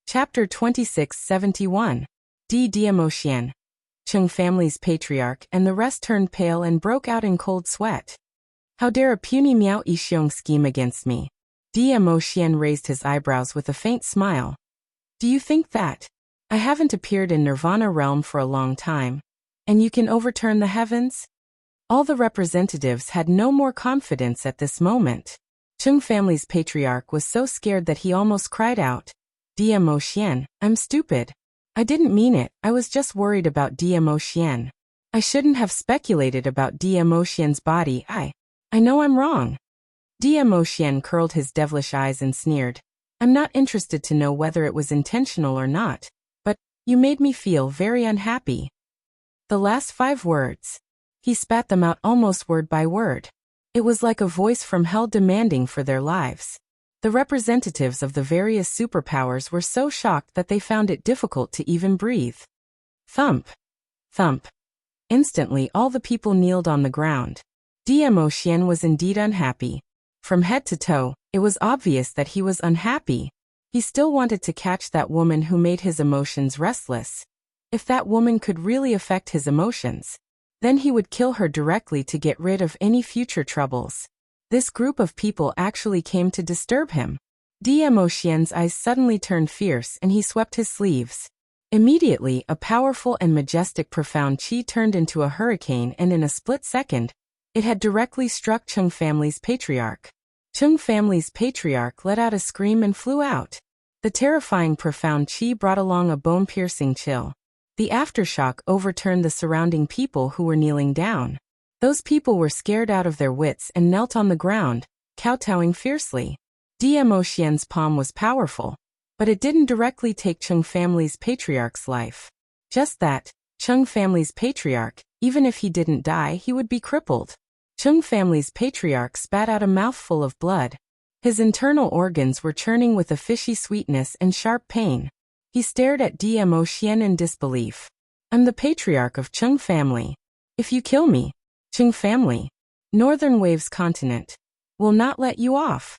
Chapter 2671. Diemo Xian. Cheng family's patriarch and the rest turned pale and broke out in cold sweat. How dare a puny Miao Yixiong scheme against me? Diemo Xian raised his eyebrows with a faint smile. Do you think that I haven't appeared in Nirvana realm for a long time, and you can overturn the heavens? All the representatives had no more confidence at this moment. Chung family's patriarch was so scared that he almost cried out, "Dmo Xian, I'm stupid. I didn't mean it, I was just worried about Dmo Xian. I shouldn't have speculated about Dmo Xian's body, I know I'm wrong." Dmo Xian curled his devilish eyes and sneered, "I'm not interested to know whether it was intentional or not, but you made me feel very unhappy." The last 5 words. He spat them out almost word by word. It was like a voice from hell demanding for their lives. The representatives of the various superpowers were so shocked that they found it difficult to even breathe. Thump. Thump. Instantly all the people kneeled on the ground. Dmo Xian was indeed unhappy. From head to toe, it was obvious that he was unhappy. He still wanted to catch that woman who made his emotions restless. If that woman could really affect his emotions, then he would kill her directly to get rid of any future troubles. This group of people actually came to disturb him. Dmo Xian's eyes suddenly turned fierce and he swept his sleeves. Immediately, a powerful and majestic profound qi turned into a hurricane, and in a split second, it had directly struck Chung family's patriarch. Chung family's patriarch let out a scream and flew out. The terrifying profound qi brought along a bone-piercing chill. The aftershock overturned the surrounding people who were kneeling down. Those people were scared out of their wits and knelt on the ground, kowtowing fiercely. Dmo Xian's palm was powerful, but it didn't directly take Chung family's patriarch's life. Just that, Chung family's patriarch, even if he didn't die, he would be crippled. Chung family's patriarch spat out a mouthful of blood. His internal organs were churning with a fishy sweetness and sharp pain. He stared at Dmo Xian in disbelief. "I'm the patriarch of Chung family. If you kill me, Chung family, Northern Waves continent, will not let you off."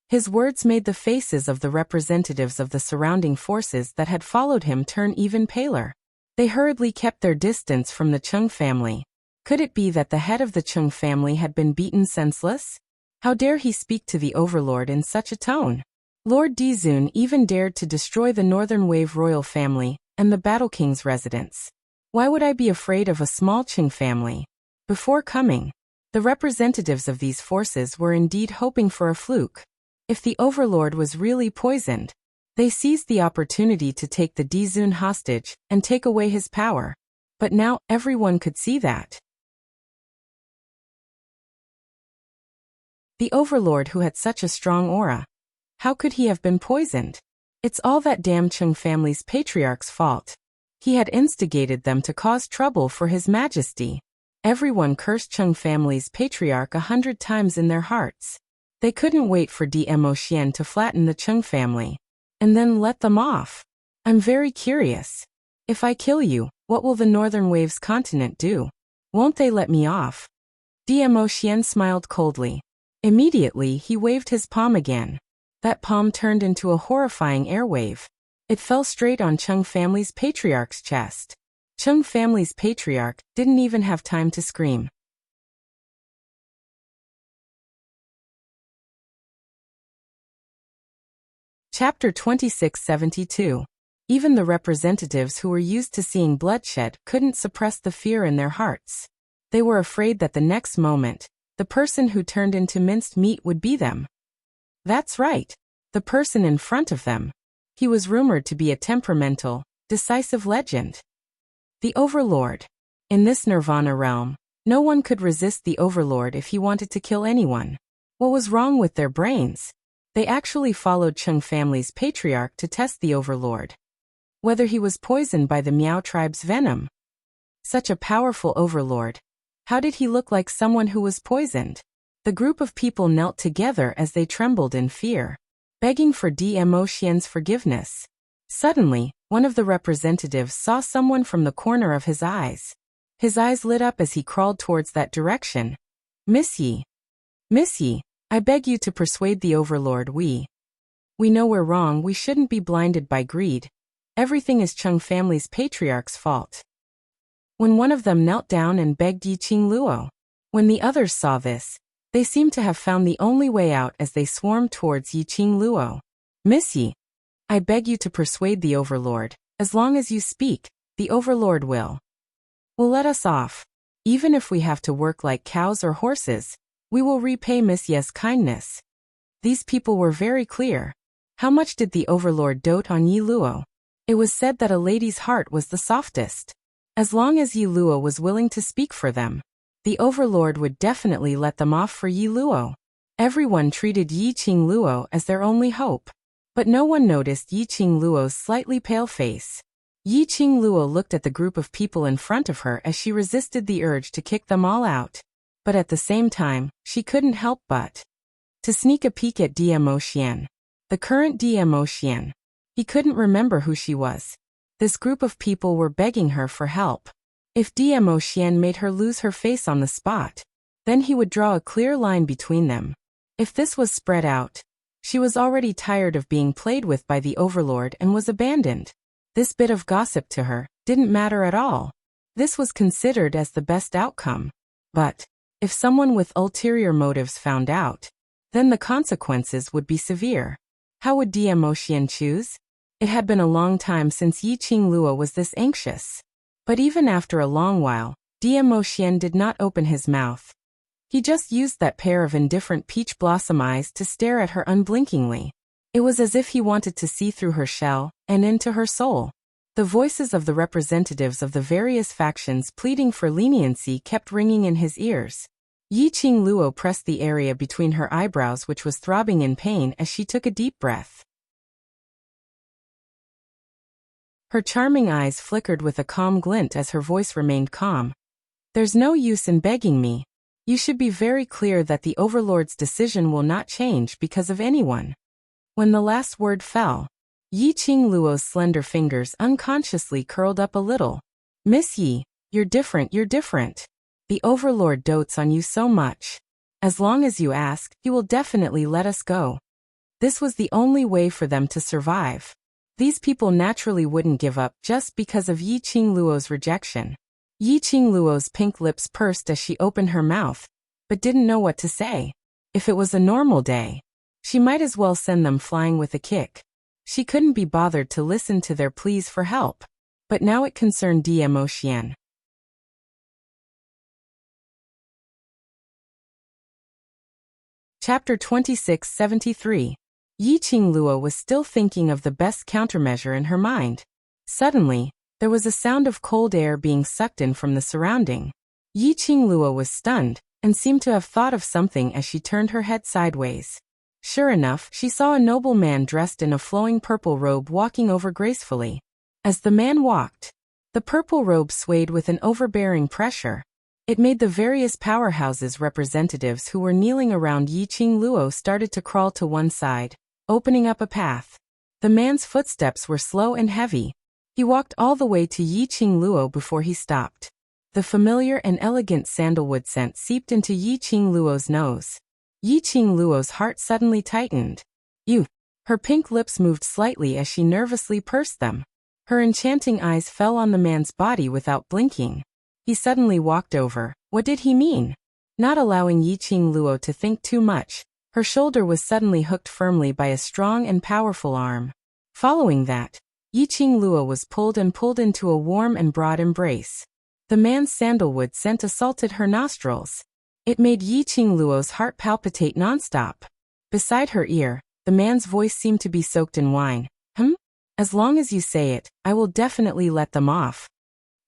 His words made the faces of the representatives of the surrounding forces that had followed him turn even paler. They hurriedly kept their distance from the Chung family. Could it be that the head of the Chung family had been beaten senseless? How dare he speak to the overlord in such a tone? Lord Dizun even dared to destroy the Northern Wave royal family and the Battle King's residence. Why would I be afraid of a small Chung family? Before coming, the representatives of these forces were indeed hoping for a fluke. If the overlord was really poisoned, they seized the opportunity to take the Dizun hostage and take away his power. But now everyone could see that. The overlord who had such a strong aura, how could he have been poisoned? It's all that damn Chung family's patriarch's fault. He had instigated them to cause trouble for His Majesty. Everyone cursed Chung family's patriarch 100 times in their hearts. They couldn't wait for Dmo Xian to flatten the Chung family and then let them off. I'm very curious. If I kill you, what will the Northern Waves continent do? Won't they let me off? Dmo Xian smiled coldly. Immediately he waved his palm again. That palm turned into a horrifying airwave. It fell straight on Chung family's patriarch's chest. Chung family's patriarch didn't even have time to scream. Chapter 2672. Even the representatives who were used to seeing bloodshed couldn't suppress the fear in their hearts. They were afraid that the next moment, the person who turned into minced meat would be them. That's right, the person in front of them. He was rumored to be a temperamental, decisive legend. The Overlord. In this Nirvana realm, no one could resist the Overlord if he wanted to kill anyone. What was wrong with their brains? They actually followed Chung family's patriarch to test the Overlord. Whether he was poisoned by the Miao tribe's venom. Such a powerful Overlord. How did he look like someone who was poisoned? The group of people knelt together as they trembled in fear, begging for Dmo Xian's forgiveness. Suddenly, one of the representatives saw someone from the corner of his eyes. His eyes lit up as he crawled towards that direction. Miss Yi, I beg you to persuade the Overlord. We know we're wrong. We shouldn't be blinded by greed. Everything is Chung family's patriarch's fault." When one of them knelt down and begged Yiqing Luo. When the others saw this, they seemed to have found the only way out as they swarmed towards Yiqing Luo. "Miss Yi, I beg you to persuade the Overlord. As long as you speak, the Overlord will let us off." Even if we have to work like cows or horses, we will repay Miss Ye's kindness. These people were very clear. How much did the overlord dote on Yi Luo? It was said that a lady's heart was the softest. As long as Yi Luo was willing to speak for them, the overlord would definitely let them off for Yi Luo. Everyone treated Yi Qing Luo as their only hope. But no one noticed Yi Qing Luo's slightly pale face. Yi Qing Luo looked at the group of people in front of her as she resisted the urge to kick them all out. But at the same time, she couldn't help but to sneak a peek at DMO Xian. The current DMO Xian. He couldn't remember who she was. This group of people were begging her for help. If DMO Xian made her lose her face on the spot, then he would draw a clear line between them. If this was spread out, she was already tired of being played with by the overlord and was abandoned. This bit of gossip to her didn't matter at all. This was considered as the best outcome. But if someone with ulterior motives found out, then the consequences would be severe. How would DMO Xian choose? It had been a long time since Yi Qing Luo was this anxious. But even after a long while, DMO Xian did not open his mouth. He just used that pair of indifferent peach blossom eyes to stare at her unblinkingly. It was as if he wanted to see through her shell and into her soul. The voices of the representatives of the various factions pleading for leniency kept ringing in his ears. Yi Qing Luo pressed the area between her eyebrows, which was throbbing in pain, as she took a deep breath. Her charming eyes flickered with a calm glint as her voice remained calm. There's no use in begging me. You should be very clear that the overlord's decision will not change because of anyone. When the last word fell, Yi Qing Luo's slender fingers unconsciously curled up a little. Miss Yi, you're different. The overlord dotes on you so much. As long as you ask, he will definitely let us go. This was the only way for them to survive. These people naturally wouldn't give up just because of Yi Qing Luo's rejection. Yi Qing Luo's pink lips pursed as she opened her mouth, but didn't know what to say. If it was a normal day, she might as well send them flying with a kick. She couldn't be bothered to listen to their pleas for help. But now it concerned DMO Xian. Chapter 2673. Yi Qing Luo was still thinking of the best countermeasure in her mind. Suddenly, there was a sound of cold air being sucked in from the surrounding. Yi Qing Luo was stunned and seemed to have thought of something as she turned her head sideways. Sure enough, she saw a noble man dressed in a flowing purple robe walking over gracefully. As the man walked, the purple robe swayed with an overbearing pressure. It made the various powerhouses' representatives who were kneeling around Yi Qing Luo started to crawl to one side, opening up a path. The man's footsteps were slow and heavy. He walked all the way to Yi Qing Luo before he stopped. The familiar and elegant sandalwood scent seeped into Yi Qing Luo's nose. Yi Qing Luo's heart suddenly tightened. You. Her pink lips moved slightly as she nervously pursed them. Her enchanting eyes fell on the man's body without blinking. He suddenly walked over. What did he mean? Not allowing Yi Qing Luo to think too much, her shoulder was suddenly hooked firmly by a strong and powerful arm. Following that, Yi Qing Luo was pulled into a warm and broad embrace. The man's sandalwood scent assaulted her nostrils. It made Yi Qing Luo's heart palpitate nonstop. Beside her ear, the man's voice seemed to be soaked in wine. As long as you say it, I will definitely let them off.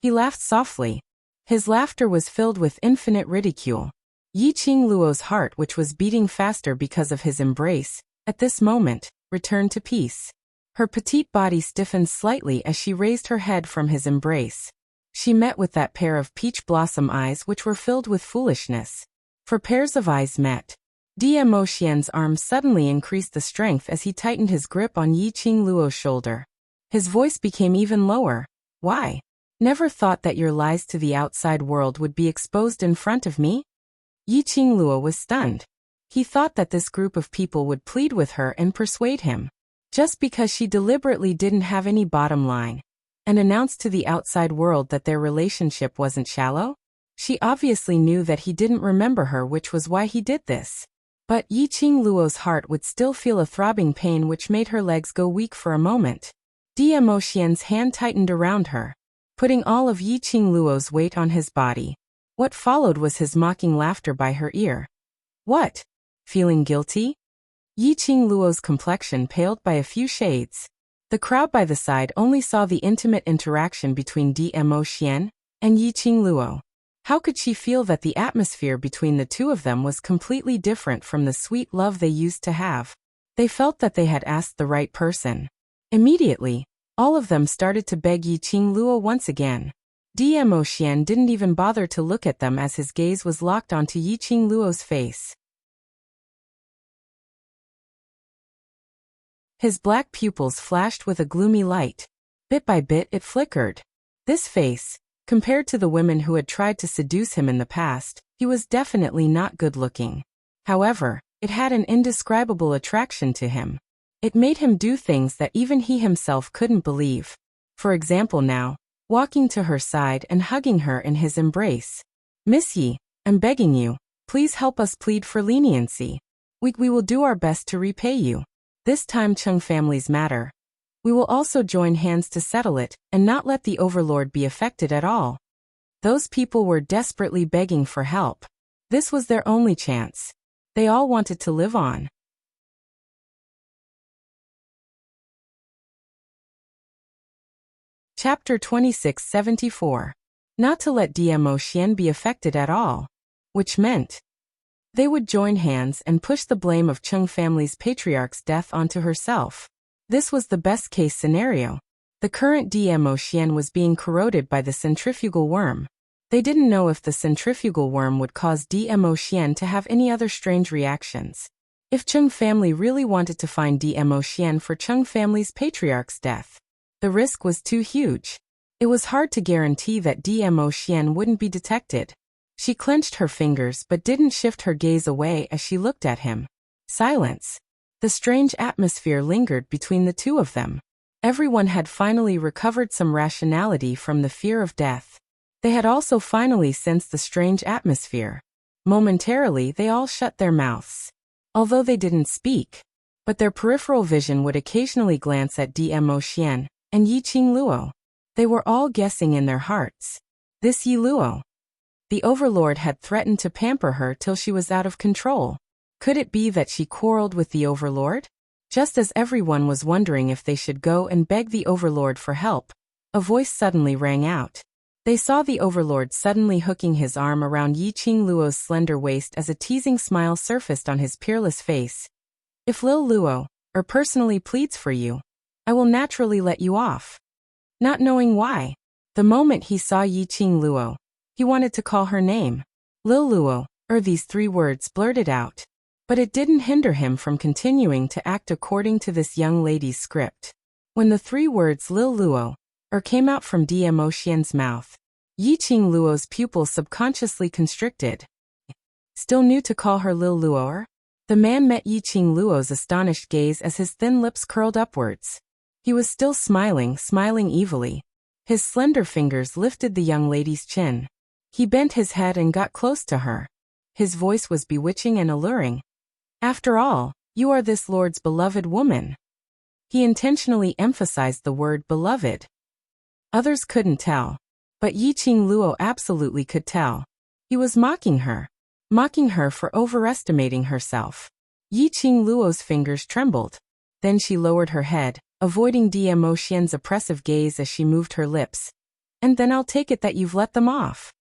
He laughed softly. His laughter was filled with infinite ridicule. Yi Qing Luo's heart, which was beating faster because of his embrace, at this moment, returned to peace. Her petite body stiffened slightly as she raised her head from his embrace. She met with that pair of peach blossom eyes which were filled with foolishness. For pairs of eyes met. DMO Xian's arm suddenly increased the strength as he tightened his grip on Yi Qing Luo's shoulder. His voice became even lower. Why? Never thought that your lies to the outside world would be exposed in front of me? Yi Qing Luo was stunned. He thought that this group of people would plead with her and persuade him. Just because she deliberately didn't have any bottom line, and announced to the outside world that their relationship wasn't shallow? She obviously knew that he didn't remember her, which was why he did this. But Yi Qing Luo's heart would still feel a throbbing pain which made her legs go weak for a moment. DMO Xian's hand tightened around her, putting all of Yi Qing Luo's weight on his body. What followed was his mocking laughter by her ear. What? Feeling guilty? Yi Qing Luo's complexion paled by a few shades. The crowd by the side only saw the intimate interaction between Dmo Xian and Yi Qing Luo. How could she feel that the atmosphere between the two of them was completely different from the sweet love they used to have? They felt that they had asked the right person. Immediately, all of them started to beg Yi Qing Luo once again. Dmo Xian didn't even bother to look at them as his gaze was locked onto Yi Qing Luo's face. His black pupils flashed with a gloomy light. Bit by bit it flickered. This face, compared to the women who had tried to seduce him in the past, he was definitely not good-looking. However, it had an indescribable attraction to him. It made him do things that even he himself couldn't believe. For example now, walking to her side and hugging her in his embrace. "Miss Yi, I'm begging you, please help us plead for leniency. We will do our best to repay you. This time Cheng family's matter. We will also join hands to settle it and not let the overlord be affected at all." Those people were desperately begging for help. This was their only chance. They all wanted to live on. Chapter 2674. Not to let Dmo Xian be affected at all. Which meant they would join hands and push the blame of Cheng family's patriarch's death onto herself. This was the best-case scenario. The current Dmo Xian was being corroded by the centrifugal worm. They didn't know if the centrifugal worm would cause Dmo Xian to have any other strange reactions. If Cheng family really wanted to find Dmo Xian for Cheng family's patriarch's death, the risk was too huge. It was hard to guarantee that Dmo Xian wouldn't be detected. She clenched her fingers but didn't shift her gaze away as she looked at him. Silence. The strange atmosphere lingered between the two of them. Everyone had finally recovered some rationality from the fear of death. They had also finally sensed the strange atmosphere. Momentarily they all shut their mouths. Although they didn't speak, but their peripheral vision would occasionally glance at Dmo Xian and Yi Qing Luo. They were all guessing in their hearts. This Yi Luo. The overlord had threatened to pamper her till she was out of control. Could it be that she quarreled with the overlord? Just as everyone was wondering if they should go and beg the overlord for help, a voice suddenly rang out. They saw the overlord suddenly hooking his arm around Yi Qing Luo's slender waist as a teasing smile surfaced on his peerless face. "If Lil Luo, personally pleads for you, I will naturally let you off." Not knowing why, the moment he saw Yi Qing Luo, he wanted to call her name. Lil Luo, these three words blurted out. But it didn't hinder him from continuing to act according to this young lady's script. When the three words Lil Luo, came out from Dmo Xian's mouth, Yi Qing Luo's pupils subconsciously constricted. Still new to call her Lil Luo? The man met Yi Qing Luo's astonished gaze as his thin lips curled upwards. He was still smiling evilly. His slender fingers lifted the young lady's chin. He bent his head and got close to her. His voice was bewitching and alluring. "After all, you are this lord's beloved woman." He intentionally emphasized the word beloved. Others couldn't tell, but Yi Qing Luo absolutely could tell. He was mocking her for overestimating herself. Yi Qing Luo's fingers trembled. Then she lowered her head, avoiding Dmo Xian's oppressive gaze as she moved her lips. "And then I'll take it that you've let them off."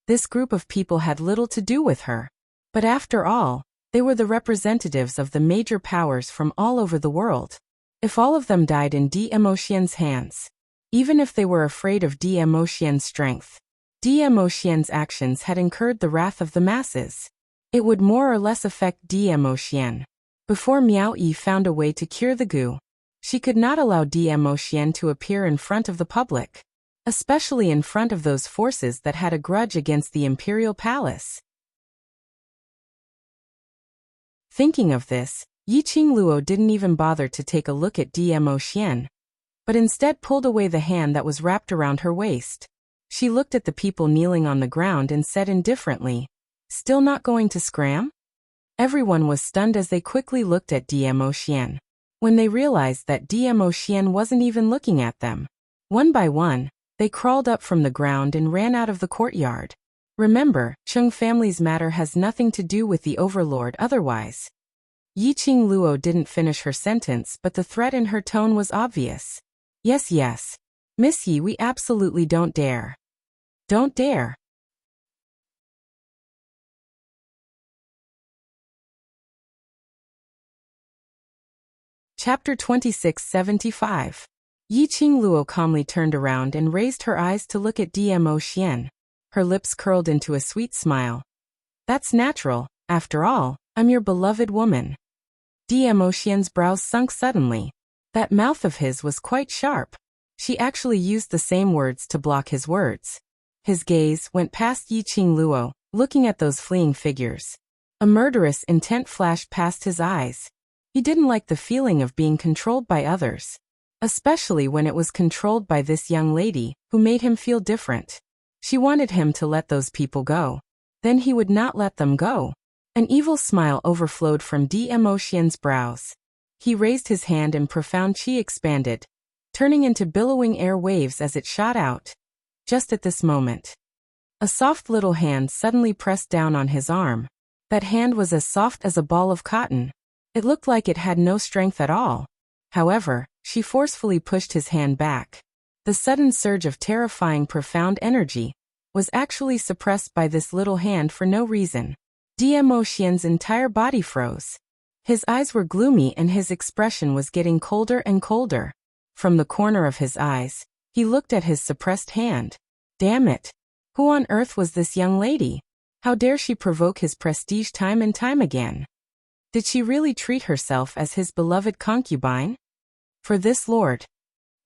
This group of people had little to do with her. But after all, they were the representatives of the major powers from all over the world. If all of them died in Dmo Xian's hands, even if they were afraid of Dmo Xian's strength, Dmo Xian's actions had incurred the wrath of the masses. It would more or less affect Dmo Xian. Before Miao Yi found a way to cure the goo, she could not allow Dmo Xian to appear in front of the public, especially in front of those forces that had a grudge against the imperial palace. Thinking of this, Yi Qing Luo didn't even bother to take a look at Dmo Xian, but instead pulled away the hand that was wrapped around her waist. She looked at the people kneeling on the ground and said indifferently, "Still not going to scram?" Everyone was stunned as they quickly looked at Dmo Xian. When they realized that Dmo Xian wasn't even looking at them, one by one, they crawled up from the ground and ran out of the courtyard. Remember, Chung family's matter has nothing to do with the overlord otherwise. Yiqing Luo didn't finish her sentence, but the threat in her tone was obvious. Yes, yes. Miss Yi, we absolutely don't dare. Don't dare. Chapter 2675. Yiqing Luo calmly turned around and raised her eyes to look at Dmo Xian. Her lips curled into a sweet smile. That's natural, after all, I'm your beloved woman. Dmo Xian's brows sunk suddenly. That mouth of his was quite sharp. She actually used the same words to block his words. His gaze went past Yiqing Luo, looking at those fleeing figures. A murderous intent flashed past his eyes. He didn't like the feeling of being controlled by others. Especially when it was controlled by this young lady, who made him feel different. She wanted him to let those people go. Then he would not let them go. An evil smile overflowed from Dmo Xian's brows. He raised his hand and profound qi expanded, turning into billowing air waves as it shot out. Just at this moment, a soft little hand suddenly pressed down on his arm. That hand was as soft as a ball of cotton. It looked like it had no strength at all. However, she forcefully pushed his hand back. The sudden surge of terrifying profound energy was actually suppressed by this little hand for no reason. Dmo Xian's entire body froze. His eyes were gloomy and his expression was getting colder and colder. From the corner of his eyes, he looked at his suppressed hand. Damn it! Who on earth was this young lady? How dare she provoke his prestige time and time again? Did she really treat herself as his beloved concubine? For this lord,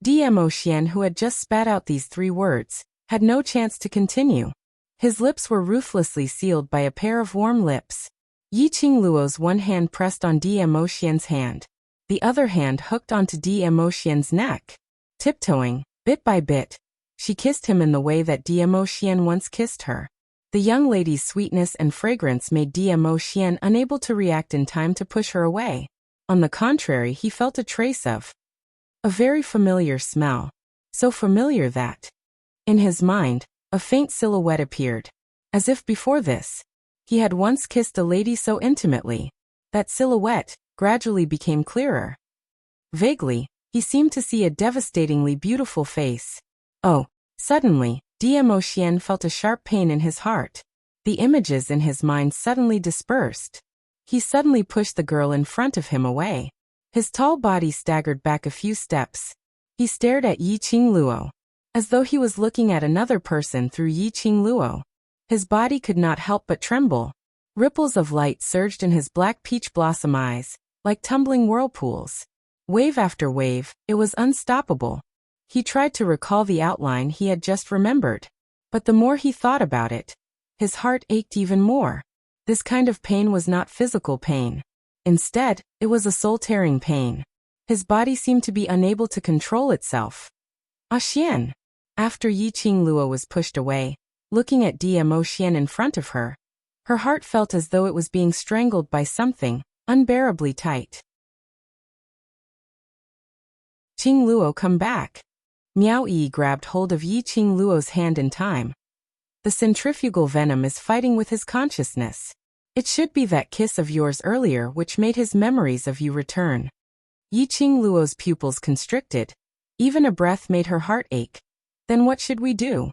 Dmo Xian, who had just spat out these 3 words, had no chance to continue. His lips were ruthlessly sealed by a pair of warm lips. Yiqing Luo's one hand pressed on Dmo Xian's hand. The other hand hooked onto Dmo Xian's neck. Tiptoeing, bit by bit, she kissed him in the way that Dmo Xian once kissed her. The young lady's sweetness and fragrance made Dmo Xian unable to react in time to push her away. On the contrary, he felt a trace of a very familiar smell. So familiar that, in his mind, a faint silhouette appeared. As if before this, he had once kissed a lady so intimately. That silhouette gradually became clearer. Vaguely, he seemed to see a devastatingly beautiful face. Oh, suddenly, Dmo Xian felt a sharp pain in his heart. The images in his mind suddenly dispersed. He suddenly pushed the girl in front of him away. His tall body staggered back a few steps. He stared at Yiqing Luo, as though he was looking at another person through Yiqing Luo. His body could not help but tremble. Ripples of light surged in his black peach blossom eyes, like tumbling whirlpools. Wave after wave, it was unstoppable. He tried to recall the outline he had just remembered. But the more he thought about it, his heart ached even more. This kind of pain was not physical pain. Instead, it was a soul-tearing pain. His body seemed to be unable to control itself. Ah Xian! After Yiqing Luo was pushed away, looking at Dmo Xian in front of her, her heart felt as though it was being strangled by something unbearably tight. Qing Luo, come back. Miao Yi grabbed hold of Yiqing Luo's hand in time. The centrifugal venom is fighting with his consciousness. It should be that kiss of yours earlier which made his memories of you return. Yiqing Luo's pupils constricted. Even a breath made her heart ache. Then what should we do?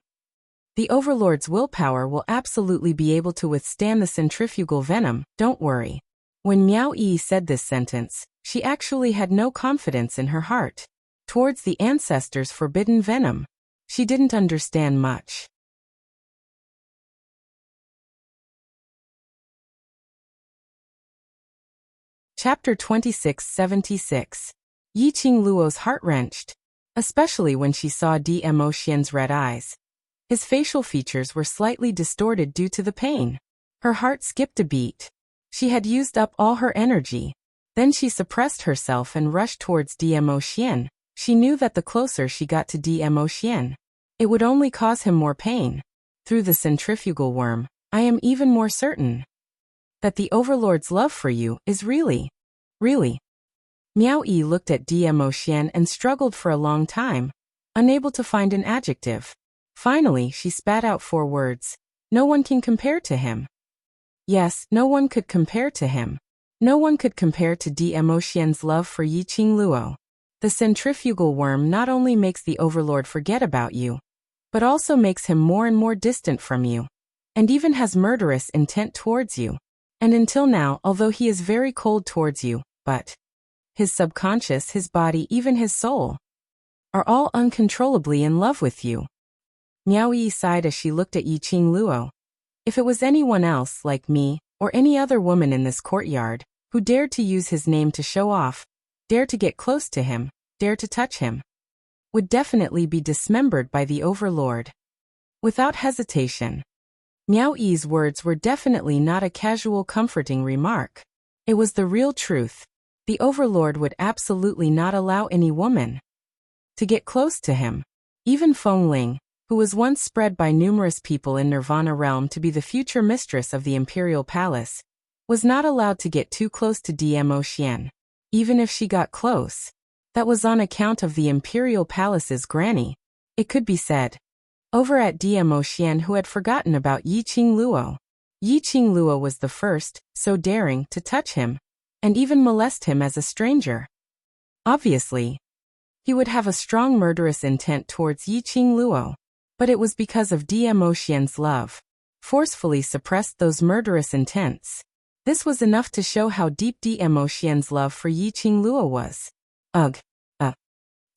The Overlord's willpower will absolutely be able to withstand the centrifugal venom, don't worry. When Miao Yi said this sentence, she actually had no confidence in her heart towards the ancestors' forbidden venom. She didn't understand much. Chapter 2676. Yiqing Luo's heart wrenched, especially when she saw Dmo Xian's red eyes. His facial features were slightly distorted due to the pain. Her heart skipped a beat. She had used up all her energy. Then she suppressed herself and rushed towards Dmo Xian. She knew that the closer she got to Dmo Xian, it would only cause him more pain. Through the centrifugal worm, I am even more certain that the Overlord's love for you is really. Miao Yi looked at Dmo Xian and struggled for a long time, unable to find an adjective. Finally, she spat out 4 words. No one can compare to him. Yes, no one could compare to him. No one could compare to Demo Xian's love for Yiqing Luo. The centrifugal worm not only makes the overlord forget about you, but also makes him more and more distant from you, and even has murderous intent towards you. And until now, although he is very cold towards you, but his subconscious, his body, even his soul, are all uncontrollably in love with you. Miao Yi sighed as she looked at Yiqing Luo. If it was anyone else, like me, or any other woman in this courtyard, who dared to use his name to show off, dare to get close to him, dare to touch him, would definitely be dismembered by the overlord. Without hesitation. Miao Yi's words were definitely not a casual comforting remark. It was the real truth. The overlord would absolutely not allow any woman to get close to him. Even Feng Ling, who was once spread by numerous people in Nirvana realm to be the future mistress of the imperial palace, was not allowed to get too close to Demo Xian. Even if she got close, that was on account of the imperial palace's granny, it could be said. Over at Demo Xian, who had forgotten about Yiqing Luo. Yiqing Luo was the first, so daring, to touch him, and even molest him as a stranger. Obviously, he would have a strong murderous intent towards Yiqing Luo, but it was because of Demo Xian's love, forcefully suppressed those murderous intents. This was enough to show how deep Demo Xian's love for Yiqing Luo was. Ugh.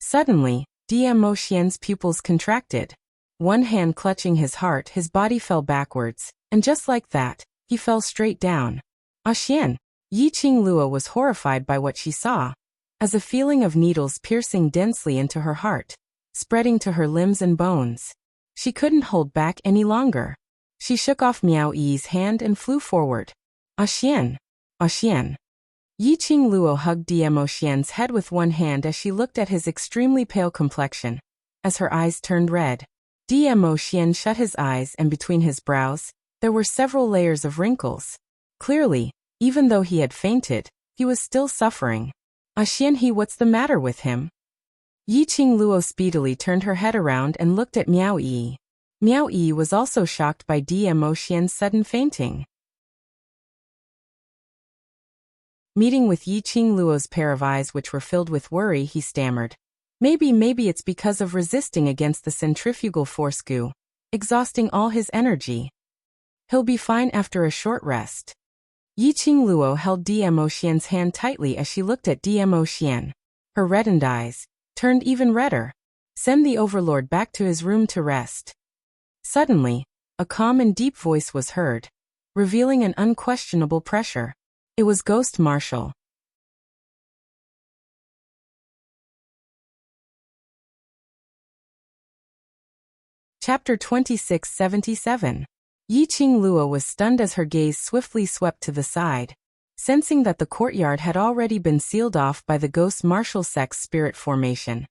Suddenly, Demo Xian's pupils contracted. One hand clutching his heart, his body fell backwards, and just like that, he fell straight down. Xian! Yiqing Luo was horrified by what she saw, as a feeling of needles piercing densely into her heart, spreading to her limbs and bones. She couldn't hold back any longer. She shook off Miao Yi's hand and flew forward. Xian! Xian! Yiqing Luo hugged Demo Xian's head with one hand as she looked at his extremely pale complexion. As her eyes turned red, Demo Xian shut his eyes, and between his brows, there were several layers of wrinkles. Clearly, even though he had fainted, he was still suffering. Xian, what's the matter with him? Yiqing Luo speedily turned her head around and looked at Miao Yi. Miao Yi was also shocked by Demo Xian's sudden fainting. Meeting with Yiqing Luo's pair of eyes which were filled with worry, he stammered. Maybe it's because of resisting against the centrifugal force goo, exhausting all his energy. He'll be fine after a short rest. Yiqing Luo held Demo Xian's hand tightly as she looked at Demo Xian. Her reddened eyes turned even redder. Send the overlord back to his room to rest. Suddenly, a calm and deep voice was heard, revealing an unquestionable pressure. It was Ghost Marshal. Chapter 2677. Yiqing Luo was stunned as her gaze swiftly swept to the side, sensing that the courtyard had already been sealed off by the Ghost Marshal Sect's spirit formation.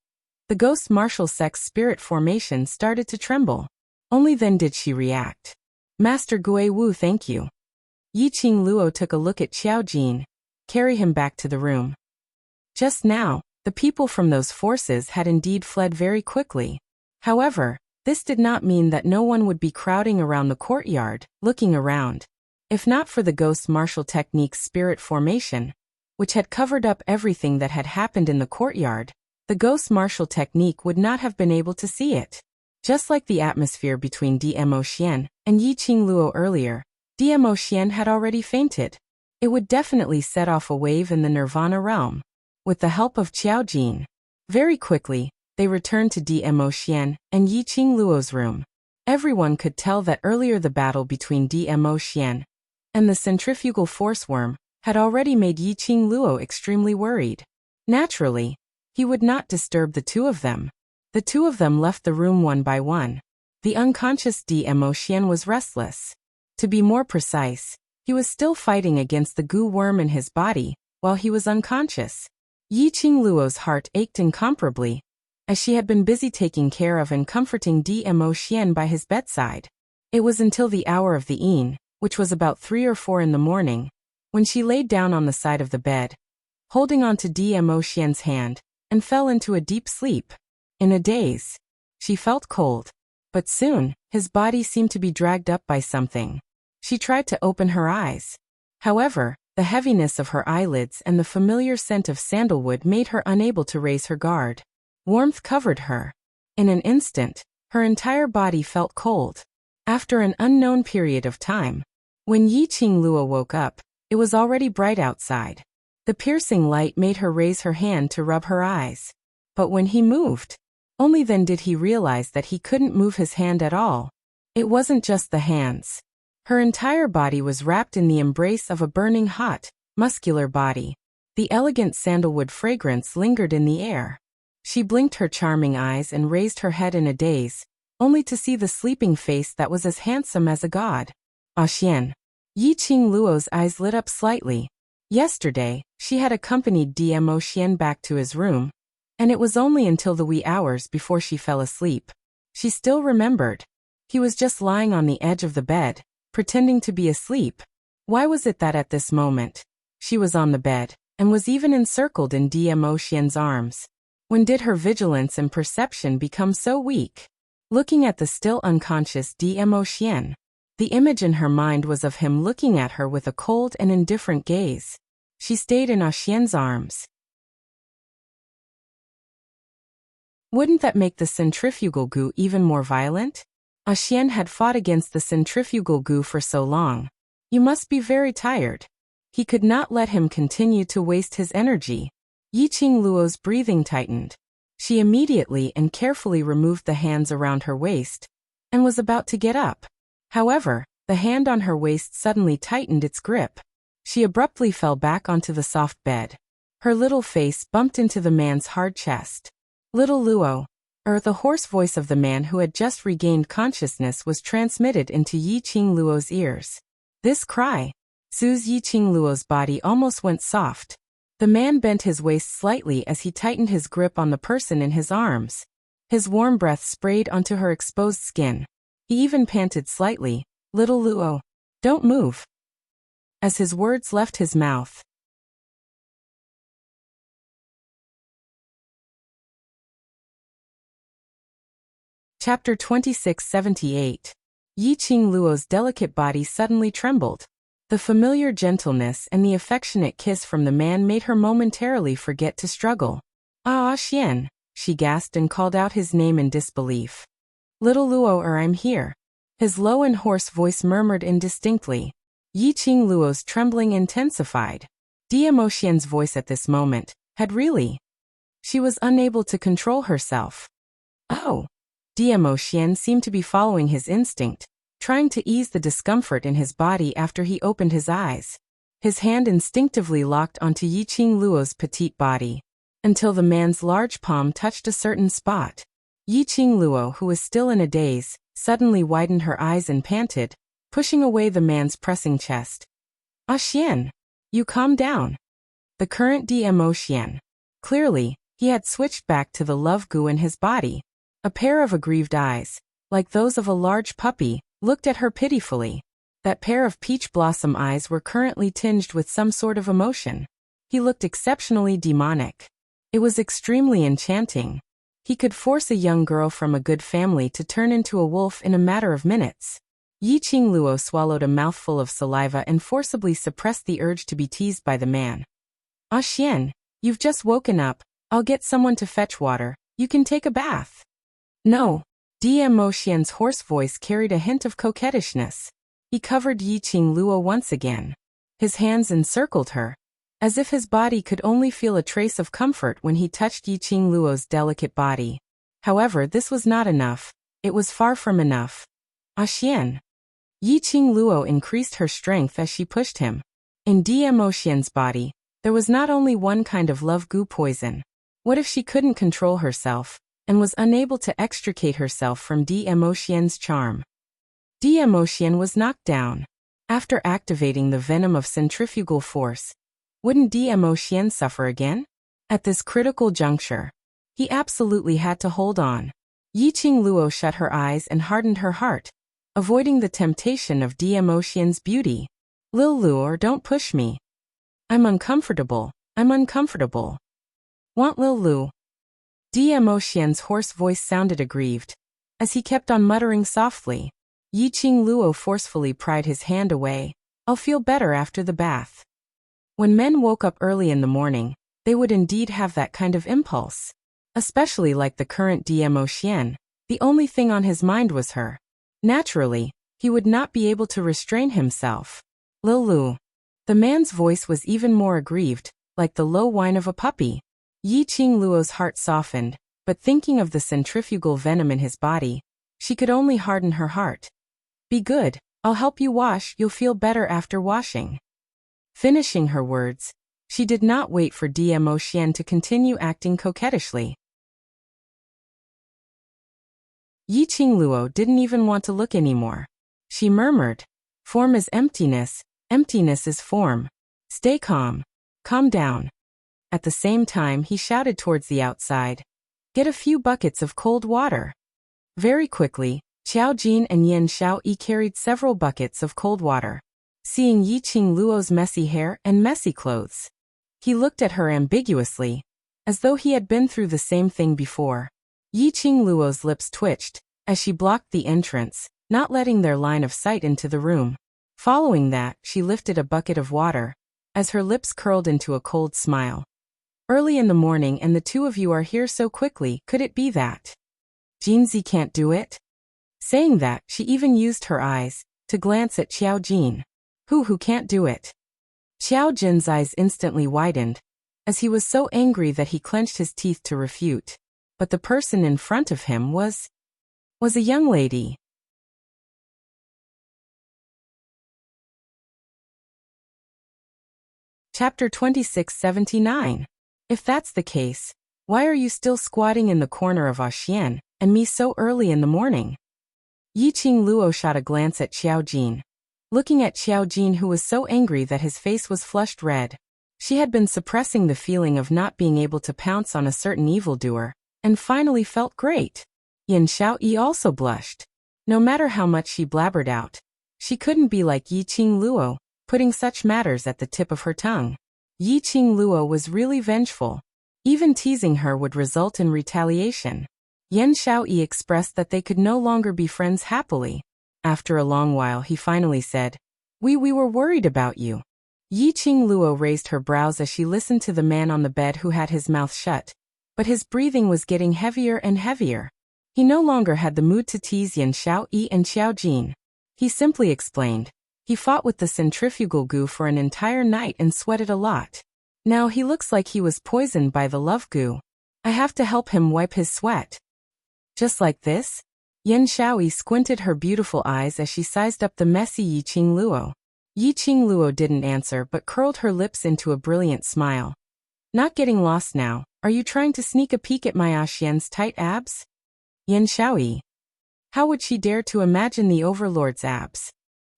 The Ghost Marshal Sect's spirit formation started to tremble. Only then did she react. Master Gui Wu, thank you. Yiqing Luo took a look at Qiao Jin, carry him back to the room. Just now, the people from those forces had indeed fled very quickly. However, this did not mean that no one would be crowding around the courtyard, looking around. If not for the Ghost Marshal Technique's spirit formation, which had covered up everything that had happened in the courtyard, the Ghost Marshal Technique would not have been able to see it. Just like the atmosphere between Demo Xian and Yiqing Luo earlier, Demo Xian had already fainted. It would definitely set off a wave in the Nirvana realm. With the help of Qiao Jin, very quickly, they returned to Demo Xian and Yiqing Luo's room. Everyone could tell that earlier the battle between Demo Xian and the centrifugal force worm had already made Yiqing Luo extremely worried. Naturally, he would not disturb the two of them. The two of them left the room one by one. The unconscious Demo Xian was restless. To be more precise, he was still fighting against the goo worm in his body while he was unconscious. Yiqing Luo's heart ached incomparably, as she had been busy taking care of and comforting Demo Xian by his bedside. It was until the hour of the evening, which was about 3 or 4 in the morning, when she laid down on the side of the bed, holding on to Demo Xian's hand, and fell into a deep sleep. In a daze, she felt cold. But soon, his body seemed to be dragged up by something. She tried to open her eyes. However, the heaviness of her eyelids and the familiar scent of sandalwood made her unable to raise her guard. Warmth covered her. In an instant, her entire body felt cold. After an unknown period of time, when Yi Qingluo woke up, it was already bright outside. The piercing light made her raise her hand to rub her eyes. But when he moved, only then did he realize that he couldn't move his hand at all. It wasn't just the hands. Her entire body was wrapped in the embrace of a burning hot, muscular body. The elegant sandalwood fragrance lingered in the air. She blinked her charming eyes and raised her head in a daze, only to see the sleeping face that was as handsome as a god. Ah Xian. Yi Qingluo's eyes lit up slightly. Yesterday, she had accompanied Dmo Xian back to his room, and it was only until the wee hours before she fell asleep. She still remembered. He was just lying on the edge of the bed, pretending to be asleep. Why was it that at this moment, she was on the bed, and was even encircled in Dmo Xian's arms? When did her vigilance and perception become so weak? Looking at the still unconscious Dmo Xian, the image in her mind was of him looking at her with a cold and indifferent gaze. She stayed in Ah Xian's arms. Wouldn't that make the centrifugal goo even more violent? Ah Xian had fought against the centrifugal goo for so long. You must be very tired. He could not let him continue to waste his energy. Yi Qingluo's breathing tightened. She immediately and carefully removed the hands around her waist, and was about to get up. However, the hand on her waist suddenly tightened its grip. She abruptly fell back onto the soft bed. Her little face bumped into the man's hard chest. Little Luo, the hoarse voice of the man who had just regained consciousness was transmitted into Yi Qingluo's ears. This cry soothed Yi Qingluo's body almost went soft. The man bent his waist slightly as he tightened his grip on the person in his arms. His warm breath sprayed onto her exposed skin. He even panted slightly, "Little Luo, don't move." As his words left his mouth, Chapter 2678. Yi Qingluo's delicate body suddenly trembled. The familiar gentleness and the affectionate kiss from the man made her momentarily forget to struggle. "Ah Xian," she gasped and called out his name in disbelief. "Little Luo, I'm here." His low and hoarse voice murmured indistinctly. Yi Qingluo's trembling intensified. Dmo Xian's voice at this moment had really. She was unable to control herself. "Oh." Dmo Xian seemed to be following his instinct, trying to ease the discomfort in his body after he opened his eyes. His hand instinctively locked onto Yi Qingluo's petite body, until the man's large palm touched a certain spot. Yi Qingluo, who was still in a daze, suddenly widened her eyes and panted, pushing away the man's pressing chest. "Ah Xian, you calm down." The current Dmo Xian. Clearly, he had switched back to the love goo in his body. A pair of aggrieved eyes, like those of a large puppy, looked at her pitifully. That pair of peach blossom eyes were currently tinged with some sort of emotion. He looked exceptionally demonic. It was extremely enchanting. He could force a young girl from a good family to turn into a wolf in a matter of minutes. Yi Qingluo swallowed a mouthful of saliva and forcibly suppressed the urge to be teased by the man. "Ah Xian, you've just woken up. I'll get someone to fetch water. You can take a bath." "No." Dmo Xian's hoarse voice carried a hint of coquettishness. He covered Yi Qingluo once again. His hands encircled her, as if his body could only feel a trace of comfort when he touched Yi Qingluo's delicate body. However, this was not enough. It was far from enough. "Ah Xian." Yi Qingluo increased her strength as she pushed him. In Dmo Xian's body, there was not only one kind of love goo poison. What if she couldn't control herself, and was unable to extricate herself from Dmo Xian's charm? Dmo Xian was knocked down. After activating the venom of centrifugal force, wouldn't Dmo Xian suffer again? At this critical juncture, he absolutely had to hold on. Yi Qingluo shut her eyes and hardened her heart, avoiding the temptation of Dmo Xian's beauty. "Lil Luo, don't push me. I'm uncomfortable. Want Lil Lu." Dmo Xian's hoarse voice sounded aggrieved. As he kept on muttering softly, Yiqing Luo forcefully pried his hand away. I'll feel better after the bath. When men woke up early in the morning, they would indeed have that kind of impulse. Especially like the current DMO Xian, the only thing on his mind was her. Naturally, he would not be able to restrain himself. Lilu. The man's voice was even more aggrieved, like the low whine of a puppy. Yiqing Luo's heart softened, but thinking of the centrifugal venom in his body, she could only harden her heart. Be good, I'll help you wash, you'll feel better after washing. Finishing her words, she did not wait for DMO Xian to continue acting coquettishly. Yiqing Luo didn't even want to look anymore. She murmured, form is emptiness, emptiness is form. Stay calm. Calm down. At the same time he shouted towards the outside, get a few buckets of cold water. Very quickly, Qiao Jin and Yan Xiaoyi carried several buckets of cold water. Seeing Yiqing Luo's messy hair and messy clothes, he looked at her ambiguously, as though he had been through the same thing before. Yiqing Luo's lips twitched, as she blocked the entrance, not letting their line of sight into the room. Following that, she lifted a bucket of water, as her lips curled into a cold smile. Early in the morning and the two of you are here so quickly, could it be that Jinzi can't do it? Saying that, she even used her eyes to glance at Qiao Jin. Who can't do it? Qiao Jin's eyes instantly widened, as he was so angry that he clenched his teeth to refute. But the person in front of him was a young lady. Chapter 2679. If that's the case, why are you still squatting in the corner of Xian, and me so early in the morning? Yiqing Luo shot a glance at Qiao Jin. Looking at Qiao Jin, who was so angry that his face was flushed red. She had been suppressing the feeling of not being able to pounce on a certain evildoer, and finally felt great. Yan Xiaoyi also blushed. No matter how much she blabbered out, she couldn't be like Yiqing Luo, putting such matters at the tip of her tongue. Yiqing Luo was really vengeful. Even teasing her would result in retaliation. Yan Xiaoyi expressed that they could no longer be friends happily. After a long while he finally said, We were worried about you. Yiqing Luo raised her brows as she listened to the man on the bed who had his mouth shut. But his breathing was getting heavier and heavier. He no longer had the mood to tease Yan Xiaoyi and Qiao Jin. He simply explained. He fought with the centrifugal goo for an entire night and sweated a lot. Now he looks like he was poisoned by the love goo. I have to help him wipe his sweat. Just like this? Yan Xiaoyi squinted her beautiful eyes as she sized up the messy Yiqing Luo. Yiqing Luo didn't answer but curled her lips into a brilliant smile. Not getting lost now, are you trying to sneak a peek at my Xian's tight abs? Yan Xiaoyi. How would she dare to imagine the overlord's abs?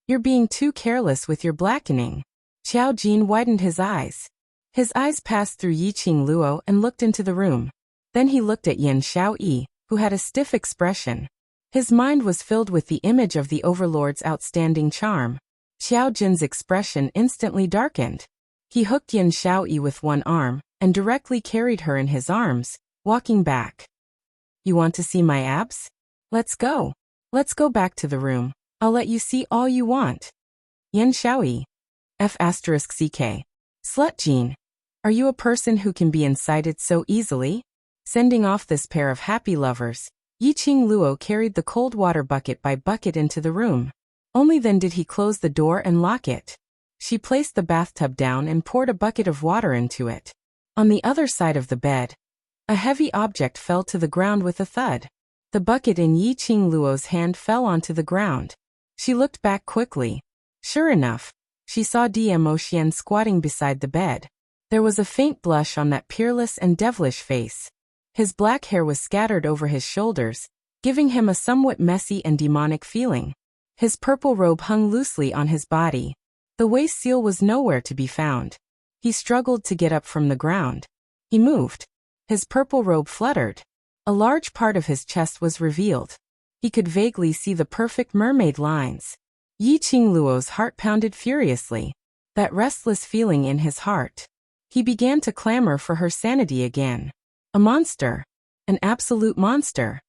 You're being too careless with your blackening. Qiao Jin widened his eyes. His eyes passed through Yiqing Luo and looked into the room. Then he looked at Yan Xiaoyi, who had a stiff expression. His mind was filled with the image of the overlord's outstanding charm. Qiao Jin's expression instantly darkened. He hooked Yan Xiaoyi with one arm, and directly carried her in his arms, walking back. You want to see my abs? Let's go. Let's go back to the room. I'll let you see all you want. Yan Xiaoyi. F***CK. Slut Jean. Are you a person who can be incited so easily? Sending off this pair of happy lovers, Yiqing Luo carried the cold water bucket by bucket into the room. Only then did he close the door and lock it. She placed the bathtub down and poured a bucket of water into it. On the other side of the bed, a heavy object fell to the ground with a thud. The bucket in Yiqing Luo's hand fell onto the ground. She looked back quickly. Sure enough, she saw DMO Xian squatting beside the bed. There was a faint blush on that peerless and devilish face. His black hair was scattered over his shoulders, giving him a somewhat messy and demonic feeling. His purple robe hung loosely on his body. The waist seal was nowhere to be found. He struggled to get up from the ground. He moved. His purple robe fluttered. A large part of his chest was revealed. He could vaguely see the perfect mermaid lines. Yiqing Luo's heart pounded furiously. That restless feeling in his heart. He began to clamor for her sanity again. A monster. An absolute monster.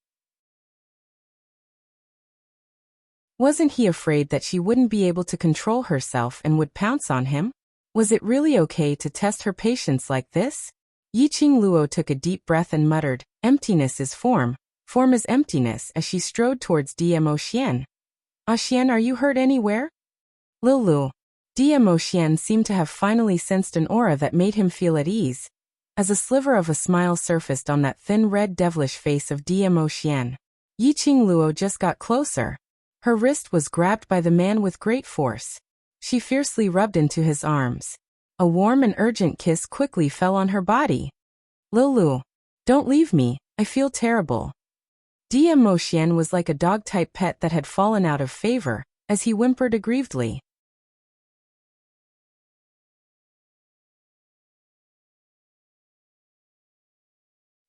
Wasn't he afraid that she wouldn't be able to control herself and would pounce on him? Was it really okay to test her patience like this? Yiqing Luo took a deep breath and muttered, "Emptiness is form. Form is emptiness," as she strode towards Dmo Xian. "Ah Xian, are you hurt anywhere?" Lilu. Dmo Xian seemed to have finally sensed an aura that made him feel at ease, as a sliver of a smile surfaced on that thin red devilish face of Dmo Xian. Yiqing Luo just got closer. Her wrist was grabbed by the man with great force. She fiercely rubbed into his arms. A warm and urgent kiss quickly fell on her body. "Lilu, don't leave me, I feel terrible." Dmo Xian was like a dog-type pet that had fallen out of favor, as he whimpered aggrievedly.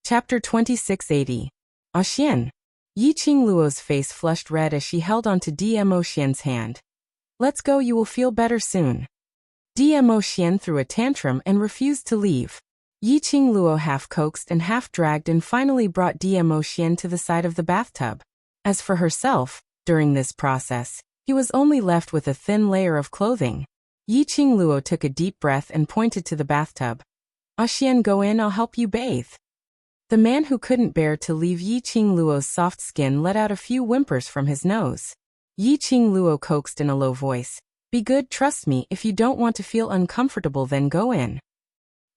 Chapter 2680. Ah Xian. Yiqing Luo's face flushed red as she held onto Dmo Xian's hand. "Let's go, you will feel better soon." Dmo Xian threw a tantrum and refused to leave. Yiqing Luo half coaxed and half dragged and finally brought Dmo Xian to the side of the bathtub. As for herself, during this process, he was only left with a thin layer of clothing. Yiqing Luo took a deep breath and pointed to the bathtub. "Ah Xian, go in, I'll help you bathe." The man who couldn't bear to leave Yiqing Luo's soft skin let out a few whimpers from his nose. Yiqing Luo coaxed in a low voice, "Be good, trust me, if you don't want to feel uncomfortable then go in."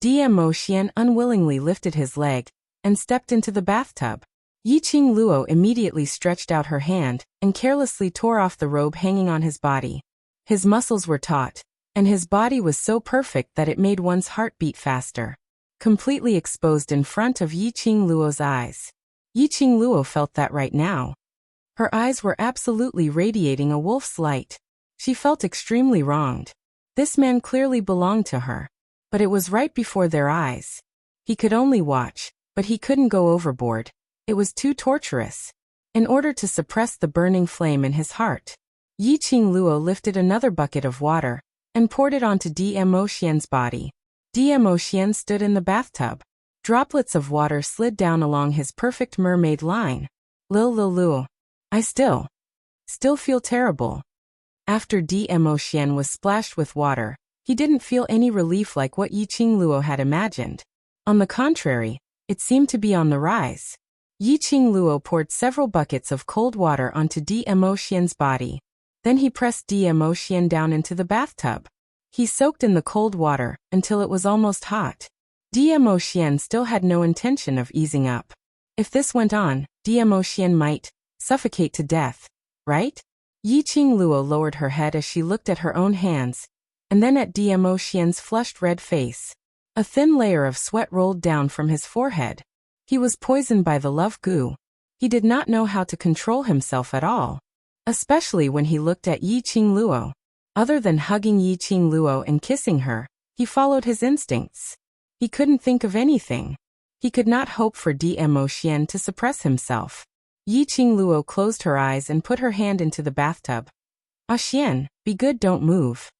Dmo Xian unwillingly lifted his leg and stepped into the bathtub. Yiqing Luo immediately stretched out her hand and carelessly tore off the robe hanging on his body. His muscles were taut, and his body was so perfect that it made one's heart beat faster. Completely exposed in front of Yiqing Luo's eyes. Yiqing Luo felt that right now. Her eyes were absolutely radiating a wolf's light. She felt extremely wronged. This man clearly belonged to her. But it was right before their eyes. He could only watch, but he couldn't go overboard. It was too torturous. In order to suppress the burning flame in his heart, Yiqing Luo lifted another bucket of water and poured it onto Dmo Xian's body. Dmo Xian stood in the bathtub. Droplets of water slid down along his perfect mermaid line. Lilu. I still feel terrible." After Dmo Xian was splashed with water, he didn't feel any relief like what Yiqing Luo had imagined. On the contrary, it seemed to be on the rise. Yiqing Luo poured several buckets of cold water onto Dmo Xian's body. Then he pressed Dmo Xian down into the bathtub. He soaked in the cold water until it was almost hot. Dmo Xian still had no intention of easing up. If this went on, Dmo Xian might suffocate to death, right? Yiqing Luo lowered her head as she looked at her own hands, and then at Dmo Xian's flushed red face. A thin layer of sweat rolled down from his forehead. He was poisoned by the love goo. He did not know how to control himself at all, especially when he looked at Yiqing Luo. Other than hugging Yiqing Luo and kissing her, he followed his instincts. He couldn't think of anything. He could not hope for Dmo Xian to suppress himself. Yiqing Luo closed her eyes and put her hand into the bathtub. "Ah Xian, be good, don't move."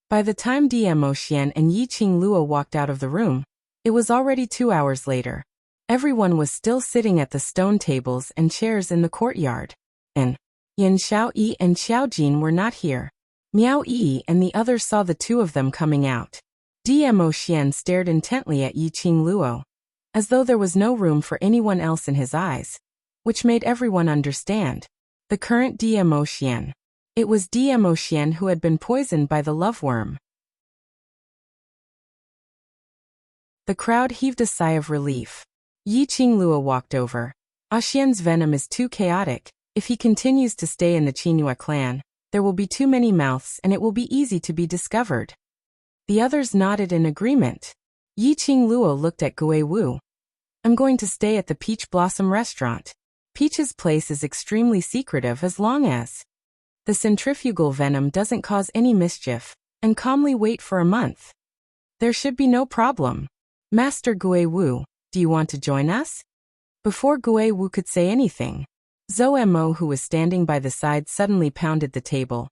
By the time Dmo Xian and Yiqing Luo walked out of the room, it was already 2 hours later. Everyone was still sitting at the stone tables and chairs in the courtyard. And Yan Xiaoyi and Xiaojin were not here. Miao Yi and the others saw the two of them coming out. Dmo Xian stared intently at Yiqing Luo, as though there was no room for anyone else in his eyes, which made everyone understand. The current Dmo Xian. It was Dmo Xian who had been poisoned by the love worm. The crowd heaved a sigh of relief. Yiqing Luo walked over. "Ah Xian's venom is too chaotic. If he continues to stay in the Qinghua clan, there will be too many mouths and it will be easy to be discovered." The others nodded in agreement. Yiqing Luo looked at Gui Wu. "I'm going to stay at the Peach Blossom restaurant. Peach's place is extremely secretive as long as the centrifugal venom doesn't cause any mischief, and calmly wait for a month. There should be no problem. Master Gui Wu, do you want to join us?" Before Gui Wu could say anything, Zhou Mo, who was standing by the side, suddenly pounded the table.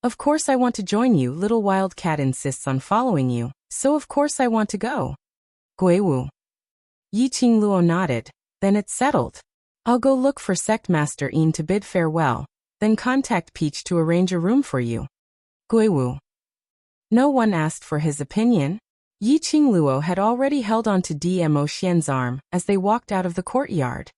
"Of course I want to join you. Little Wild Cat insists on following you, so of course I want to go." Gui Wu. Yiqing Luo nodded. "Then it's settled. I'll go look for Sect Master Yin to bid farewell. Then contact Peach to arrange a room for you. Guiwu. No one asked for his opinion. Yi Qingluo had already held on to Dmo Xian's arm as they walked out of the courtyard.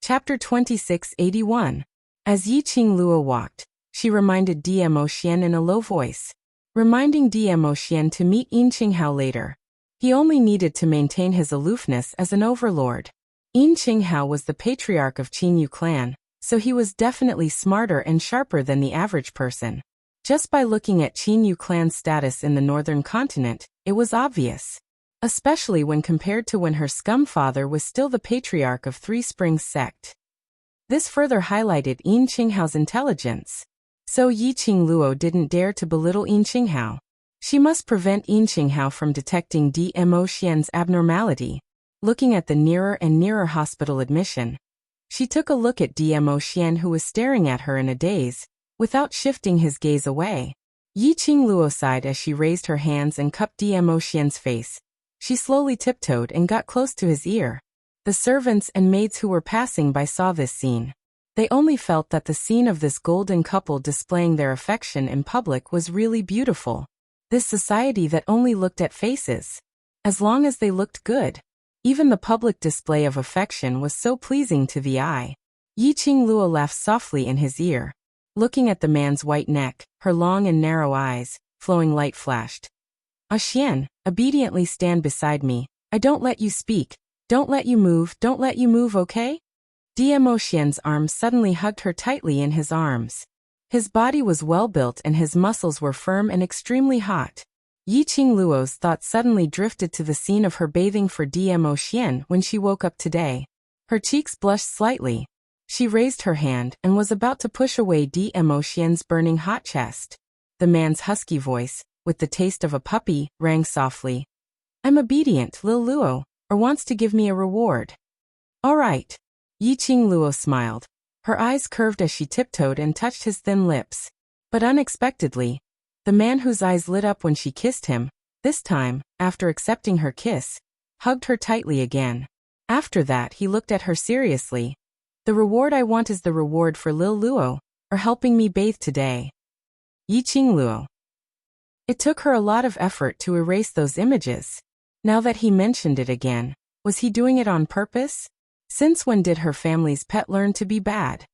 Chapter 2681. As Yi Qingluo walked, she reminded Dmo Xian in a low voice, reminding Dmo Xian to meet Yin Qinghao later. He only needed to maintain his aloofness as an overlord. Yin Qinghao was the patriarch of Qingyu clan, so he was definitely smarter and sharper than the average person. Just by looking at Qingyu clan's status in the northern continent, it was obvious. Especially when compared to when her scum father was still the patriarch of Three Springs sect. This further highlighted Yin Qinghao's intelligence. So Yi Qingluo didn't dare to belittle Yin Qinghao. She must prevent Yin Qinghao from detecting Dmo Xian's abnormality. Looking at the nearer and nearer hospital admission, she took a look at Dmo Xian, who was staring at her in a daze, without shifting his gaze away. Yi Qingluo sighed as she raised her hands and cupped Dmo Xian's face. She slowly tiptoed and got close to his ear. The servants and maids who were passing by saw this scene. They only felt that the scene of this golden couple displaying their affection in public was really beautiful. This society that only looked at faces. As long as they looked good. Even the public display of affection was so pleasing to the eye. Yi Qingluo laughed softly in his ear. Looking at the man's white neck, her long and narrow eyes, flowing light flashed. Ah Xian, obediently stand beside me. I don't let you speak. Don't let you move, okay? Dmo Xian's arms suddenly hugged her tightly in his arms. His body was well built and his muscles were firm and extremely hot. Yi Qingluo's thoughts suddenly drifted to the scene of her bathing for Dmo Xian when she woke up today. Her cheeks blushed slightly. She raised her hand and was about to push away Dmo Xian's burning hot chest. The man's husky voice, with the taste of a puppy, rang softly. I'm obedient, Lil Luo, or wants to give me a reward. All right. Yi Qingluo smiled. Her eyes curved as she tiptoed and touched his thin lips. But unexpectedly, the man whose eyes lit up when she kissed him, this time, after accepting her kiss, hugged her tightly again. After that he looked at her seriously. The reward I want is the reward for Lil Luo, or helping me bathe today. Yi Qingluo. It took her a lot of effort to erase those images. Now that he mentioned it again, was he doing it on purpose? Since when did her family's pet learn to be bad?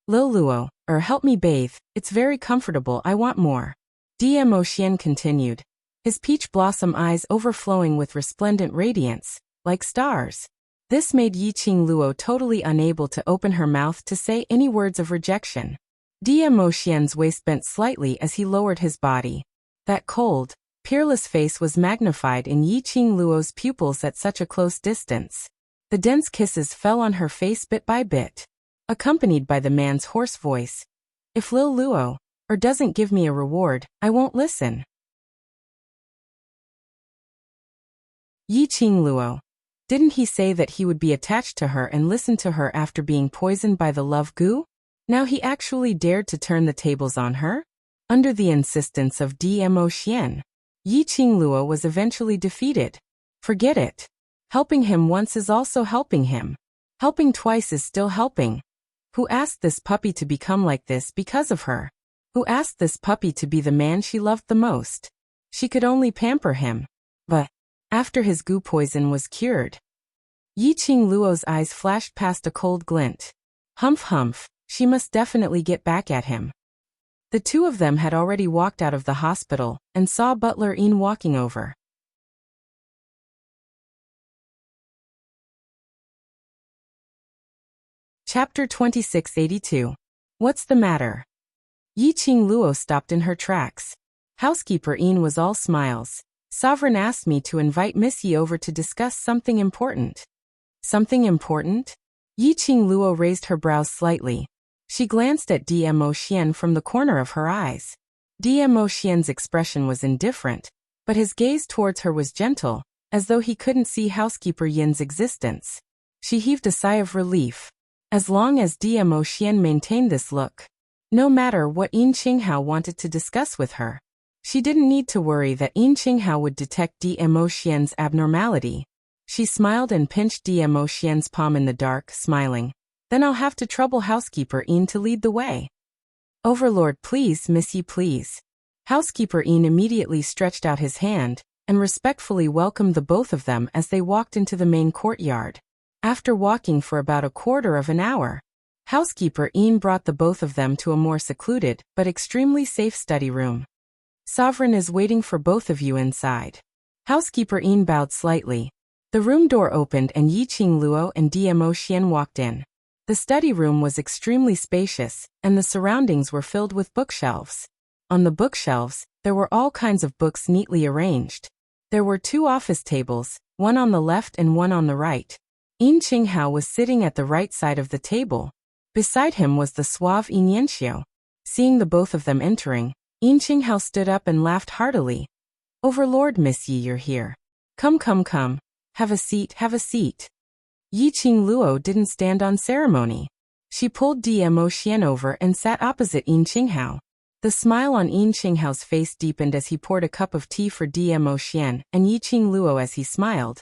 Lil Luo, or help me bathe, it's very comfortable, I want more. Dmo Xian continued, his peach blossom eyes overflowing with resplendent radiance, like stars. This made Yi Qingluo totally unable to open her mouth to say any words of rejection. Dmo Xian's waist bent slightly as he lowered his body. That cold, peerless face was magnified in Yi Qingluo's pupils at such a close distance. The dense kisses fell on her face bit by bit, accompanied by the man's hoarse voice. If Lil Luo, or doesn't give me a reward, I won't listen. Yi Qingluo. Didn't he say that he would be attached to her and listen to her after being poisoned by the love goo? Now he actually dared to turn the tables on her? Under the insistence of Dmo Xian, Yi Qingluo was eventually defeated. Forget it. Helping him once is also helping him. Helping twice is still helping. Who asked this puppy to become like this because of her? Who asked this puppy to be the man she loved the most? She could only pamper him. But after his goo poison was cured, Yi Qingluo's eyes flashed past a cold glint. Humph humph, she must definitely get back at him. The two of them had already walked out of the hospital and saw Butler Yin walking over. Chapter 2682. What's the matter? Yi Qingluo stopped in her tracks. Housekeeper Yin was all smiles. Sovereign asked me to invite Miss Yi over to discuss something important. Something important? Yi Qingluo raised her brows slightly. She glanced at Dmo Xian from the corner of her eyes. Dmo Xian's expression was indifferent, but his gaze towards her was gentle, as though he couldn't see housekeeper Yin's existence. She heaved a sigh of relief. As long as Dmo Xian maintained this look, no matter what Yin Qinghao wanted to discuss with her, she didn't need to worry that Yin Qinghao would detect Dmo Xian's abnormality. She smiled and pinched Dmo Xian's palm in the dark, smiling. Then I'll have to trouble housekeeper Yin to lead the way. Overlord, please, Missy, please. Housekeeper Yin immediately stretched out his hand and respectfully welcomed the both of them as they walked into the main courtyard. After walking for about a quarter of an hour, housekeeper Yin brought the both of them to a more secluded but extremely safe study room. Sovereign is waiting for both of you inside. Housekeeper Yin bowed slightly. The room door opened and Yiqing Luo and Dmo Xian walked in. The study room was extremely spacious, and the surroundings were filled with bookshelves. On the bookshelves, there were all kinds of books neatly arranged. There were 2 office tables, one on the left and one on the right. Yin Qinghao was sitting at the right side of the table. Beside him was the suave Yin Yanxiu. Seeing the both of them entering, Yin Qinghao stood up and laughed heartily. Overlord, Miss Yi, you're here. Come, come, come. Have a seat, have a seat. Yiqing Luo didn't stand on ceremony. She pulled Dmo Xian over and sat opposite Yin Qinghao. The smile on Yin Qinghao's face deepened as he poured a cup of tea for Dmo Xian and Yiqing Luo as he smiled.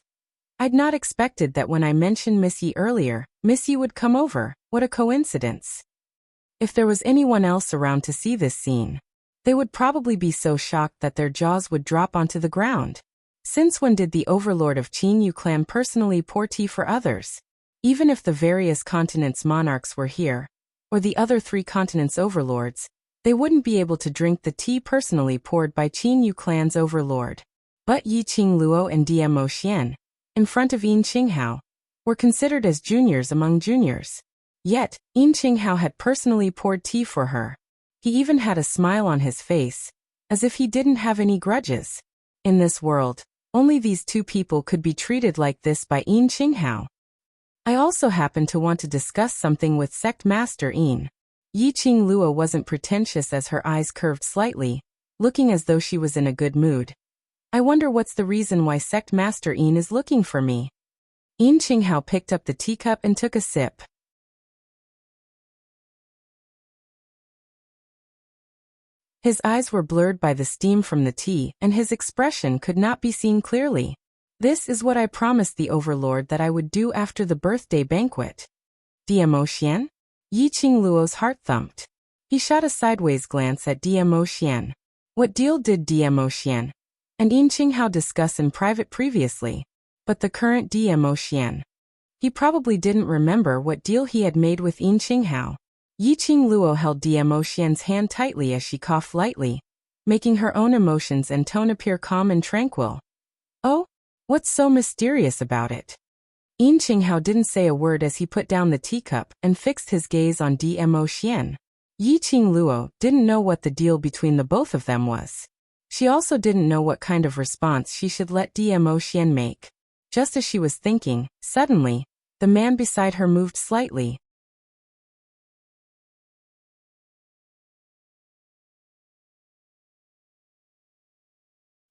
I'd not expected that when I mentioned Miss Yi earlier, Miss Yi would come over. What a coincidence. If there was anyone else around to see this scene, they would probably be so shocked that their jaws would drop onto the ground. Since when did the overlord of Qin Yu clan personally pour tea for others? Even if the various continents' monarchs were here, or the other 3 continents' overlords, they wouldn't be able to drink the tea personally poured by Qin Yu clan's overlord. But Yiqing Luo and Dmo Xian, in front of Yin Qinghao, were considered as juniors among juniors. Yet, Yin Qinghao had personally poured tea for her. He even had a smile on his face, as if he didn't have any grudges. In this world, only these 2 people could be treated like this by Yin Qinghao. I also happened to want to discuss something with Sect Master Yin. Yiqing Luo wasn't pretentious as her eyes curved slightly, looking as though she was in a good mood. I wonder what's the reason why Sect Master Yin is looking for me. Yin Qinghao picked up the teacup and took a sip. His eyes were blurred by the steam from the tea, and his expression could not be seen clearly. This is what I promised the overlord that I would do after the birthday banquet. Dmo Xian? Yiqing Luo's heart thumped. He shot a sideways glance at Dmo Xian. What deal did Dmo Xian and Yin Qinghao discuss in private previously? But the current Dmo Xian. He probably didn't remember what deal he had made with Yin Qinghao. Yiqing Luo held Dmo Xian's hand tightly as she coughed lightly, making her own emotions and tone appear calm and tranquil. Oh? What's so mysterious about it? Yin Qinghao didn't say a word as he put down the teacup and fixed his gaze on Dmo Xian. Yiqing Luo didn't know what the deal between the both of them was. She also didn't know what kind of response she should let Dmo Xian make. Just as she was thinking, suddenly, the man beside her moved slightly.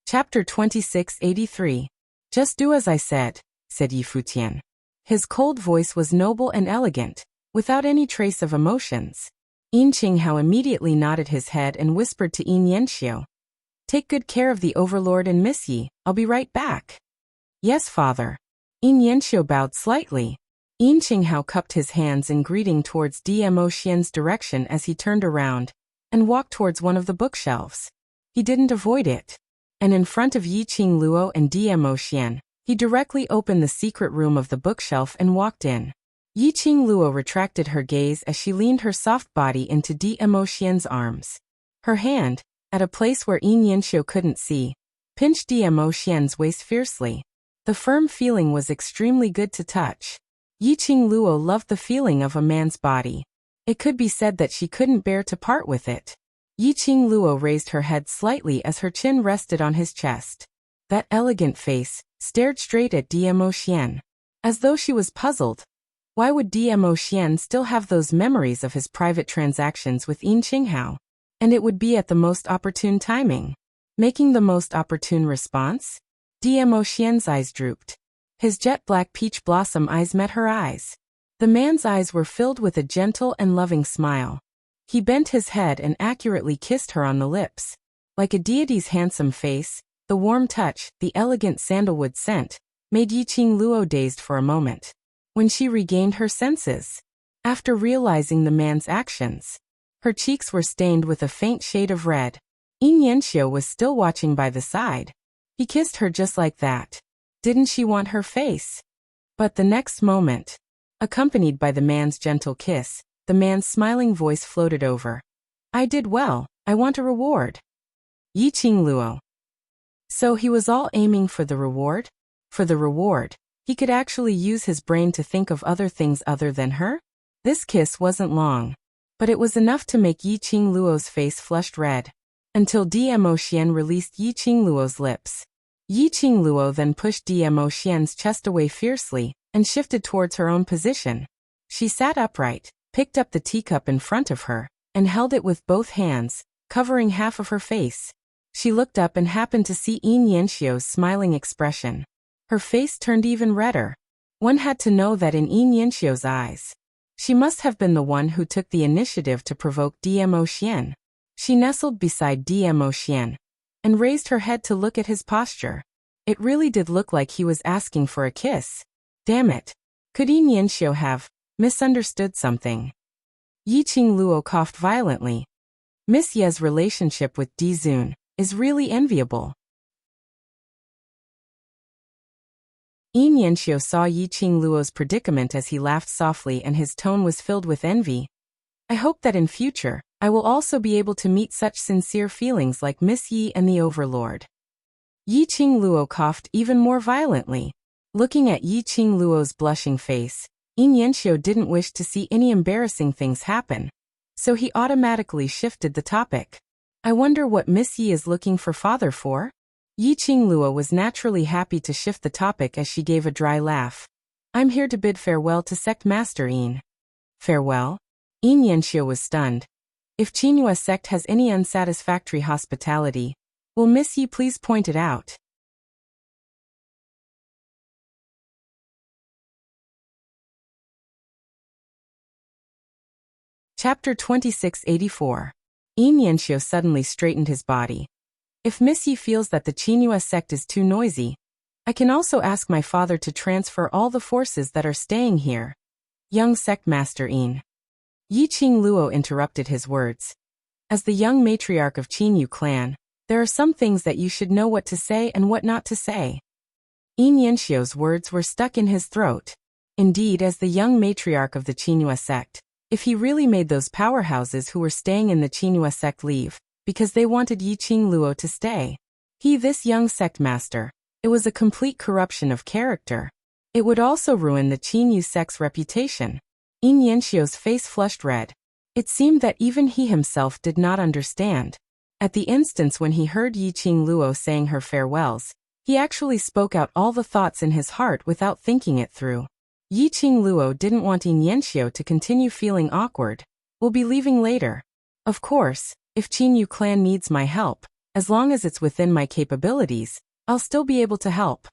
Chapter 2683. Just do as I said, said Yi Futian. His cold voice was noble and elegant, without any trace of emotions. Yin Qinghao immediately nodded his head and whispered to Yin Yanxiu. Take good care of the overlord and Miss Yi, I'll be right back. Yes, father. Yin Yanxiu bowed slightly. Yin Qinghao cupped his hands in greeting towards Dmo Xian's direction as he turned around and walked towards one of the bookshelves. He didn't avoid it. And in front of Yiqing Luo and Dmo Xian, he directly opened the secret room of the bookshelf and walked in. Yiqing Luo retracted her gaze as she leaned her soft body into Dmo Xian's arms. Her hand, at a place where Yin Yanxiu couldn't see, pinched Dmo Xian's waist fiercely. The firm feeling was extremely good to touch. Yiqing Luo loved the feeling of a man's body. It could be said that she couldn't bear to part with it. Yiqing Luo raised her head slightly as her chin rested on his chest. That elegant face stared straight at Dmo Xian, as though she was puzzled. Why would Dmo Xian still have those memories of his private transactions with Yin Qinghao? And it would be at the most opportune timing. Making the most opportune response? Dmo Xian's eyes drooped. His jet-black peach blossom eyes met her eyes. The man's eyes were filled with a gentle and loving smile. He bent his head and accurately kissed her on the lips. Like a deity's handsome face, the warm touch, the elegant sandalwood scent, made Yiqing Luo dazed for a moment. When she regained her senses, after realizing the man's actions, her cheeks were stained with a faint shade of red. Yin Yanxiu was still watching by the side. He kissed her just like that. Didn't she want her face? But the next moment, accompanied by the man's gentle kiss, the man's smiling voice floated over. I did well, I want a reward. Yiqing Luo. So he was all aiming for the reward? For the reward, he could actually use his brain to think of other things other than her? This kiss wasn't long, but it was enough to make Yiqing Luo's face flushed red, until Dmo Xian released Yiqing Luo's lips. Yiqing Luo then pushed Dmo Xian's chest away fiercely, and shifted towards her own position. She sat upright, picked up the teacup in front of her, and held it with both hands, covering half of her face. She looked up and happened to see Yin Yanxiu's smiling expression. Her face turned even redder. One had to know that in Yin Yanxiu's eyes, she must have been the one who took the initiative to provoke Dmo Xian. She nestled beside Dmo Xian and raised her head to look at his posture. It really did look like he was asking for a kiss. Damn it. Could Yin Yanxiu have misunderstood something? Yiqing Luo coughed violently. Miss Ye's relationship with Di Zun is really enviable. Yin Yanxiu saw Yiqing Luo's predicament as he laughed softly, and his tone was filled with envy. I hope that in future, I will also be able to meet such sincere feelings like Miss Yi and the Overlord. Yiqing Luo coughed even more violently. Looking at Yiqing Luo's blushing face, Yin Yanxiu didn't wish to see any embarrassing things happen, so he automatically shifted the topic. I wonder what Miss Yi is looking for father for? Yiqing Luo was naturally happy to shift the topic as she gave a dry laugh. I'm here to bid farewell to Sect Master Yin. Farewell? Yin Yanxiu was stunned. If Qinghua sect has any unsatisfactory hospitality, will Miss Yi please point it out? Chapter 2684. Yin Yanxiu suddenly straightened his body. If Miss Yi feels that the Qinghua sect is too noisy, I can also ask my father to transfer all the forces that are staying here. Young Sect Master Yin. Yiqing Luo interrupted his words. As the young matriarch of Qinyu clan, there are some things that you should know what to say and what not to say. Yin Yanxiu's words were stuck in his throat. Indeed, as the young matriarch of the Qinghua sect, if he really made those powerhouses who were staying in the Qinghua sect leave, because they wanted Yiqing Luo to stay. This young sect master, it was a complete corruption of character. It would also ruin the Qinyu sect's reputation. Yin Yanxiu's face flushed red. It seemed that even he himself did not understand. At the instance when he heard Yiqing Luo saying her farewells, he actually spoke out all the thoughts in his heart without thinking it through. Yiqing Luo didn't want Yin Yanxiu to continue feeling awkward. We'll be leaving later. Of course, if Qinyu clan needs my help, as long as it's within my capabilities, I'll still be able to help.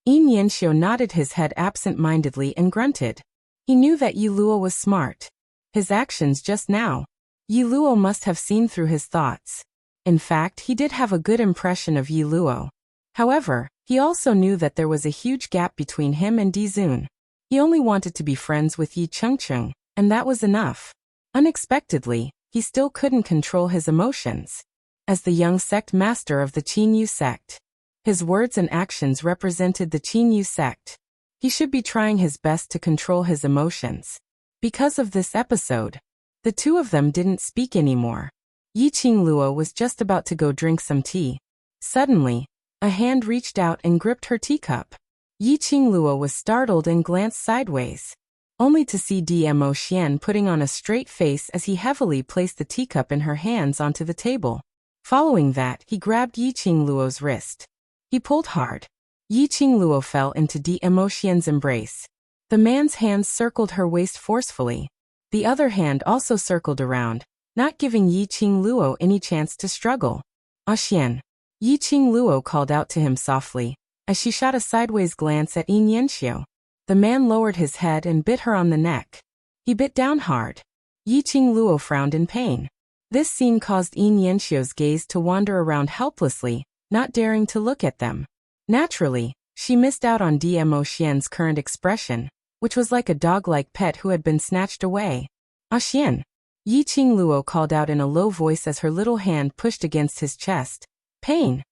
Yin Yanxiu nodded his head absent-mindedly and grunted. He knew that Yi Luo was smart. His actions just now, Yi Luo must have seen through his thoughts. In fact, he did have a good impression of Yi Luo. However, he also knew that there was a huge gap between him and Di Zun. He only wanted to be friends with Yi Chengcheng, and that was enough. Unexpectedly, he still couldn't control his emotions. As the young sect master of the Qinyu sect, his words and actions represented the Qinyu sect. He should be trying his best to control his emotions. Because of this episode, the two of them didn't speak anymore. Yiqing Luo was just about to go drink some tea. Suddenly, a hand reached out and gripped her teacup. Yiqing Luo was startled and glanced sideways, only to see Dmo Xian putting on a straight face as he heavily placed the teacup in her hands onto the table. Following that, he grabbed Yiqing Luo's wrist. He pulled hard. Yiqing Luo fell into Dmo Xian's embrace. The man's hands circled her waist forcefully. The other hand also circled around, not giving Yiqing Luo any chance to struggle. "Ah Xian." Yiqing Luo called out to him softly, as she shot a sideways glance at Yin Yanxiu. The man lowered his head and bit her on the neck. He bit down hard. Yiqing Luo frowned in pain. This scene caused Yin Yanxiu's gaze to wander around helplessly, not daring to look at them. Naturally, She missed out on Dmo Xian's current expression, which was like a dog-like pet who had been snatched away. Ah Xian! Yi Qingluo called out in a low voice as her little hand pushed against his chest. Pain!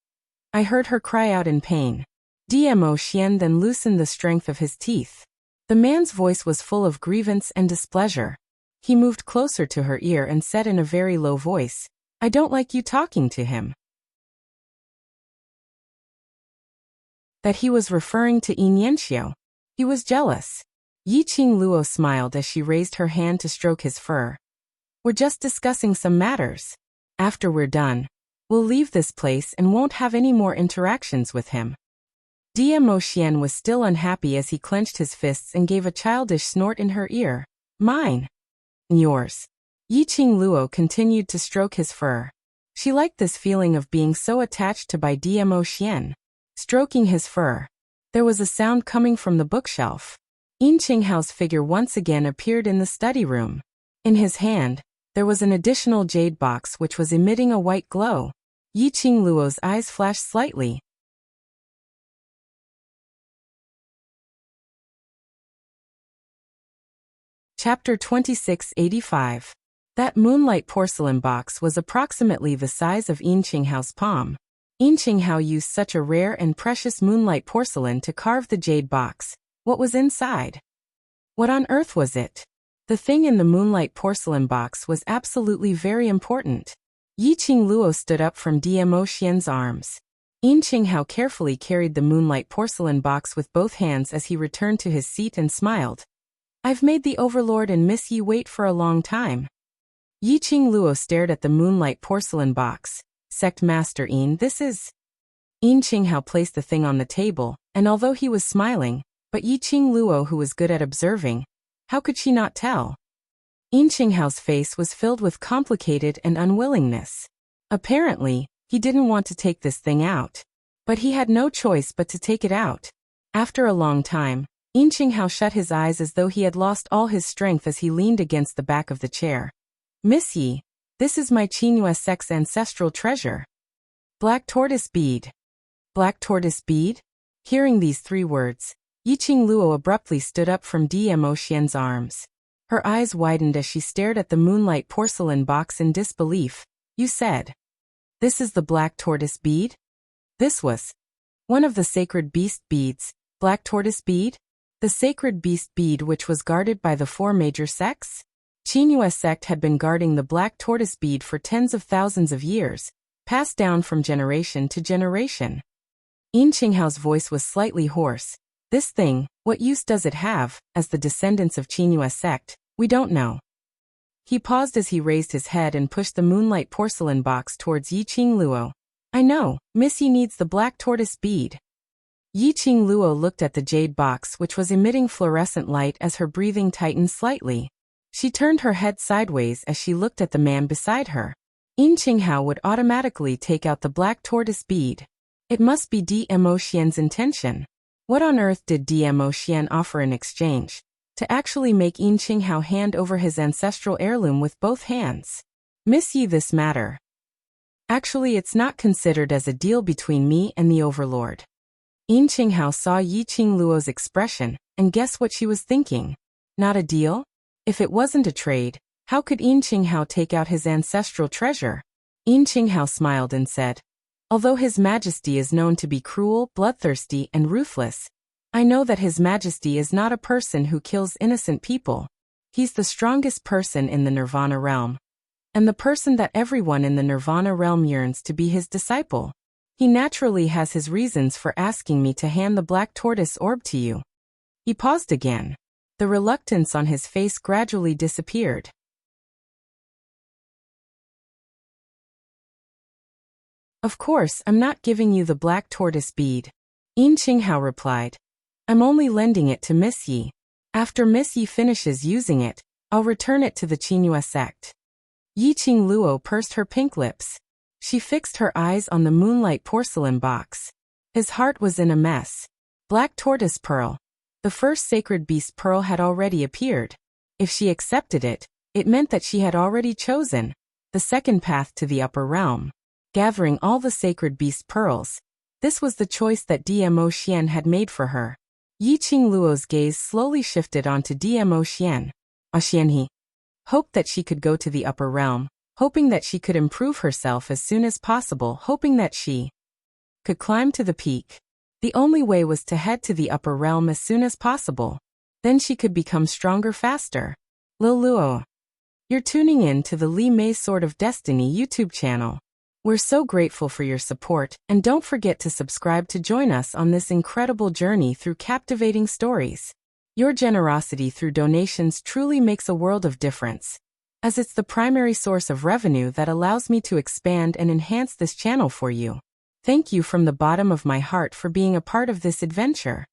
I heard her cry out in pain. Dmo Xian then loosened the strength of his teeth. The man's voice was full of grievance and displeasure. He moved closer to her ear and said in a very low voice, I don't like you talking to him. That he was referring to Yi Nianxiu. He was jealous. Yi Qingluo smiled as she raised her hand to stroke his fur. We're just discussing some matters. After we're done, we'll leave this place and won't have any more interactions with him. Dmo Xian was still unhappy as he clenched his fists and gave a childish snort in her ear. Mine. Yours. Yi Qingluo continued to stroke his fur. She liked this feeling of being so attached to by Dmo Xian. Stroking his fur. There was a sound coming from the bookshelf. Yin Qinghao's figure once again appeared in the study room. In his hand, there was an additional jade box which was emitting a white glow. Yi Qingluo's eyes flashed slightly. Chapter 2685. That moonlight porcelain box was approximately the size of Yin Qinghao's palm. Yin Qinghao used such a rare and precious moonlight porcelain to carve the jade box. What was inside? What on earth was it? The thing in the moonlight porcelain box was absolutely very important. Yi Qingluo stood up from Dmo Xian's arms. Yin Qinghao carefully carried the moonlight porcelain box with both hands as he returned to his seat and smiled. I've made the Overlord and Miss Yi wait for a long time. Yi Qingluo stared at the moonlight porcelain box. Sect Master Yin, this is... Yin Qinghao placed the thing on the table, and although he was smiling, but Yi Qingluo, who was good at observing, how could she not tell? Yin Qinghao's face was filled with complicated and unwillingness. Apparently, he didn't want to take this thing out. But he had no choice but to take it out. After a long time, Yin Qinghao shut his eyes as though he had lost all his strength as he leaned against the back of the chair. Miss Yi, this is my Qinghua sect's ancestral treasure. Black tortoise bead. Black tortoise bead? Hearing these three words, Yi Qingluo abruptly stood up from Dmo Xian's arms. Her eyes widened as she stared at the moonlight porcelain box in disbelief. You said, this is the black tortoise bead? This was one of the sacred beast beads, black tortoise bead? The sacred beast bead which was guarded by the four major sects? Qinghua sect had been guarding the black tortoise bead for tens of thousands of years, passed down from generation to generation. Yin Qinghao's voice was slightly hoarse. This thing, what use does it have, as the descendants of Qinghua sect? We don't know. He paused as he raised his head and pushed the moonlight porcelain box towards Yi Qingluo. I know, Miss Yi needs the black tortoise bead. Yi Qingluo looked at the jade box which was emitting fluorescent light as her breathing tightened slightly. She turned her head sideways as she looked at the man beside her. Yin Qinghao would automatically take out the black tortoise bead. It must be Dmo Xian's intention. What on earth did Dmo Xian offer in exchange? To actually make Yin Qinghao hand over his ancestral heirloom with both hands. Miss Yi, this matter. Actually, it's not considered as a deal between me and the Overlord. Yin Qinghao saw Yi Qingluo's expression, and guess what she was thinking? Not a deal? If it wasn't a trade, how could Yin Qinghao take out his ancestral treasure? Yin Qinghao smiled and said, although His Majesty is known to be cruel, bloodthirsty, and ruthless, I know that His Majesty is not a person who kills innocent people. He's the strongest person in the Nirvana realm. And the person that everyone in the Nirvana realm yearns to be his disciple. He naturally has his reasons for asking me to hand the black tortoise orb to you. He paused again. The reluctance on his face gradually disappeared. Of course, I'm not giving you the black tortoise bead. Yin Qinghao replied. I'm only lending it to Miss Yi. After Miss Yi finishes using it, I'll return it to the Qinghua sect. Yi Qingluo pursed her pink lips. She fixed her eyes on the moonlight porcelain box. His heart was in a mess. Black tortoise pearl. The first sacred beast pearl had already appeared. If she accepted it, it meant that she had already chosen the second path to the upper realm. Gathering all the sacred beast pearls. This was the choice that Dmo Xian had made for her. Yi Qingluo's gaze slowly shifted onto Dmo Xian. Xian he hoped that she could go to the upper realm, hoping that she could improve herself as soon as possible, hoping that she could climb to the peak. The only way was to head to the upper realm as soon as possible. Then she could become stronger faster. Lil Luo. You're tuning in to the Li Mei Sword of Destiny YouTube channel. We're so grateful for your support, and don't forget to subscribe to join us on this incredible journey through captivating stories. Your generosity through donations truly makes a world of difference, as it's the primary source of revenue that allows me to expand and enhance this channel for you. Thank you from the bottom of my heart for being a part of this adventure.